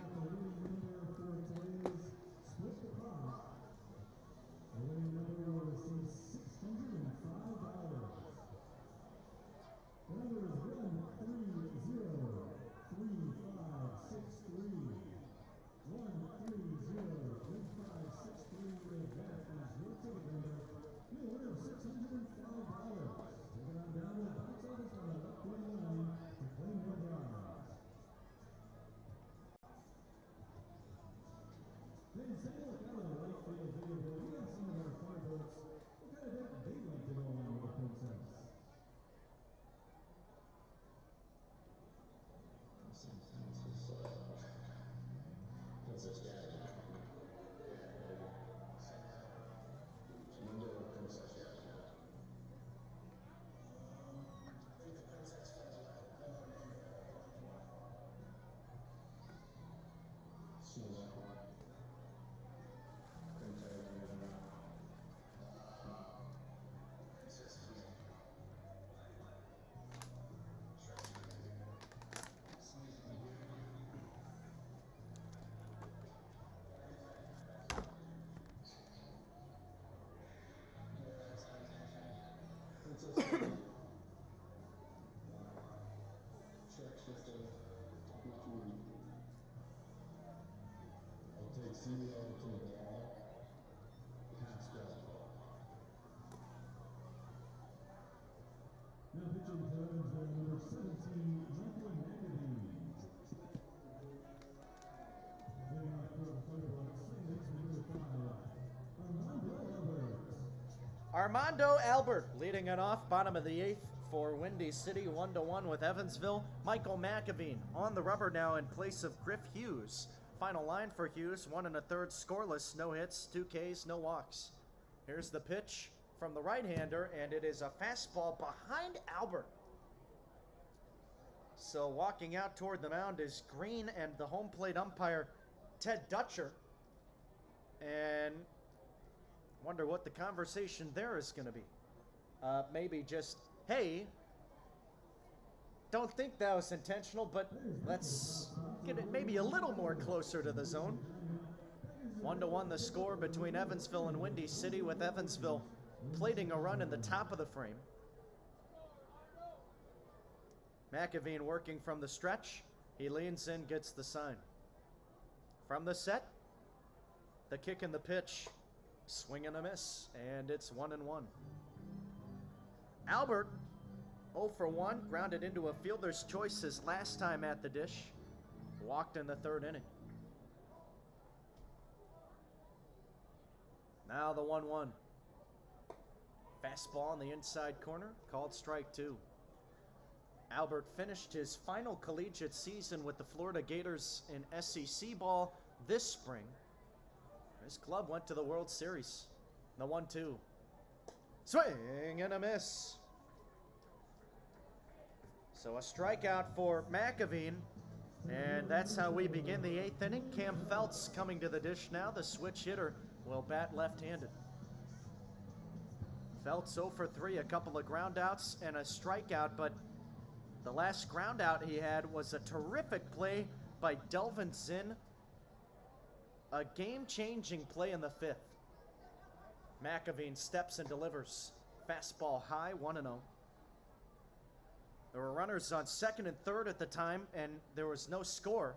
Now pitching for Evansville, number 17, Michael McAdoo. Leading off for the ThunderBolts, number 5, Armando Albert. Armando Albert leading it off, bottom of the 8th for Windy City, 1-1 with Evansville. Michael McAveen on the rubber now in place of Griff Hughes. Final line for Hughes, 1 1/3 scoreless, no hits, 2 Ks, no walks. Here's the pitch from the right-hander, and it is a fastball behind Albert. So walking out toward the mound is Green and the home plate umpire, Ted Dutcher. And wonder what the conversation there is going to be. Maybe just, hey, Don't think that was intentional, but let's get it maybe a little more closer to the zone. 1-1 the score between Evansville and Windy City, with Evansville plating a run in the top of the frame. McAveen working from the stretch. He leans in, gets the sign. From the set, the kick and the pitch, swing and a miss, and it's 1-1. Albert, 0 for 1, grounded into a fielder's choice his last time at the dish. Walked in the third inning. Now the 1-1. Fastball in the inside corner, called strike 2. Albert finished his final collegiate season with the Florida Gators in SEC ball this spring. His club went to the World Series. The 1-2. Swing and a miss. So a strikeout for McAveen, and that's how we begin the 8th inning. Cam Feltz coming to the dish now. The switch hitter will bat left-handed. Feltz 0 for 3, a couple of groundouts and a strikeout, but the last groundout he had was a terrific play by Delvin Zinn. A game-changing play in the 5th. McAveen steps and delivers. Fastball high, 1-0. There were runners on second and third at the time, and there was no score.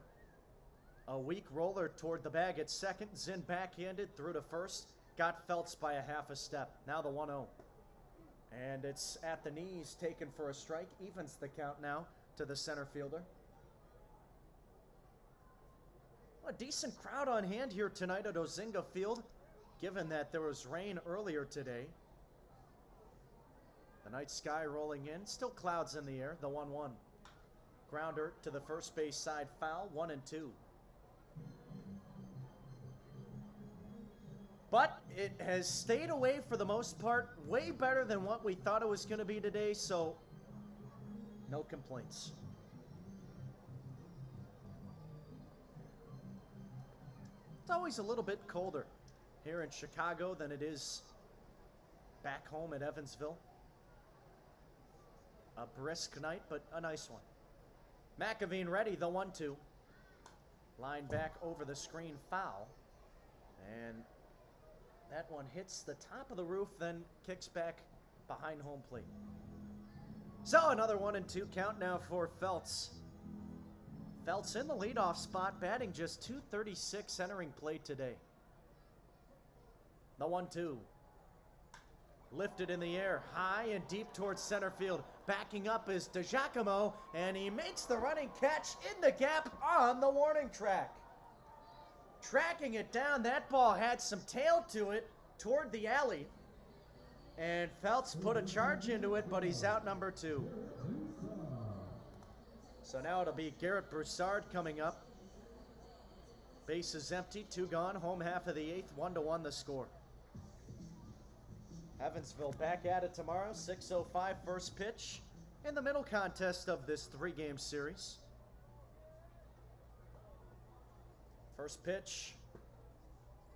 A weak roller toward the bag at second. Zinn backhanded through to first. Got Feltz by a half a step. Now the 1-0. And it's at the knees, taken for a strike. Evens the count now to the center fielder. A decent crowd on hand here tonight at Ozinga Field, given that there was rain earlier today. The night sky rolling in, still clouds in the air. The 1-1. Grounder to the first base side, foul, 1-2. But it has stayed away for the most part, way better than what we thought it was going to be today, so no complaints. It's always a little bit colder here in Chicago than it is back home at Evansville. A brisk night, but a nice one. McAveen ready, the 1-2. Line back over the screen, foul. And that one hits the top of the roof, then kicks back behind home plate. So another 1-2 count now for Feltz. Feltz in the leadoff spot, batting just .236 entering play today. The 1-2. Lifted in the air, high and deep towards center field. Backing up is DiGiacomo, and he makes the running catch in the gap on the warning track. Tracking it down, that ball had some tail to it toward the alley. And Feltz put a charge into it, but he's out number 2. So now it'll be Garrett Broussard coming up. Base is empty, 2 gone, home half of the 8th, 1-1 the score. Evansville back at it tomorrow, 6:05 first pitch in the middle contest of this 3-game series. First pitch,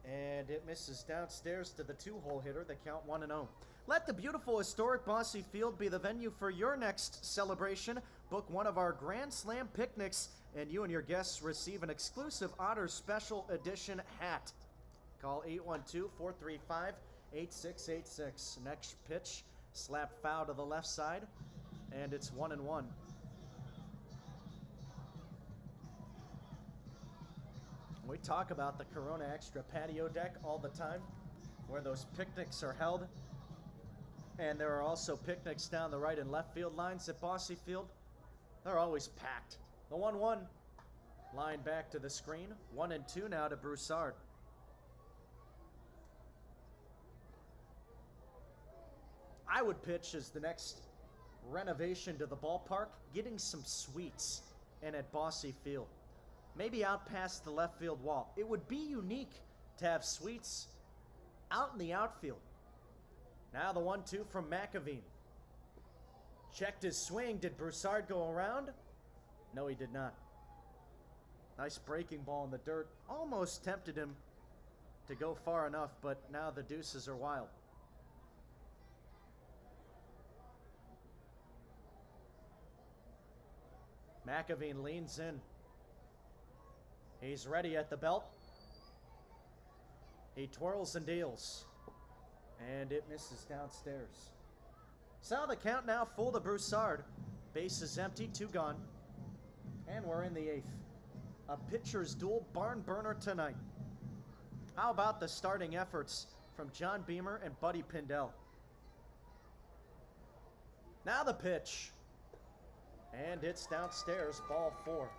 and it misses downstairs to the 2-hole hitter. The count 1-0. Let the beautiful historic Bosse Field be the venue for your next celebration. Book one of our Grand Slam picnics, and you and your guests receive an exclusive Otters Special Edition hat. Call 812-435-8686. Next pitch, slap foul to the left side, and it's 1-1. We talk about the Corona Extra patio deck all the time, where those picnics are held. And there are also picnics down the right and left field lines at Bosse Field. They're always packed. The 1-1. Line back to the screen. 1-2 now to Broussard. I would pitch as the next renovation to the ballpark, getting some suites in at Bosse Field. Maybe out past the left field wall. It would be unique to have suites out in the outfield. Now the 1-2 from McAveen. Checked his swing. Did Broussard go around? No, he did not. Nice breaking ball in the dirt. Almost tempted him to go far enough, but now the deuces are wild. McAveen leans in. He's ready at the belt. He twirls and deals. And it misses downstairs. So the count now full to Broussard. Base is empty, 2 gone. And we're in the 8th. A pitcher's duel barn burner tonight. How about the starting efforts from John Beamer and Buddy Pindell? Now the pitch. And it's downstairs, ball 4.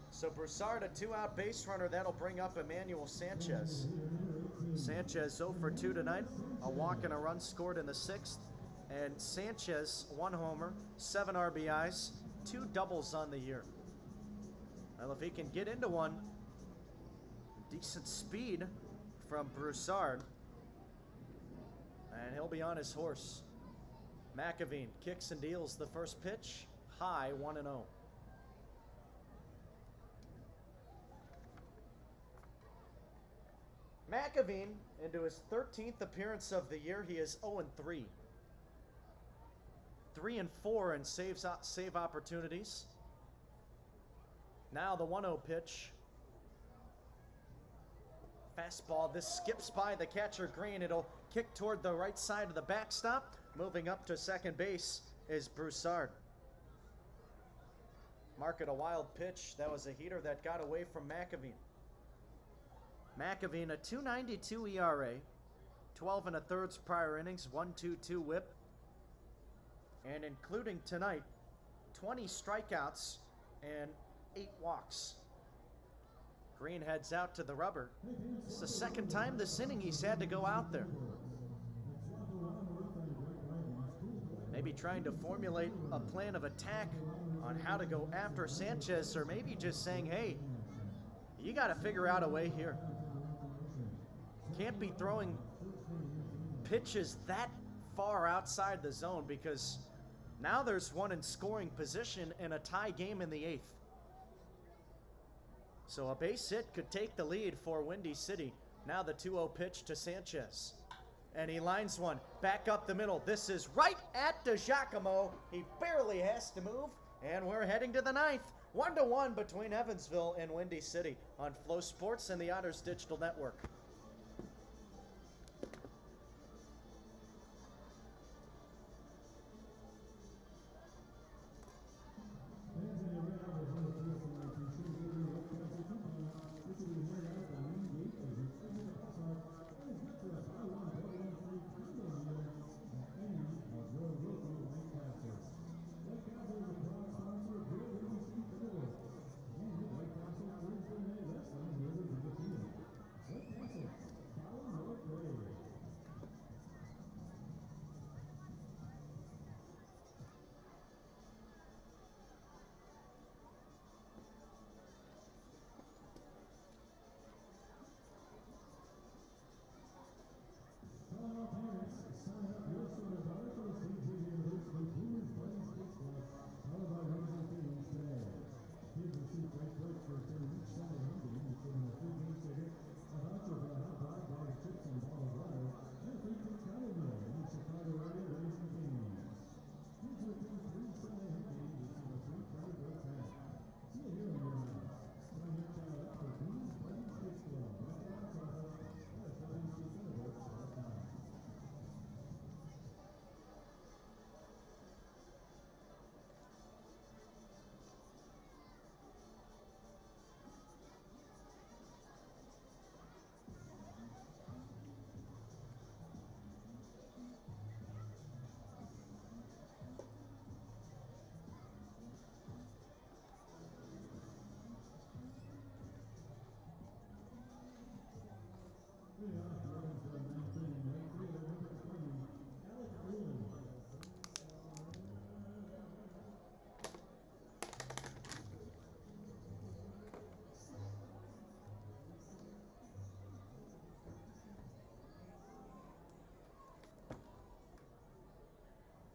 So Broussard, a 2-out base runner. That'll bring up Emmanuel Sanchez. Sanchez 0 for 2 tonight. A walk and a run scored in the 6th. And Sanchez, 1 homer, 7 RBIs, 2 doubles on the year. Well, if he can get into one, decent speed from Broussard, and he'll be on his horse. McAveen kicks and deals the first pitch, high, 1-0. McAveen, into his 13th appearance of the year, he is 0-3. 3-4 in save opportunities. Now the 1-0 pitch. Fastball, this skips by the catcher Green. It'll kick toward the right side of the backstop. Moving up to second base is Broussard. Market a wild pitch. That was a heater that got away from McAveen. McAveen, a 2.92 ERA, 12 1/3 prior innings, 1.22 WHIP, and including tonight, 20 strikeouts and 8 walks. Green heads out to the rubber. It's the second time this inning he's had to go out there. Maybe trying to formulate a plan of attack on how to go after Sanchez, or maybe just saying, hey, you got to figure out a way here. Can't be throwing pitches that far outside the zone, because now there's one in scoring position and a tie game in the 8th. So a base hit could take the lead for Windy City. Now the 2-0 pitch to Sanchez. And he lines one back up the middle. This is right at DiGiacomo. He barely has to move. And we're heading to the 9th. 1-1 between Evansville and Windy City on Flow Sports and the Otters Digital Network.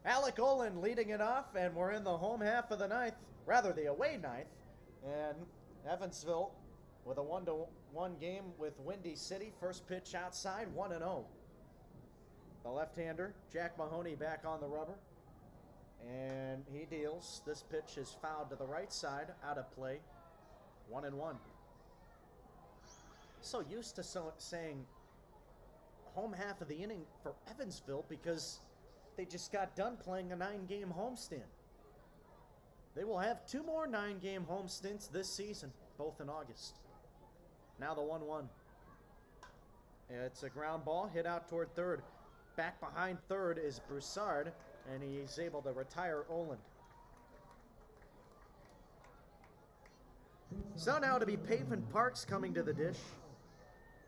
Alec Olin leading it off, and we're in the home half of the 9th, rather the away 9th, and Evansville with a 1-1 game with Windy City. First pitch outside, 1-0. The left-hander, Jack Mahoney, back on the rubber. deals. This pitch is fouled to the right side, out of play. 1-1. So used to saying home half of the inning for Evansville because they just got done playing a 9-game homestand. They will have 2 more 9-game home stints this season, both in August. Now the 1-1. It's a ground ball hit out toward third. Back behind third is Broussard, and he's able to retire Oland. So now to be Pavin Parks coming to the dish.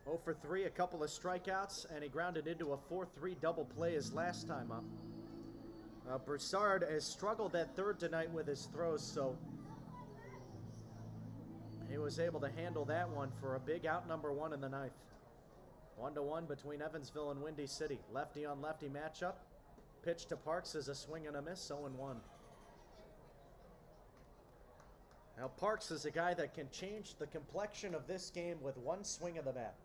0 for 3, a couple of strikeouts, and he grounded into a 4-3 double play his last time up. Broussard has struggled at third tonight with his throws, so he was able to handle that one for a big out number 1 in the 9th. 1-1 between Evansville and Windy City. Lefty on lefty matchup. Pitch to Parks is a swing and a miss, 0-1. Now Parks is a guy that can change the complexion of this game with one swing of the bat.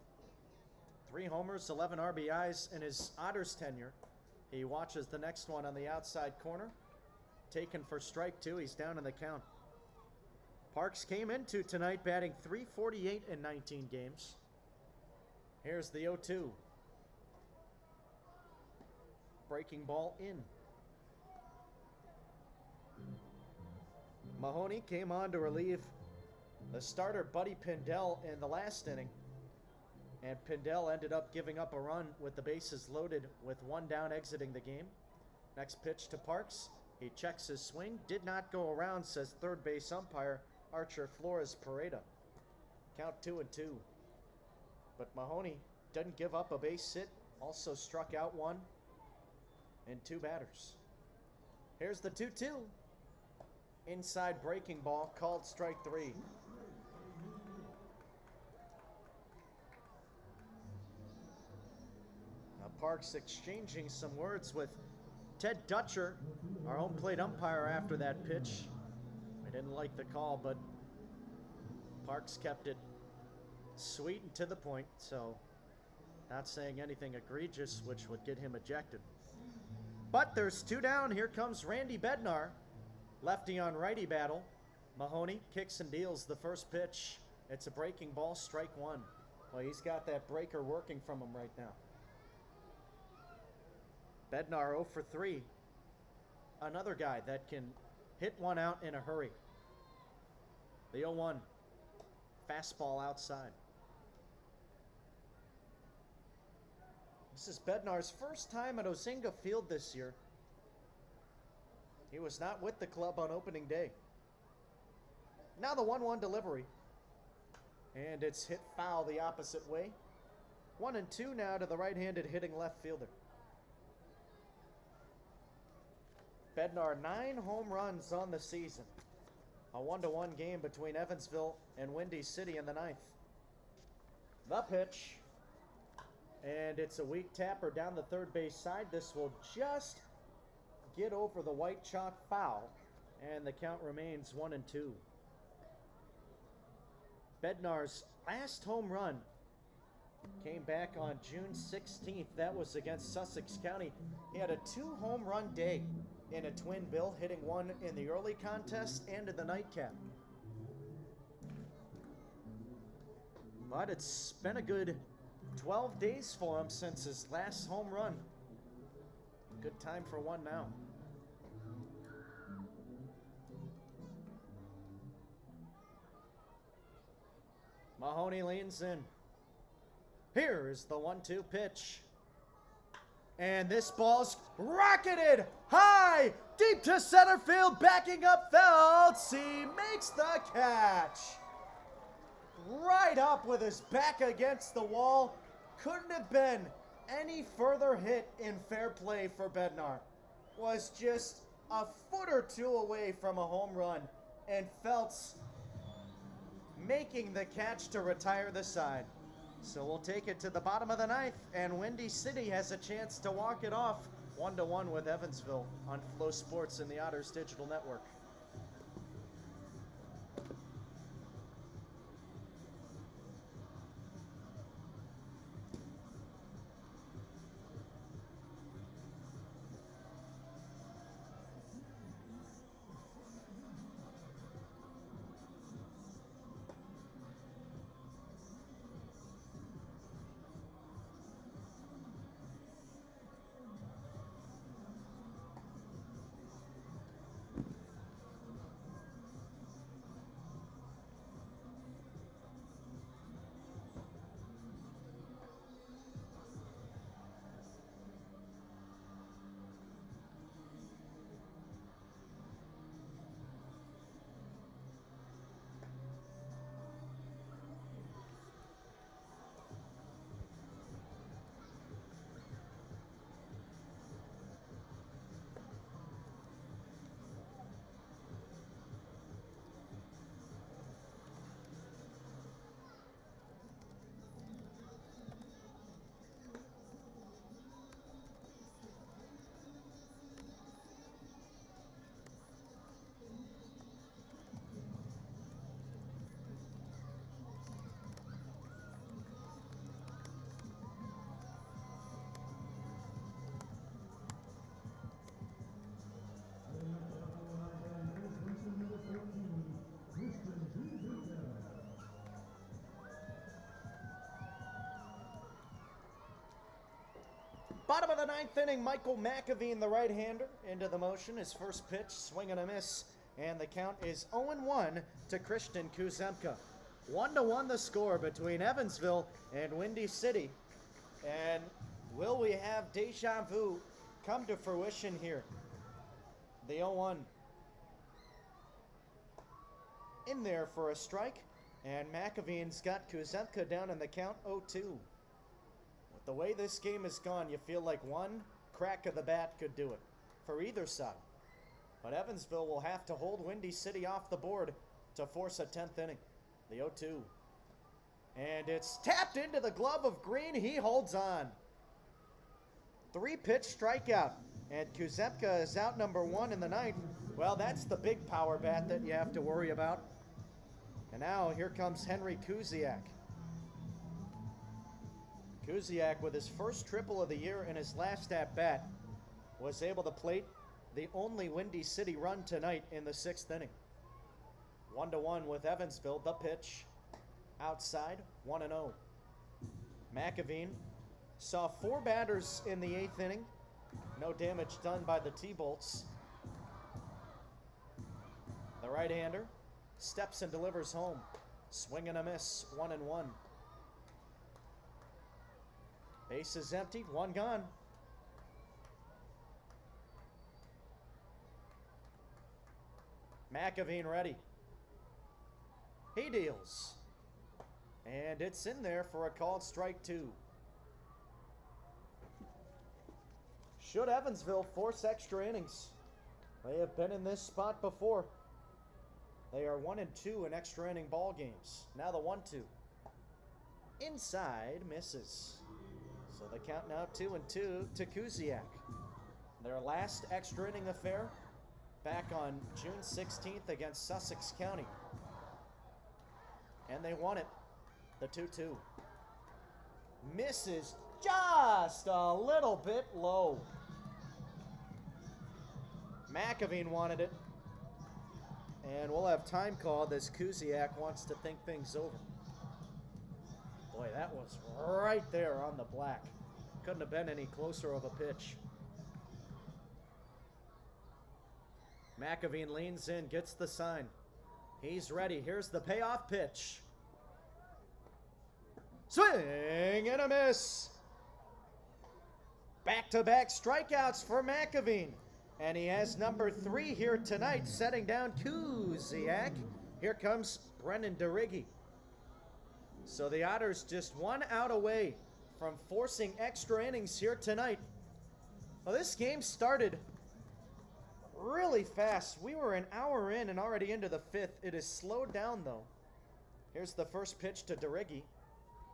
3 homers, 11 RBIs in his Otters tenure. He watches the next one on the outside corner. Taken for strike 2, he's down in the count. Parks came into tonight batting .348 in 19 games. Here's the 0-2. Breaking ball in. Mahoney came on to relieve the starter Buddy Pindell in the last inning. And Pindell ended up giving up a run with the bases loaded with 1 down exiting the game. Next pitch to Parks. He checks his swing. Did not go around, says third base umpire Archer Flores Pareda. Count 2-2. But Mahoney doesn't give up a base hit. Also struck out 1 and 2 batters. Here's the 2-2. Inside breaking ball, called strike 3. Now Parks exchanging some words with Ted Dutcher, our home plate umpire, after that pitch. I didn't like the call, but Parks kept it sweet and to the point, so not saying anything egregious which would get him ejected. But there's 2 down. Here comes Randy Bednar. Lefty on righty battle. Mahoney kicks and deals the first pitch. It's a breaking ball, strike 1. Well, he's got that breaker working from him right now. Bednar 0 for 3. Another guy that can hit one out in a hurry. The 0-1. Fastball outside. This is Bednar's first time at Ozinga Field this year. He was not with the club on opening day. Now the 1-1 delivery. And it's hit foul the opposite way. 1-2 now to the right-handed hitting left fielder. Bednar 9 home runs on the season. A 1-1 game between Evansville and Windy City in the 9th. The pitch. And it's a weak tapper down the third base side. This will just get over the white chalk foul, and the count remains 1-2. Bednar's last home run came back on June 16th. That was against Sussex County. He had a 2-home run day in a twin bill, hitting 1 in the early contest and in the nightcap. But it's been a good 12 days for him since his last home run. Good time for one now. Mahoney leans in. Here's the 1-2 pitch. And this ball's rocketed high, deep to center field, backing up Phelps. He makes the catch. Right up with his back against the wall. Couldn't have been any further hit in fair play for Bednar. Was just a foot or 2 away from a home run. And Phelps making the catch to retire the side. So we'll take it to the bottom of the 9th, and Windy City has a chance to walk it off 1-1 with Evansville on Flow Sports and the Otters Digital Network. Bottom of the ninth inning, Michael McAveen, the right-hander, into the motion. His first pitch, swing and a miss. And the count is 0-1 to Christian Kuzemka. 1-1 the score between Evansville and Windy City. And will we have deja vu come to fruition here? The 0-1 in there for a strike. And McAveen's got Kuzemka down in the count 0-2. With the way this game has gone, you feel like one crack of the bat could do it for either side. But Evansville will have to hold Windy City off the board to force a 10th inning. The 0-2. And it's tapped into the glove of Green. He holds on. 3-pitch strikeout. And Kuzemka is out number 1 in the ninth. Well, that's the big power bat that you have to worry about. And now here comes Henry Kuziak. Kuziak, with his first triple of the year in his last at-bat, was able to plate the only Windy City run tonight in the 6th inning. 1-1 with Evansville. The pitch outside, 1-0. McAveen saw 4 batters in the 8th inning. No damage done by the T-Bolts. The right-hander steps and delivers home. Swing and a miss, 1-1. Base is empty, 1 gone. McAveen ready. He deals. And it's in there for a called strike 2. Should Evansville force extra innings? They have been in this spot before. They are 1-2 in extra inning ball games. Now the 1-2. Inside misses. So the count now 2-2 to Kuziak. Their last extra inning affair back on June 16th against Sussex County. And they won it. The 2-2. Misses just a little bit low. McAveen wanted it. And we'll have time called as Kuziak wants to think things over. Boy, that was right there on the black. Couldn't have been any closer of a pitch. McAveen leans in, gets the sign. He's ready. Here's the payoff pitch. Swing and a miss. Back-to-back strikeouts for McAveen. And he has number 3 here tonight, setting down Kuziak. Here comes Brennan DeRiggi. So the Otters just 1 out away from forcing extra innings here tonight. Well, this game started really fast. We were an hour in and already into the 5th. It is slowed down, though. Here's the first pitch to DeRiggi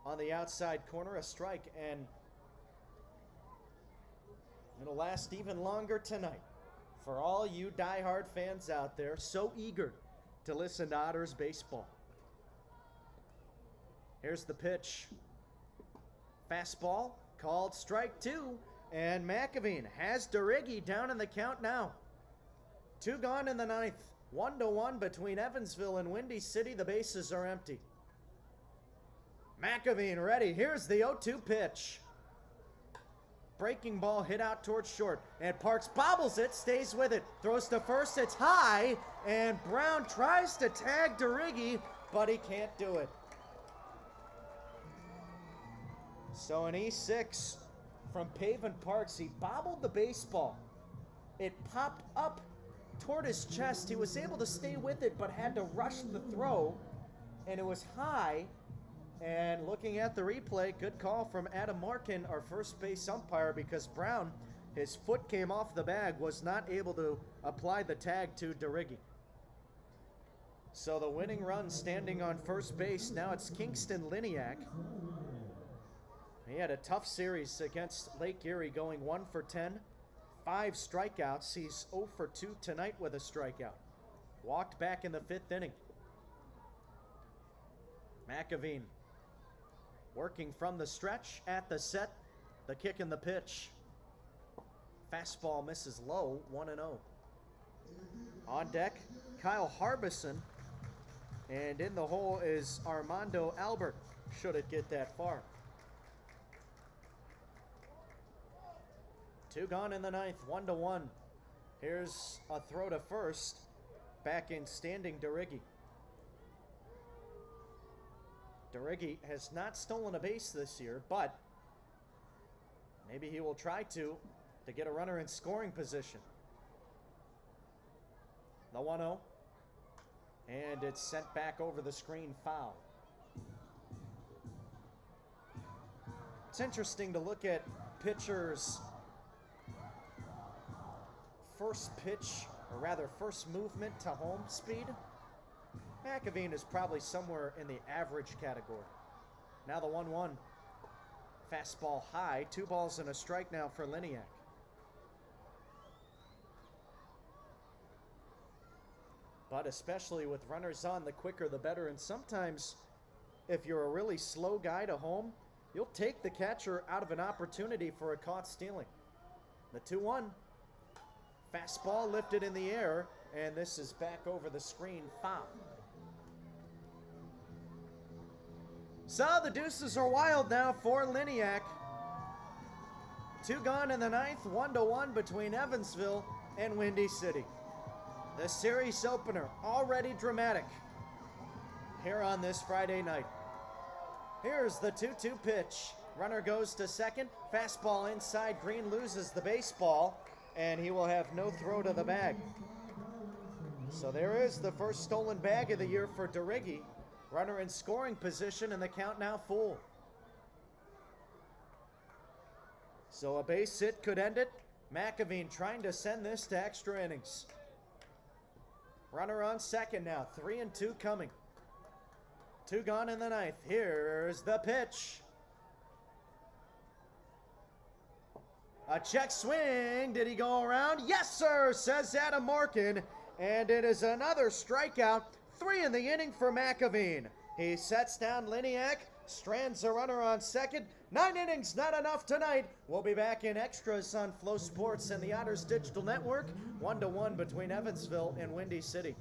on the outside corner, a strike, and it'll last even longer tonight. For all you diehard fans out there, so eager to listen to Otters baseball. Here's the pitch. Fastball, called strike 2, and McAveen has DeRiggi down in the count now. 2 gone in the 9th. 1-1 between Evansville and Windy City. The bases are empty. McAveen ready. Here's the 0-2 pitch. Breaking ball hit out towards short, and Parks bobbles it, stays with it, throws to first, it's high, and Brown tries to tag DeRiggi, but he can't do it. So an E6 from Pavin Parks. He bobbled the baseball. It popped up toward his chest. He was able to stay with it, but had to rush the throw, and it was high. And looking at the replay, good call from Adam Markin, our first base umpire, because Brown, his foot came off the bag, was not able to apply the tag to DeRiggi. So the winning run standing on first base, now it's Kingston Liniak. He had a tough series against Lake Erie, going 1 for 10, 5 strikeouts. He's 0 for 2 tonight with a strikeout. Walked back in the 5th inning. McAveen working from the stretch at the set. The kick and the pitch. Fastball misses low, 1-0. On deck, Kyle Harbison. And in the hole is Armando Albert, should it get that far. Two gone in the ninth, 1-1. Here's a throw to first. Back in standing DeRiggi. DeRiggi has not stolen a base this year, but maybe he will try to get a runner in scoring position. The 1-0. And it's sent back over the screen, foul. It's interesting to look at pitchers' first pitch, or rather first movement to home speed. McAveen is probably somewhere in the average category. Now the 1-1. Fastball high, 2 balls and a strike now for Liniak. But especially with runners on, the quicker the better. And sometimes if you're a really slow guy to home, you'll take the catcher out of an opportunity for a caught stealing. The 2-1. Fastball lifted in the air, and this is back over the screen, foul. So the deuces are wild now for Liniak. 2 gone in the ninth, 1-1 between Evansville and Windy City. The series opener already dramatic here on this Friday night. Here's the 2-2 pitch. Runner goes to second. Fastball inside. Green loses the baseball, and he will have no throw to the bag. So there is the first stolen bag of the year for DeRiggi. Runner in scoring position, and the count now full. So a base hit could end it. McAveen trying to send this to extra innings. Runner on second now. 3-2 coming. 2 gone in the ninth. Here's the pitch. A check swing. Did he go around? Yes, sir, says Adam Markin. And it is another strikeout. 3 in the inning for McAveen. He sets down Liniak, strands a runner on second. 9 innings, not enough tonight. We'll be back in extras on Flow Sports and the Otters Digital Network. 1-1 between Evansville and Windy City.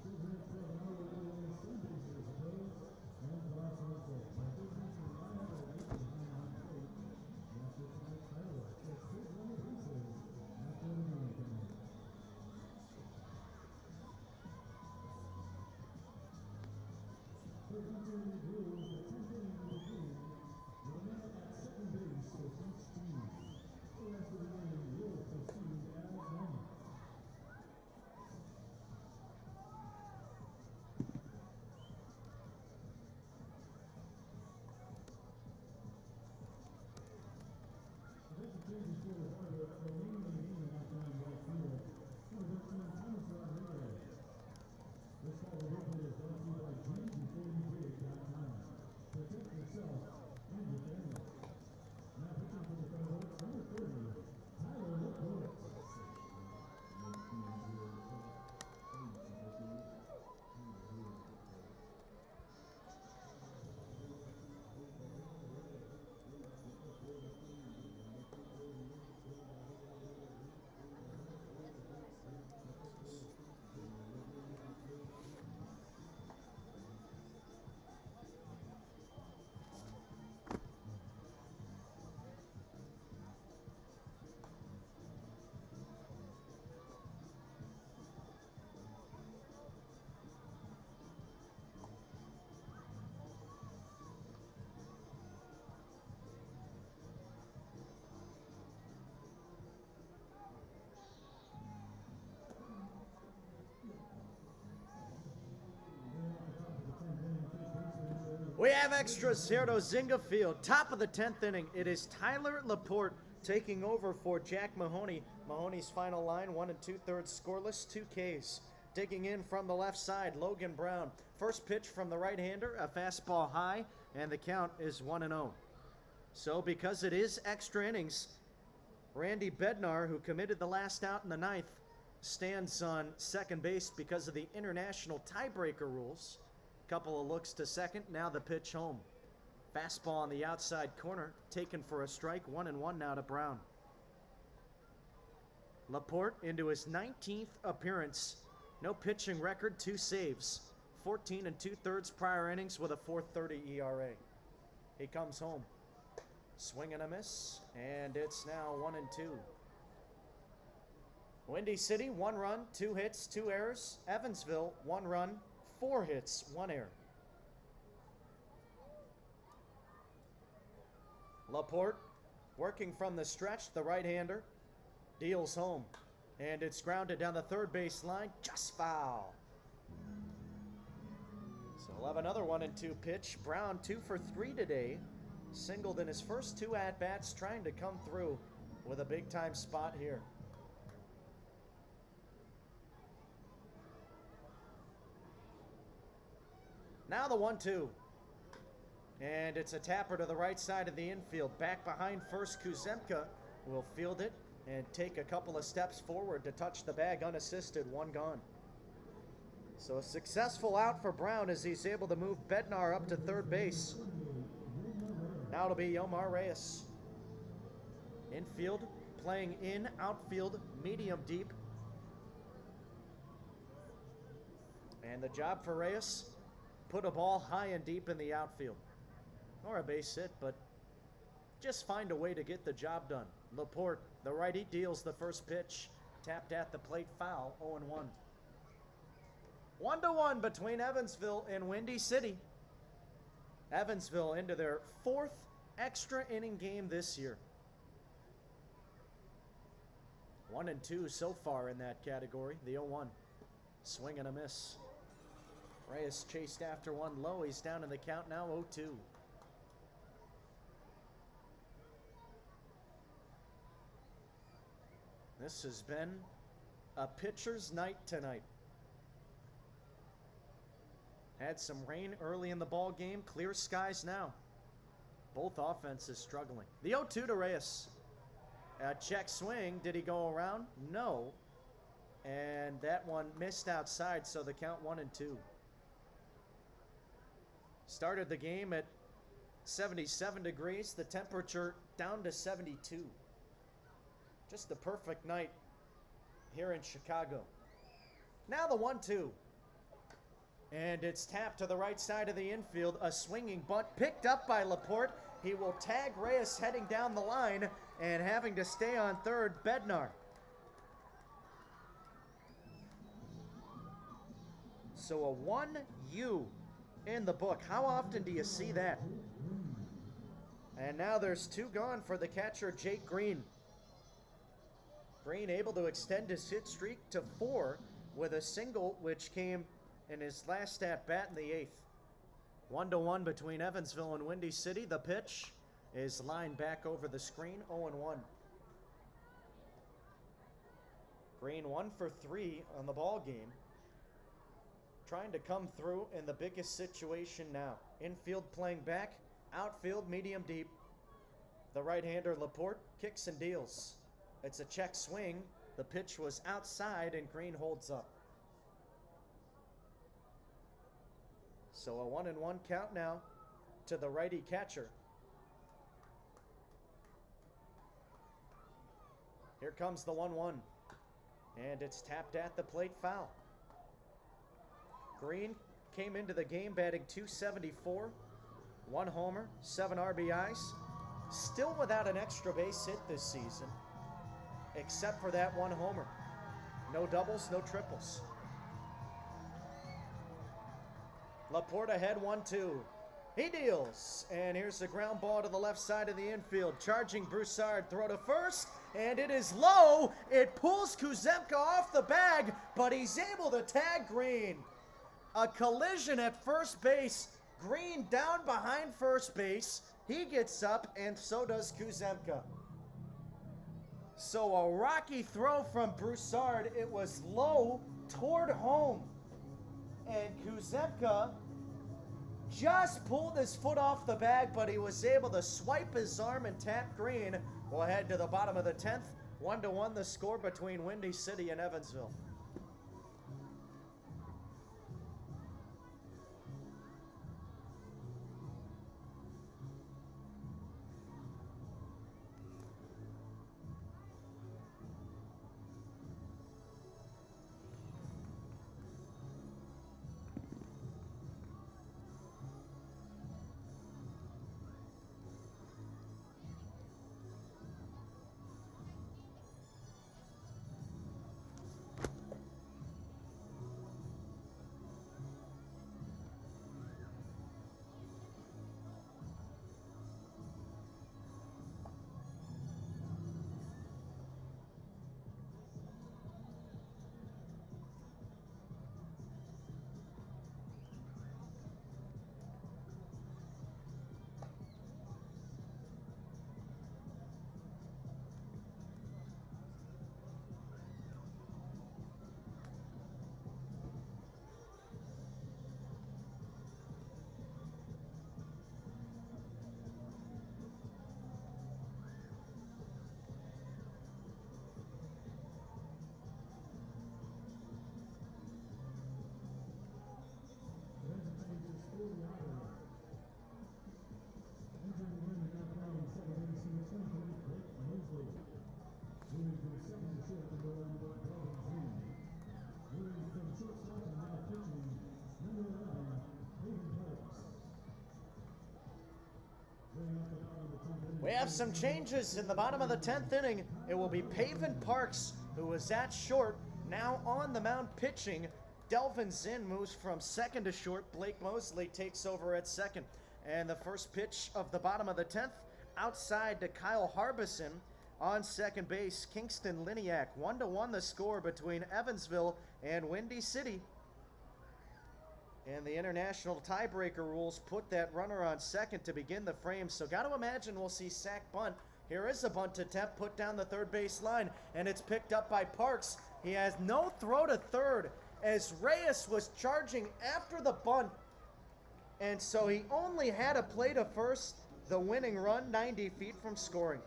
We have extras here at Ozinga Field. Top of the 10th inning. It is Tyler Laporte taking over for Jack Mahoney. Mahoney's final line, 1 2/3 scoreless, 2 Ks. Digging in from the left side, Logan Brown. First pitch from the right-hander, a fastball high, and the count is 1-0. So because it is extra innings, Randy Bednar, who committed the last out in the ninth, stands on second base because of the international tiebreaker rules. Couple of looks to second, now the pitch home. Fastball on the outside corner, taken for a strike, 1-1 now to Brown. Laporte into his 19th appearance. No pitching record, 2 saves. 14 2/3 prior innings with a 4.30 ERA. He comes home. Swing and a miss, and it's now 1-2. Windy City, 1 run, 2 hits, 2 errors. Evansville, 1 run, 4 hits, 1 error. Laporte working from the stretch, the right-hander, deals home. And it's grounded down the third base line, just foul. So we'll have another 1-2 pitch. Brown 2 for 3 today. Singled in his first 2 at-bats, trying to come through with a big-time spot here. Now the 1-2. And it's a tapper to the right side of the infield. Back behind first, Kuzemka will field it and take a couple of steps forward to touch the bag unassisted. 1 gone. So a successful out for Brown as he's able to move Bednar up to third base. Now it'll be Yomar Reyes. Infield, playing in, outfield, medium deep. And the job for Reyes, put a ball high and deep in the outfield. Or a base hit, but just find a way to get the job done. Laporte, the righty, deals the first pitch. Tapped at the plate, foul, 0-1. 1-1 between Evansville and Windy City. Evansville into their 4th extra inning game this year. 1-2 so far in that category. The 0-1. Swing and a miss. Reyes chased after one low. He's down in the count now, 0-2. This has been a pitcher's night tonight. Had some rain early in the ball game. Clear skies now. Both offenses struggling. The 0-2 to Reyes. A check swing. Did he go around? No. And that one missed outside, so the count 1-2. Started the game at 77 degrees. The temperature down to 72. Just the perfect night here in Chicago. Now the 1-2. And it's tapped to the right side of the infield. A swinging bunt picked up by Laporte. He will tag Reyes heading down the line and having to stay on third, Bednar. So a 1U in the book. How often do you see that? And now there's 2 gone for the catcher, Jake Green. Green able to extend his hit streak to 4 with a single, which came in his last at-bat in the 8th. 1-1 between Evansville and Windy City. The pitch is lined back over the screen, 0-1. Green 1 for 3 on the ball game. Trying to come through in the biggest situation now. Infield playing back, outfield medium deep. The right-hander Laporte kicks and deals. It's a check swing. The pitch was outside and Green holds up. So a 1-1 count now to the righty catcher. Here comes the 1-1. And it's tapped at the plate, foul. Green came into the game batting .274, 1 homer, 7 RBIs. Still without an extra base hit this season, except for that 1 homer. No doubles, no triples. Laporte ahead, 1-2. He deals, and here's the ground ball to the left side of the infield. Charging Broussard, throw to first, and it is low. It pulls Kuzemka off the bag, but he's able to tag Green. A collision at first base. Green down behind first base. He gets up, and so does Kuzemka. So a rocky throw from Broussard. It was low toward home. And Kuzemka just pulled his foot off the bag, but he was able to swipe his arm and tap Green. We'll head to the bottom of the 10th. 1-1 the score between Windy City and Evansville. have some changes in the bottom of the 10th inning. It will be Paven Parks, who was at short, now on the mound pitching. Delvin Zinn moves from second to short. Blake Mosley takes over at second. And the first pitch of the bottom of the 10th, outside to Kyle Harbison. On second base, Kingston Liniak. 1-1 the score between Evansville and Windy City. And the international tiebreaker rules put that runner on second to begin the frame. So got to imagine we'll see sack bunt. Here is a bunt attempt put down the third base line, and it's picked up by Parks. He has no throw to third as Reyes was charging after the bunt. And so he only had a play to first, the winning run 90 feet from scoring.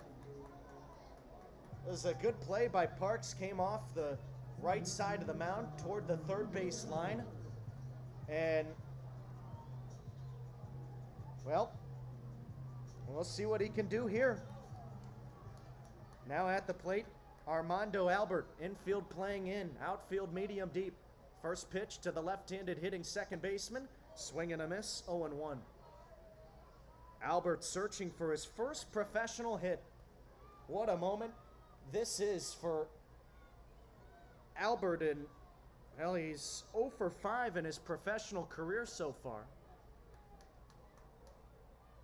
It was a good play by Parks, came off the right side of the mound toward the third base line. And, well, we'll see what he can do here. Now at the plate, Armando Albert, infield playing in, outfield medium deep. First pitch to the left-handed hitting second baseman, swing and a miss, 0-1. Albert searching for his first professional hit. What a moment this is for Albert, and well, he's 0 for 5 in his professional career so far.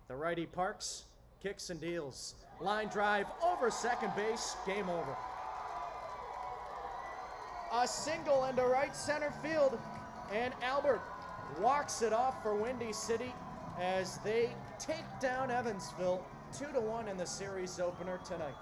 The righty Parks kicks and deals. Line drive over second base, game over. A single into right center field, and Albert walks it off for Windy City as they take down Evansville 2-1 in the series opener tonight.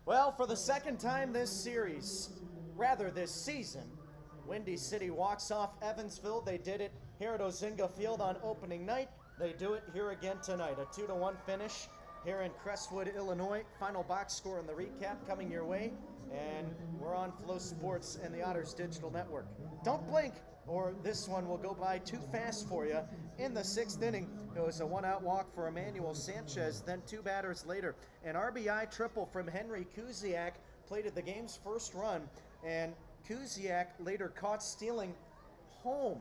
Well, for the second time this series, rather this season, Windy City walks off Evansville. They did it here at Ozinga Field on opening night. They do it here again tonight. A 2-1 finish here in Crestwood, Illinois. Final box score in the recap coming your way. And we're on Flow Sports and the Otters Digital Network. Don't blink, or this one will go by too fast for you. In the sixth inning, it was a one-out walk for Emmanuel Sanchez. Then two batters later, an RBI triple from Henry Kuziak plated the game's first run. And Kuziak later caught stealing home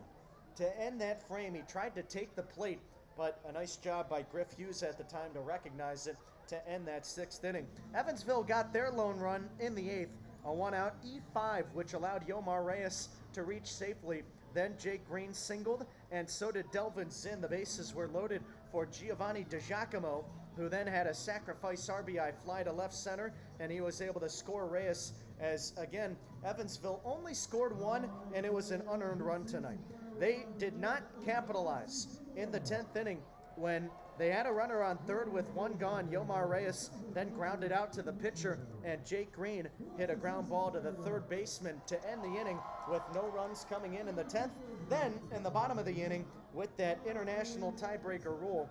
to end that frame. He tried to take the plate, but a nice job by Griff Hughes at the time to recognize it to end that sixth inning. Evansville got their lone run in the eighth, a one-out E5, which allowed Yomar Reyes to reach safely. Then Jake Green singled, and so did Delvin Zinn. The bases were loaded for Giovanni DiGiacomo, who then had a sacrifice RBI fly to left center, and he was able to score Reyes as, again, Evansville only scored one, and it was an unearned run tonight. They did not capitalize in the 10th inning when they had a runner on third with one gone. Yomar Reyes then grounded out to the pitcher, and Jake Green hit a ground ball to the third baseman to end the inning with no runs coming in the 10th. Then, in the bottom of the inning, with that international tiebreaker rule,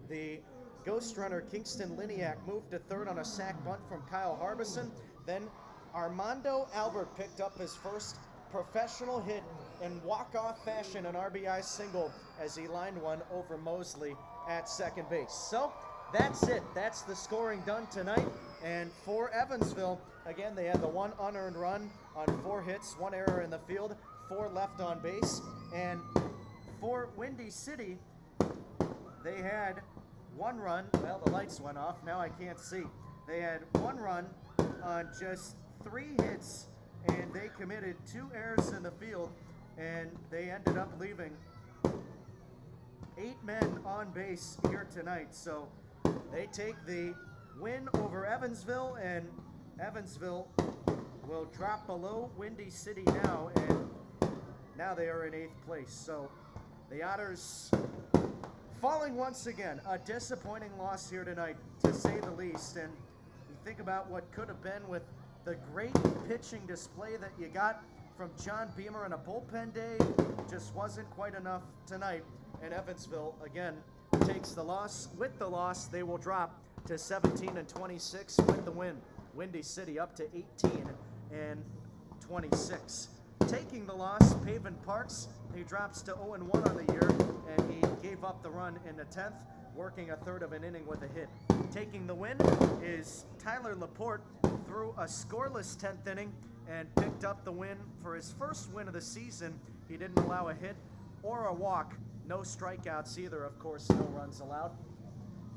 the ghost runner Kingston Liniak moved to third on a sac bunt from Kyle Harbison. Then Armando Albert picked up his first professional hit in walk-off fashion, an RBI single, as he lined one over Mosley at second base. So that's it. That's the scoring done tonight. And for Evansville, again, they had the one unearned run on 4 hits, 1 error in the field, 4 left on base. And for Windy City, they had 1 run. Well, the lights went off. Now I can't see. They had 1 run on just 3 hits, and they committed 2 errors in the field. and they ended up leaving 8 men on base here tonight. So they take the win over Evansville, and Evansville will drop below Windy City now, and now they are in 8th place. So the Otters falling once again. A disappointing loss here tonight, to say the least. And you think about what could have been with the great pitching display that you got from John Beamer on a bullpen day. Just wasn't quite enough tonight. And Evansville, again, takes the loss. With the loss, they will drop to 17-26 with the win. Windy City up to 18-26. Taking the loss, Paven Parks, he drops to 0-1 on the year, and he gave up the run in the 10th, working a third of an inning with a hit. Taking the win is Tyler Laporte, threw a scoreless 10th inning and picked up the win for his first win of the season. He didn't allow a hit or a walk. No strikeouts either, of course, no runs allowed.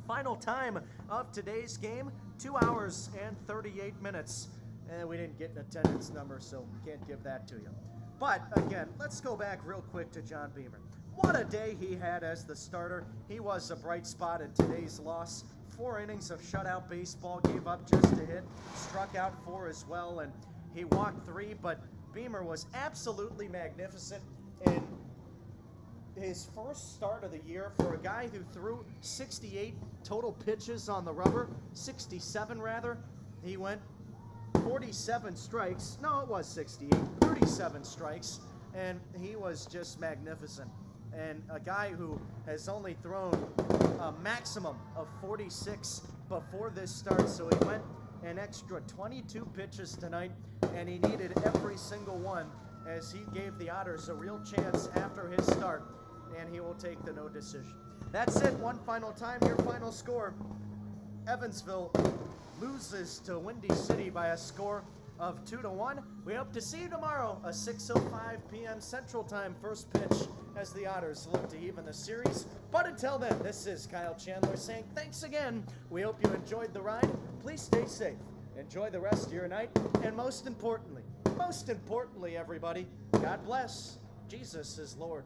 Final time of today's game, 2 hours and 38 minutes. And we didn't get an attendance number, so can't give that to you. But again, let's go back real quick to John Beamer. What a day he had as the starter. He was a bright spot in today's loss. 4 innings of shutout baseball, gave up just a hit, struck out 4 as well, and he walked 3, but Beamer was absolutely magnificent in his first start of the year for a guy who threw 68 total pitches on the rubber, 67 rather. He went 47 strikes. No, it was 68. 37 strikes, and he was just magnificent. And a guy who has only thrown a maximum of 46 before this start, so he went an extra 22 pitches tonight, and he needed every single one as he gave the Otters a real chance after his start, and he will take the no decision. That's it. One final time, your final score. Evansville loses to Windy City by a score of 2-1. We hope to see you tomorrow, a 6:05 p.m. Central Time first pitch as the Otters look to even the series. But until then, this is Kyle Chandler saying thanks again. We hope you enjoyed the ride. Please stay safe. Enjoy the rest of your night. And most importantly, everybody, God bless. Jesus is Lord.